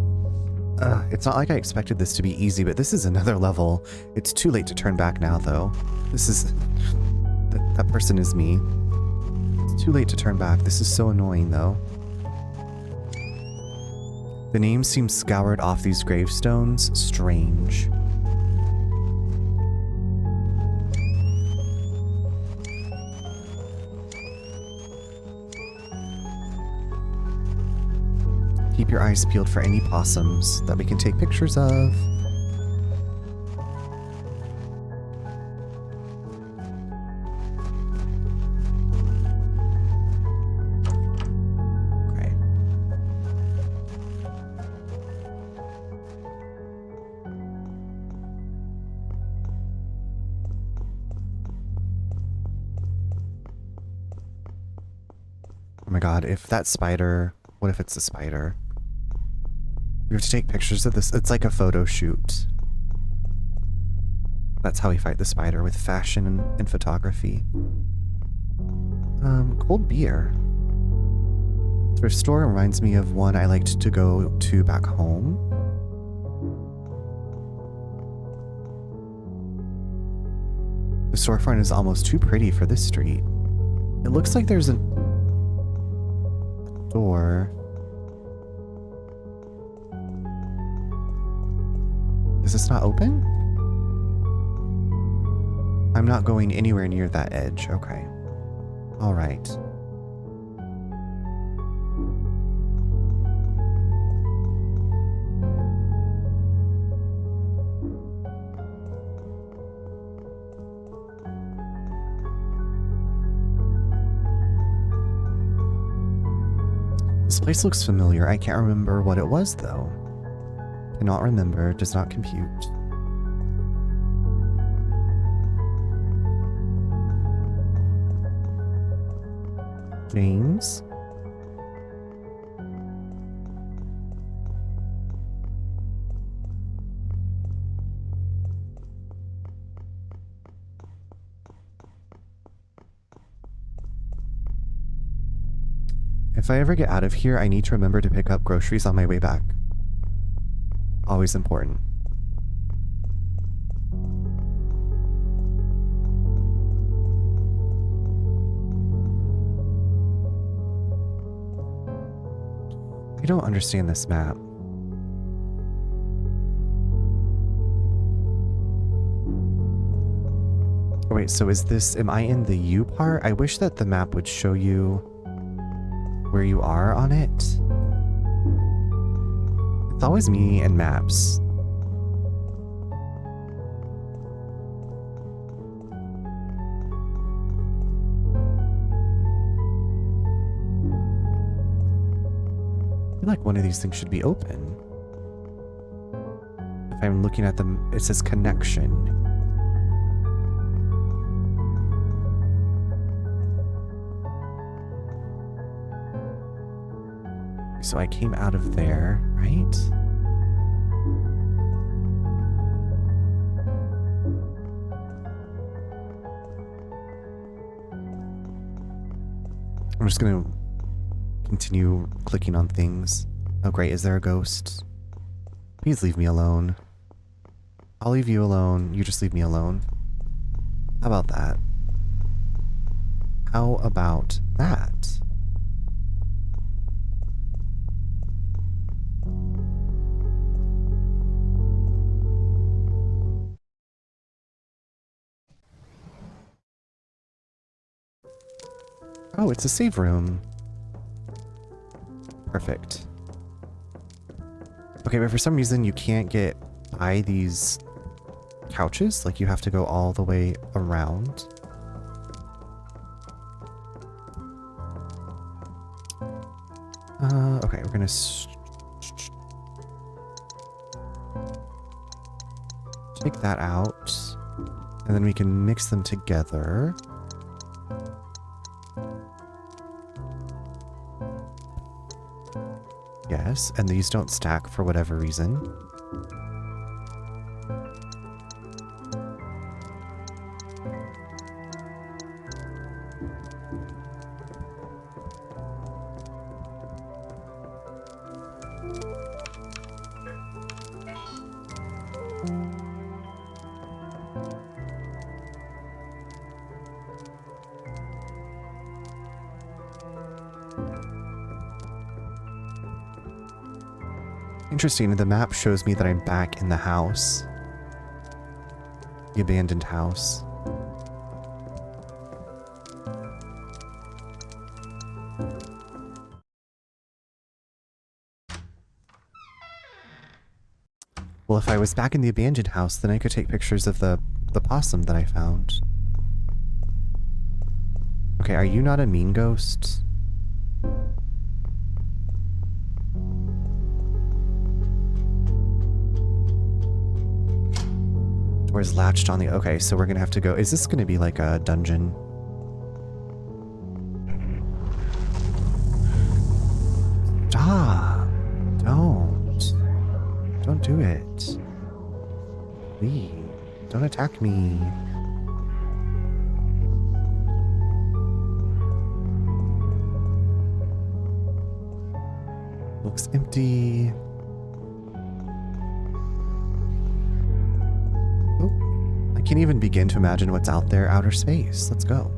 It's not like I expected this to be easy, but this is another level. It's too late to turn back now, though. This is... That person is me. It's too late to turn back. This is so annoying, though. The names seem scoured off these gravestones. Strange. Keep your eyes peeled for any possums that we can take pictures of. Okay. Oh my god, if that spider... What if it's a spider? We have to take pictures of this. It's like a photo shoot. That's how we fight the spider, with fashion and photography. Cold beer. This store reminds me of one I liked to go to back home. The storefront is almost too pretty for this street. It looks like there's a door. Is this not open? I'm not going anywhere near that edge. Okay. All right. This place looks familiar. I can't remember what it was, though. Cannot remember. Does not compute. James? If I ever get out of here, I need to remember to pick up groceries on my way back. Always important. I don't understand this map. Oh, wait, so is this... Am I in the U part? I wish that the map would show you where you are on it. It's always me and maps. I feel like one of these things should be open. If I'm looking at them, it says connection. So I came out of there, right? I'm just gonna continue clicking on things. Oh great, is there a ghost? Please leave me alone. I'll leave you alone, you just leave me alone. How about that? How about that? Oh, it's a save room. Perfect. Okay, but for some reason you can't get by these couches. Like, you have to go all the way around. Okay, we're gonna take that out. And then we can mix them together. Yes, and these don't stack for whatever reason. Interesting, the map shows me that I'm back in the house. The abandoned house. Well, if I was back in the abandoned house, then I could take pictures of the possum that I found. Okay, are you not a mean ghost? Door's latched on the... Okay, so we're gonna have to go... Is this gonna be like a dungeon? Stop! Don't do it. Please, don't attack me. Looks empty. I can't even begin to imagine what's out there, outer space. Let's go.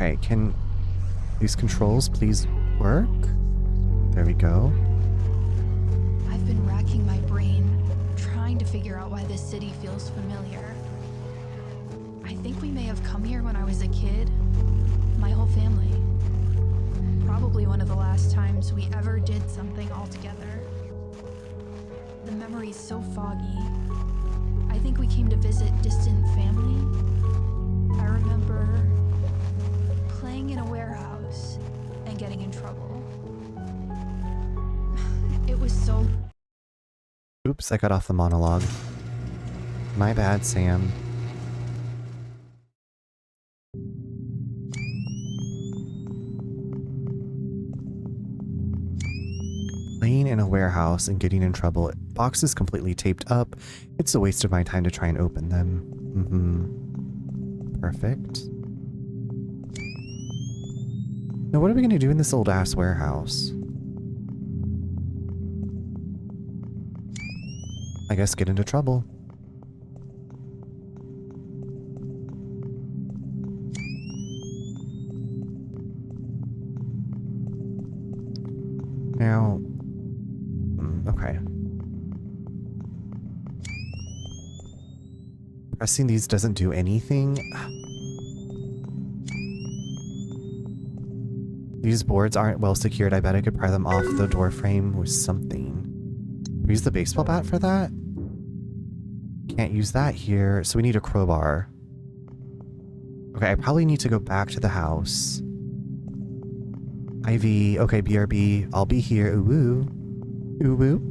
Okay, can these controls please work? There we go. I've been racking my brain, trying to figure out why this city feels familiar. I think we may have come here when I was a kid. My whole family. Probably one of the last times we ever did something all together. The memory's so foggy. I think we came to visit distant family. I remember playing in a warehouse and getting in trouble. It was so... Oops, I got off the monologue. My bad, Sam. Playing in a warehouse and getting in trouble. Boxes completely taped up. It's a waste of my time to try and open them. Perfect. Now what are we going to do in this old ass warehouse? I guess get into trouble. Now, okay. Pressing these doesn't do anything. These boards aren't well secured. I bet I could pry them off the door frame with something. Use the baseball bat for that? Can't use that here, so we need a crowbar. Okay, I probably need to go back to the house. Ivy, okay, BRB, I'll be here. Ooh woo. Ooh woo.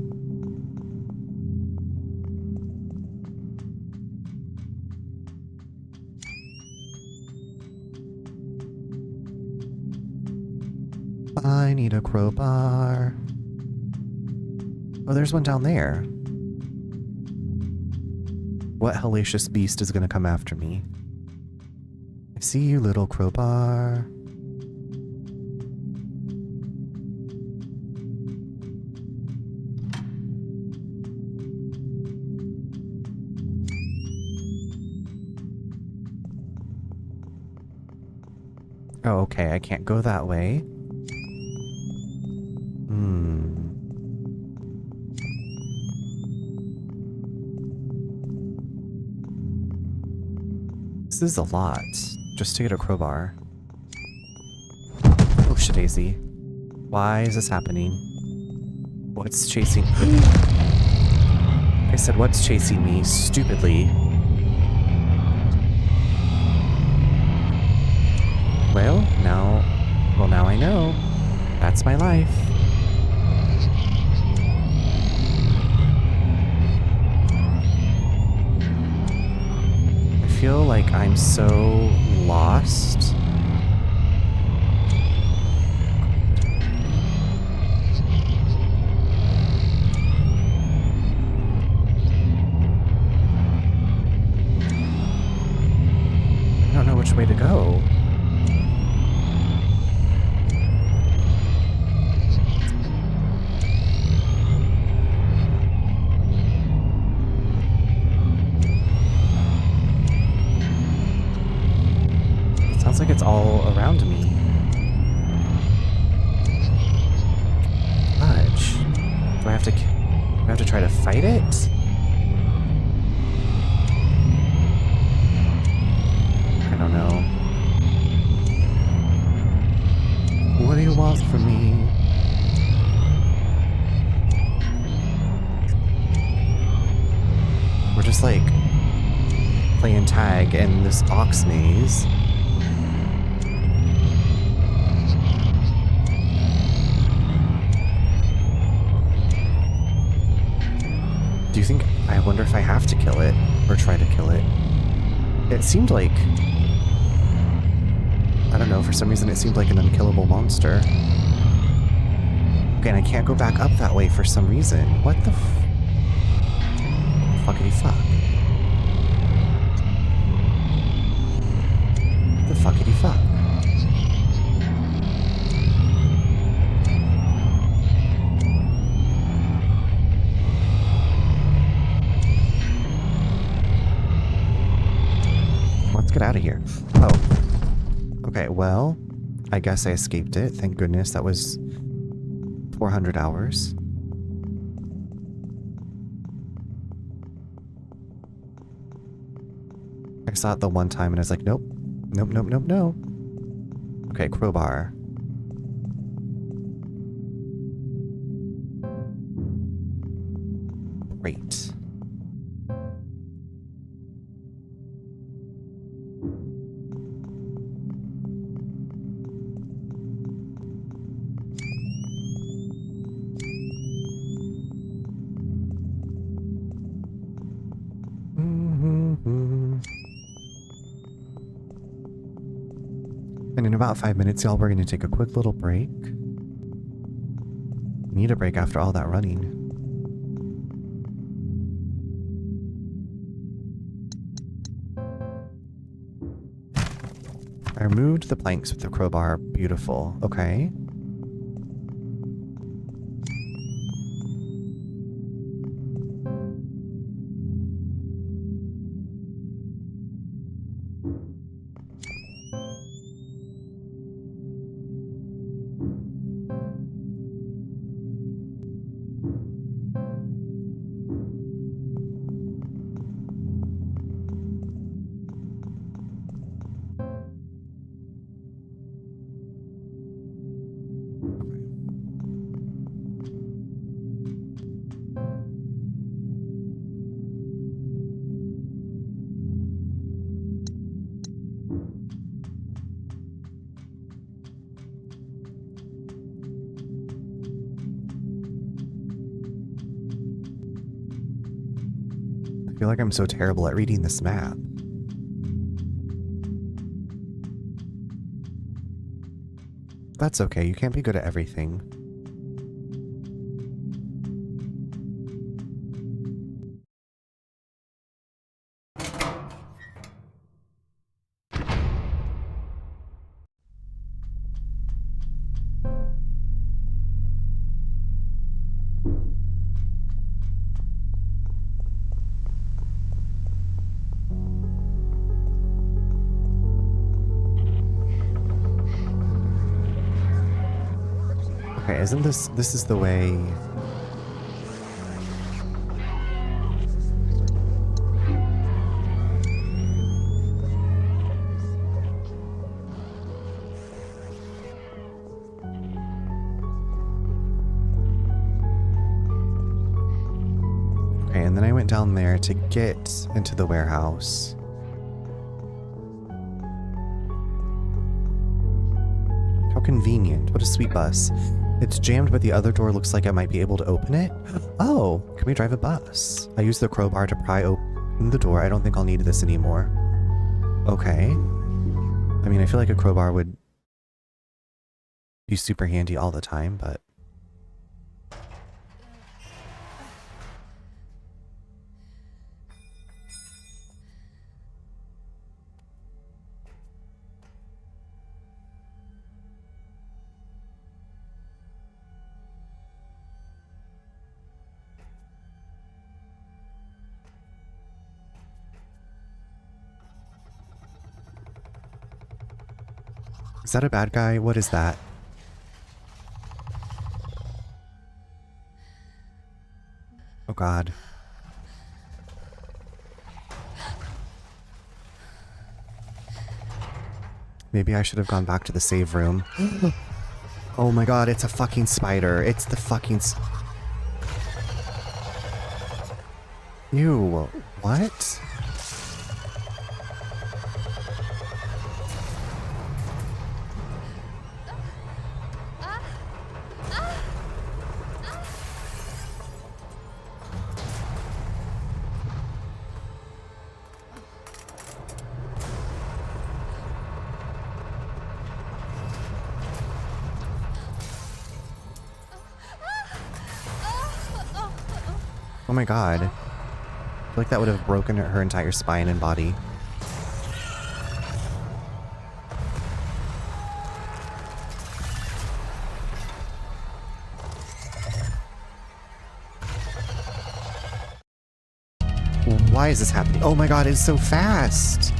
I need a crowbar. Oh, there's one down there. What hellacious beast is gonna come after me? I see you, little crowbar. Oh, okay, I can't go that way. This is a lot, just to get a crowbar. Oh, shit-daisy. Why is this happening? What's chasing... I said, what's chasing me, stupidly? Well, now I know. That's my life. I feel like I'm so lost. I don't know which way to go. Sounds like it's all around me. Fudge. Do I have to try to fight it? I don't know. What do you want from me? We're just like playing tag in this box maze. Do you think... I wonder if I have to kill it, or try to kill it. It seemed like... I don't know, for some reason it seemed like an unkillable monster. Okay, and I can't go back up that way for some reason. What the fuckity fuck? The fuckity fuck? Let's get out of here. Oh. Okay, well, I guess I escaped it. Thank goodness. That was 400 hours. I saw it the one time and I was like, nope. Nope, nope, nope, no. Okay, crowbar. Great. And in about 5 minutes, y'all, we're going to take a quick little break. Need a break after all that running. I removed the planks with the crowbar. Beautiful. Okay. I feel like I'm so terrible at reading this map. That's okay, you can't be good at everything. Okay, isn't this is the way? Okay, and then I went down there to get into the warehouse. How convenient. What a sweet bus. It's jammed, but the other door looks like I might be able to open it. Oh, can we drive a bus? I used the crowbar to pry open the door. I don't think I'll need this anymore. Okay. I mean, I feel like a crowbar would be super handy all the time, but... Is that a bad guy? What is that? Oh God. Maybe I should have gone back to the save room. Oh my God, it's a fucking spider. It's the fucking... Ew. What? Oh my God. I feel like that would have broken her entire spine and body. Why is this happening? Oh my God, it's so fast.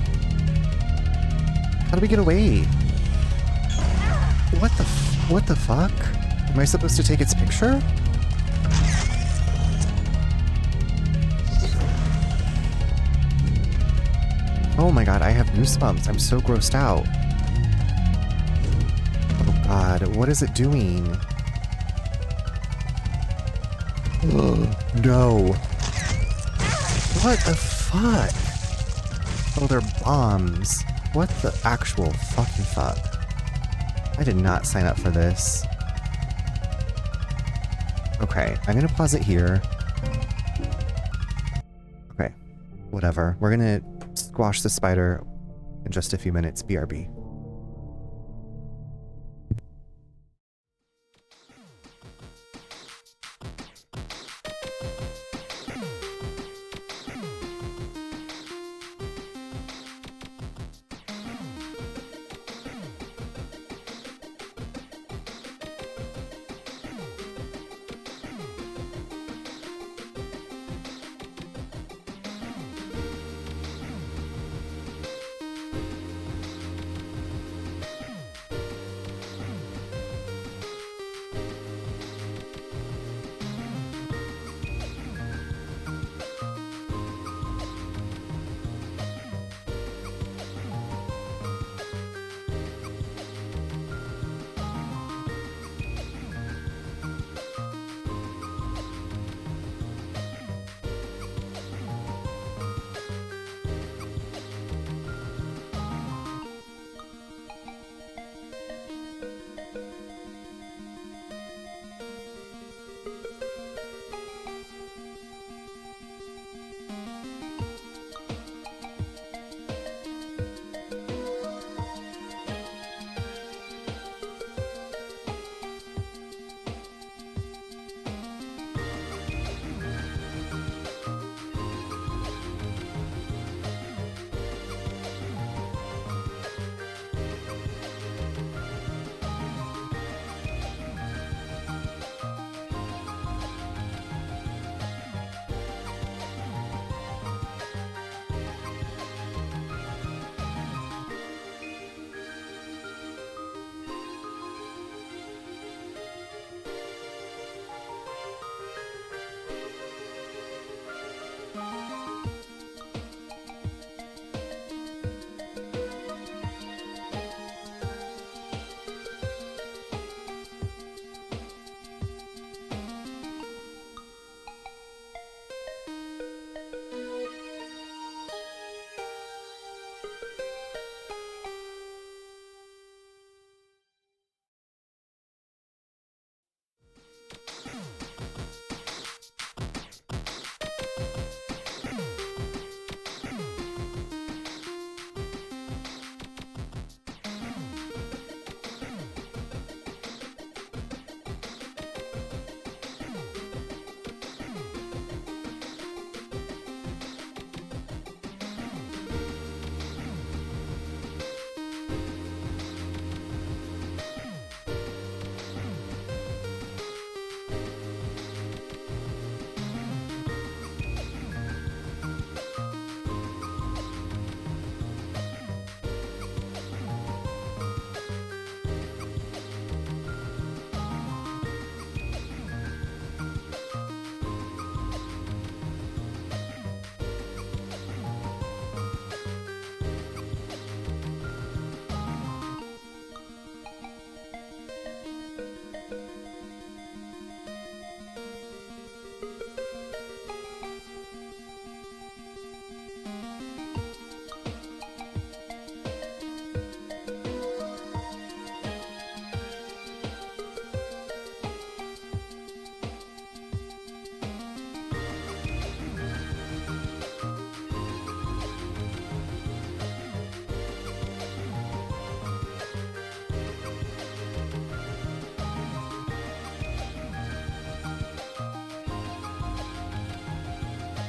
How do we get away? What the fuck? Am I supposed to take its picture? Oh my god, I have goosebumps. I'm so grossed out. Oh god, what is it doing? No. What the fuck? Oh, they're bombs. What the actual fucking fuck? I did not sign up for this. Okay, I'm gonna pause it here. Okay, whatever. We're gonna squash the spider in just a few minutes. BRB.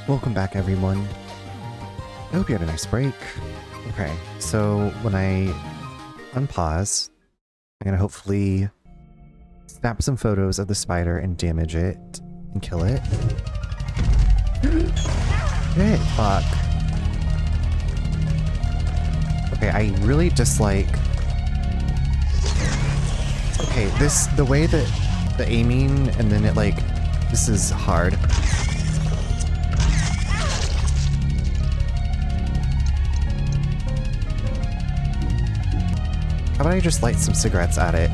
Welcome back, everyone. I hope you had a nice break. Okay, so when I unpause, I'm gonna hopefully snap some photos of the spider and damage it and kill it. Hey, fuck. Okay, I really dislike Okay, the way that the aiming and then it like, this is hard. How about I just light some cigarettes at it?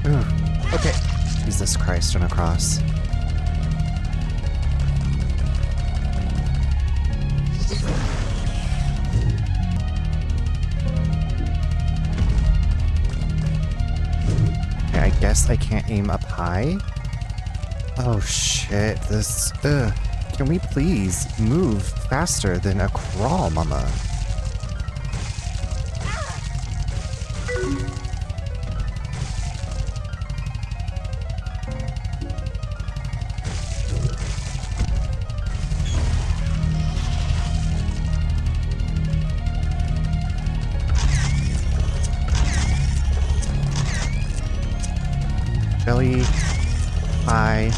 Ugh. Okay. Jesus Christ on a cross. Okay, I guess I can't aim up high. Oh shit, this... Ugh. Can we please move faster than a crawl, mama? Jelly, hi.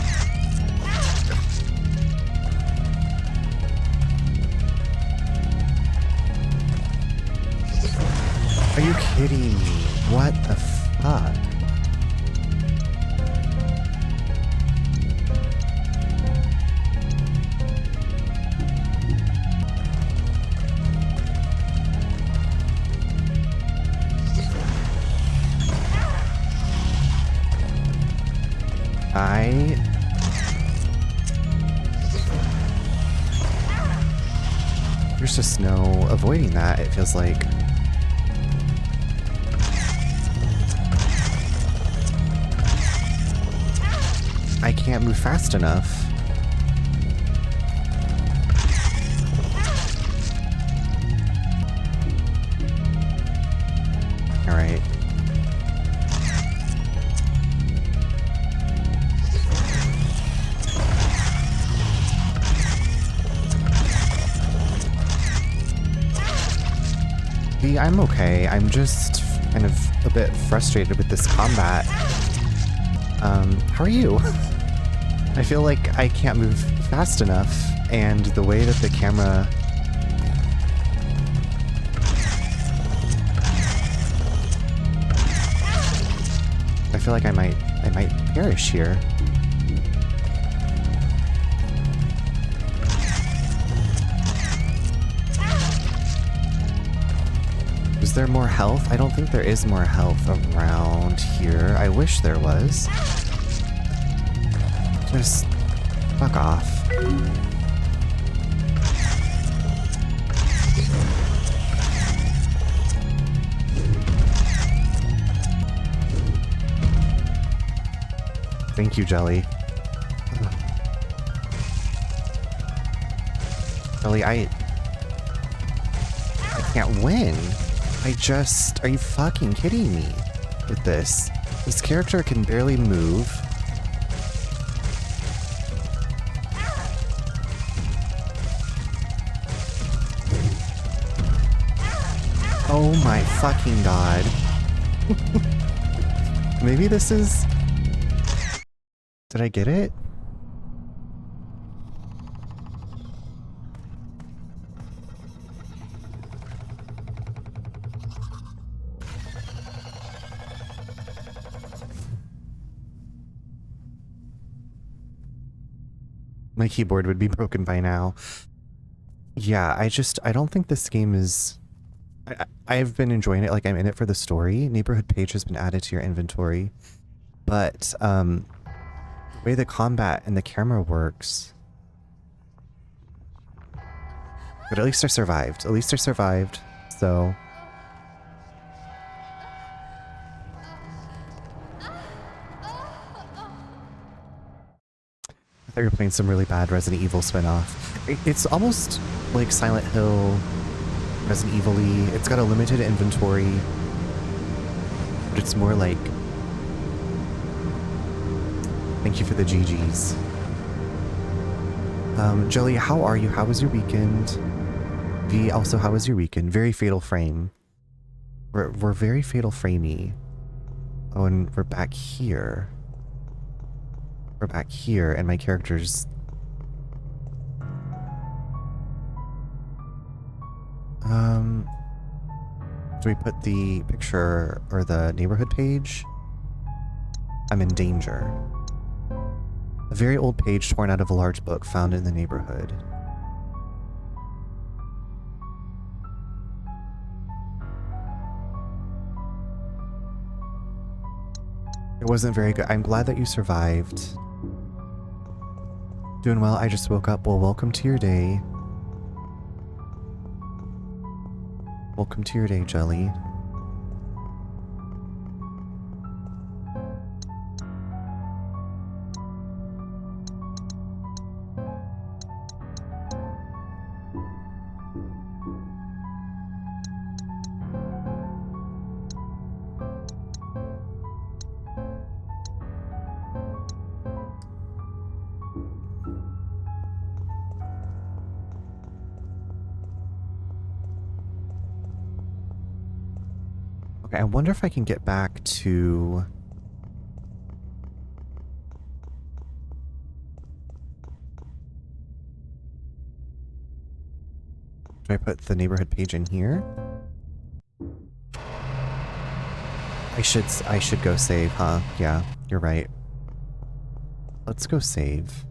Are you kidding me? What the fuck? There's just no avoiding that, it feels like. I can't move fast enough. All right. See, I'm okay. I'm just kind of a bit frustrated with this combat. How are you? I feel like I can't move fast enough, and the way that the camera... I feel like I might perish here. Is there more health? I don't think there is more health around here. I wish there was. Just fuck off. Thank you, Jelly. Jelly, I can't win. Are you fucking kidding me with this? This character can barely move. Oh my fucking god. Maybe this is... Did I get it? My keyboard would be broken by now. Yeah, I don't think this game is... I've been enjoying it, like I'm in it for the story. Neighborhood page has been added to your inventory. But, the way the combat and the camera works... But at least I survived. At least I survived, so... I thought you were playing some really bad Resident Evil spinoff. It's almost like Silent Hill, Resident Evil-y. It's got a limited inventory, but it's more like... Thank you for the GGs. Jelly, how are you? How was your weekend? V, also, how was your weekend? Very fatal frame. We're very Fatal Framey. Oh, and we're back here. We're back here, and my character's... Do we put the picture or the neighborhood page? I'm in danger. A very old page torn out of a large book found in the neighborhood. It wasn't very good. I'm glad that you survived. Doing well. I just woke up. Well, welcome to your day. Welcome to your day, Jelly. Okay, I wonder if I can get back to... Do I put the neighborhood page in here? I should go save, huh? Yeah, you're right. Let's go save.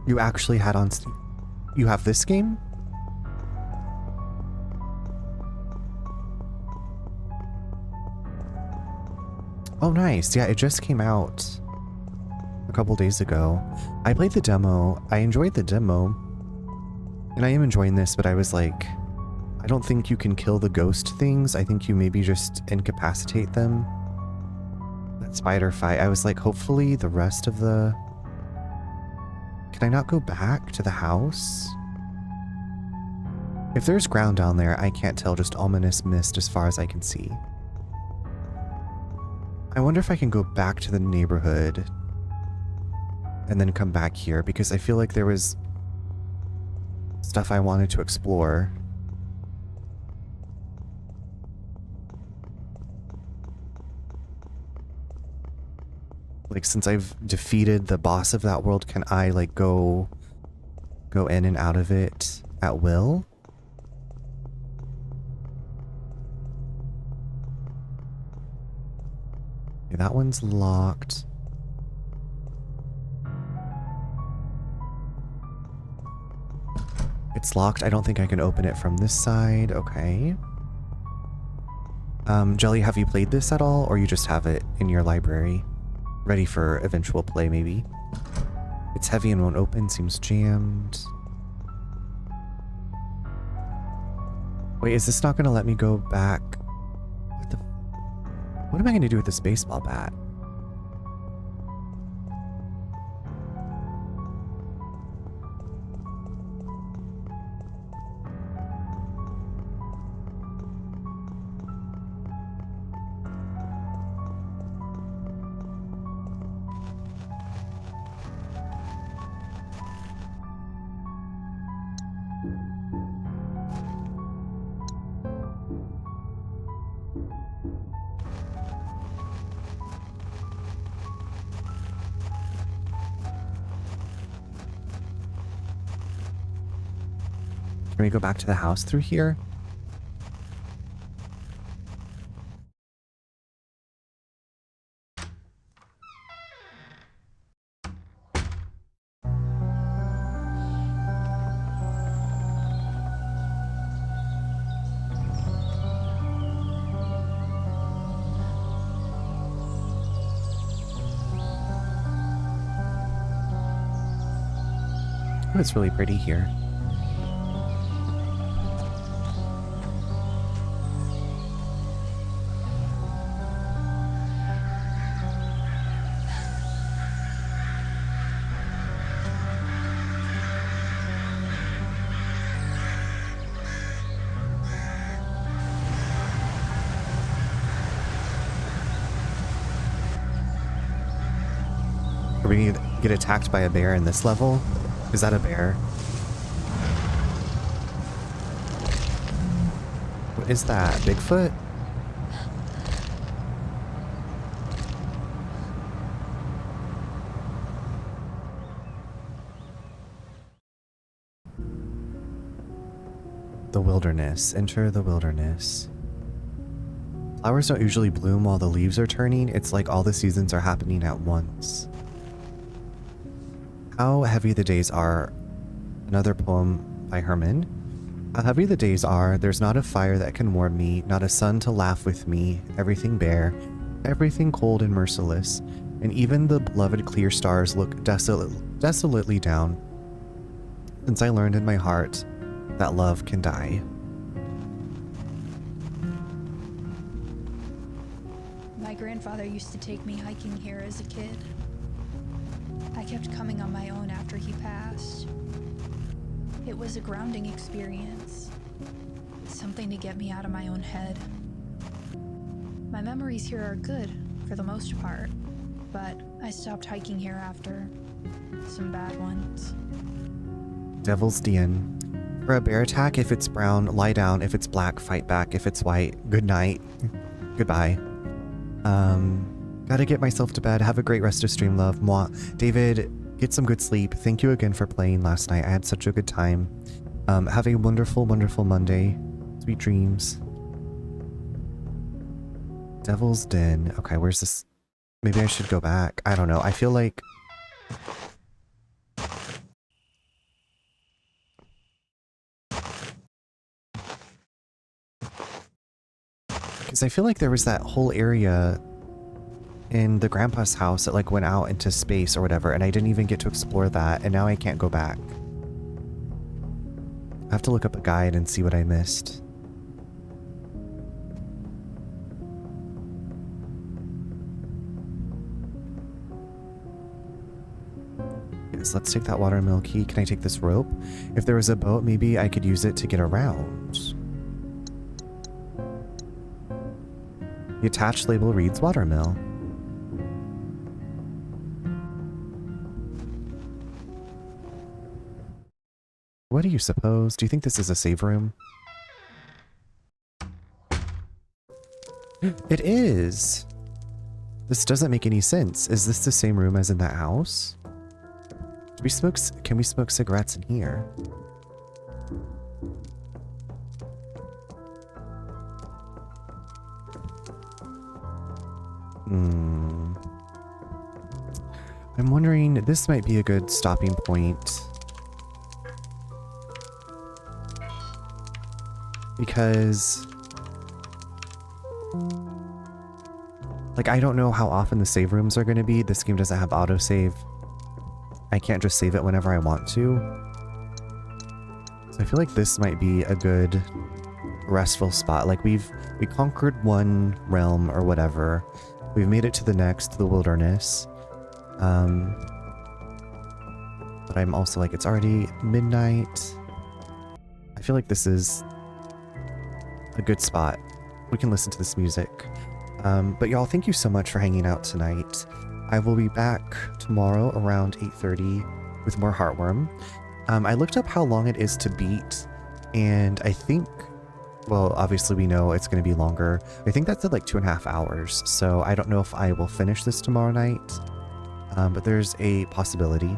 You actually had on... You have this game? Oh, nice. Yeah, it just came out a couple days ago. I played the demo. I enjoyed the demo. And I am enjoying this, but I was like, I don't think you can kill the ghost things. I think you maybe just incapacitate them. That spider fight. I was like, hopefully the rest of the... Can I not go back to the house? If there's ground down there, I can't tell, just ominous mist as far as I can see. I wonder if I can go back to the neighborhood and then come back here, because I feel like there was stuff I wanted to explore. Like, since I've defeated the boss of that world, can I, like, go in and out of it at will? Okay, that one's locked. It's locked. I don't think I can open it from this side. Okay. Jelly, have you played this at all, or you just have it in your library? Ready for eventual play, maybe. It's heavy and won't open, seems jammed. Wait, is this not gonna let me go back? What am I gonna do with this baseball bat? Can we go back to the house through here? Oh, it's really pretty here. Are we gonna get attacked by a bear in this level? Is that a bear? What is that? Bigfoot? The wilderness. Enter the wilderness. Flowers don't usually bloom while the leaves are turning. It's like all the seasons are happening at once. How heavy the days are. Another poem by Herman. How heavy the days are. There's not a fire that can warm me. Not a sun to laugh with me. Everything bare. Everything cold and merciless. And even the beloved clear stars look desolately down. Since I learned in my heart that love can die. My grandfather used to take me hiking here as a kid. I kept coming on my own after he passed. It was a grounding experience. Something to get me out of my own head. My memories here are good, for the most part, but I stopped hiking here after some bad ones. Devil's Den. For a bear attack, if it's brown, lie down. If it's black, fight back. If it's white, good night. Goodbye. Gotta get myself to bed. Have a great rest of stream, love. Moi. David, get some good sleep. Thank you again for playing last night. I had such a good time. Have a wonderful, wonderful Monday. Sweet dreams. Devil's Den. Okay, where's this? Maybe I should go back. I don't know. I feel like... Because I feel like there was that whole area in the grandpa's house that like went out into space or whatever, and I didn't even get to explore that, and now I can't go back. I have to look up a guide and see what I missed. So let's take that watermill key. Can I take this rope? If there was a boat, maybe I could use it to get around. The attached label reads watermill. What do you suppose? Do you think this is a save room? It is! This doesn't make any sense. Is this the same room as in that house? Can we smoke cigarettes in here? I'm wondering, this might be a good stopping point. Because... like, I don't know how often the save rooms are going to be. This game doesn't have autosave. I can't just save it whenever I want to. So I feel like this might be a good restful spot. Like we conquered one realm or whatever. We've made it to the next, the wilderness. But I'm also like, it's already midnight. I feel like this is a good spot. We can listen to this music. But y'all, thank you so much for hanging out tonight. I will be back tomorrow around 8:30 with more Heartworm. I looked up how long it is to beat, and I think, well, obviously we know it's going to be longer. I think that's at like 2.5 hours, so I don't know if I will finish this tomorrow night, but there's a possibility.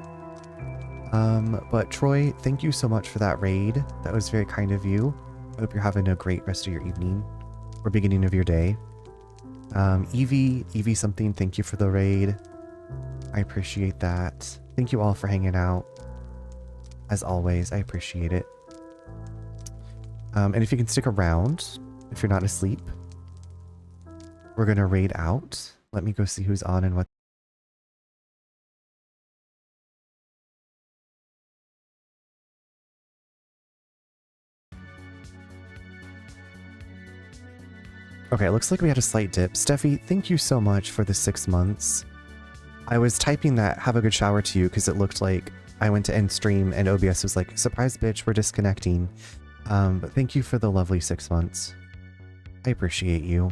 But Troy, thank you so much for that raid. That was very kind of you. I hope you're having a great rest of your evening or beginning of your day. Evie something, thank you for the raid. I appreciate that. Thank you all for hanging out. As always, I appreciate it. And if you can stick around, if you're not asleep, we're gonna raid out. Let me go see who's on and what. Okay, it looks like we had a slight dip. Steffi, thank you so much for the 6 months. I was typing that have a good shower to you because it looked like I went to end stream and OBS was like, surprise bitch, we're disconnecting. But thank you for the lovely 6 months. I appreciate you.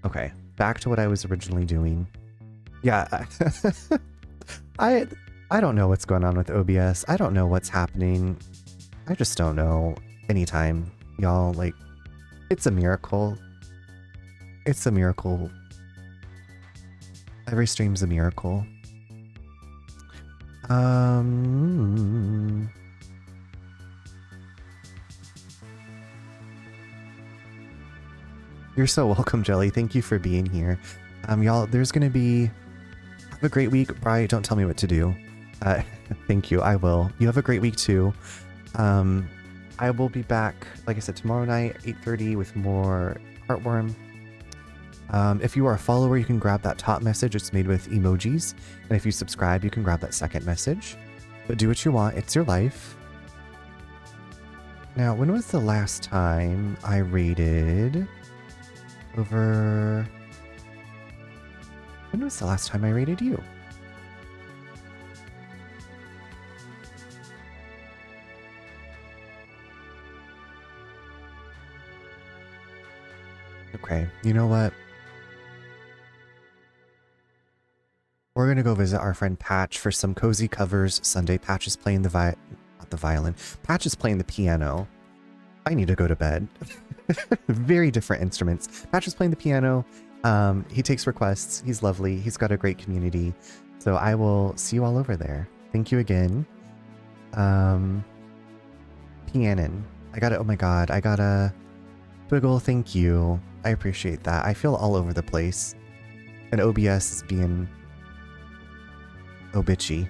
Okay, back to what I was originally doing. Yeah, I I don't know what's going on with OBS. I don't know what's happening. I just don't know. Anytime, y'all, like, it's a miracle. It's a miracle. Every stream's a miracle. You're so welcome, Jelly. Thank you for being here. Y'all, there's gonna be... Have a great week. Bri, don't tell me what to do. Thank you, I will. You have a great week too. I will be back, like I said, tomorrow night, 8:30 with more Heartworm. If you are a follower, you can grab that top message. It's made with emojis. And if you subscribe, you can grab that second message. But do what you want. It's your life. Now, when was the last time I raided over... When was the last time I raided you? Okay, you know what? We're gonna go visit our friend Patch for some cozy covers Sunday. Patch is playing the not the violin. Patch is playing the piano. I need to go to bed. Very different instruments. Patch is playing the piano. He takes requests. He's lovely. He's got a great community. So I will see you all over there. Thank you again. Pianon. I got it. Oh my god. I got a Twiggle. Thank you. I appreciate that. I feel all over the place. And OBS is being bitchy.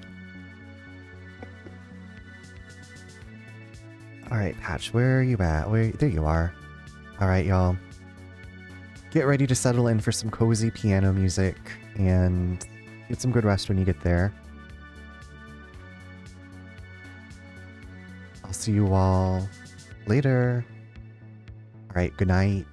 Alright, Patch, where are you at? There you are. Alright, y'all. Get ready to settle in for some cozy piano music and get some good rest when you get there. I'll see you all later. Alright, good night.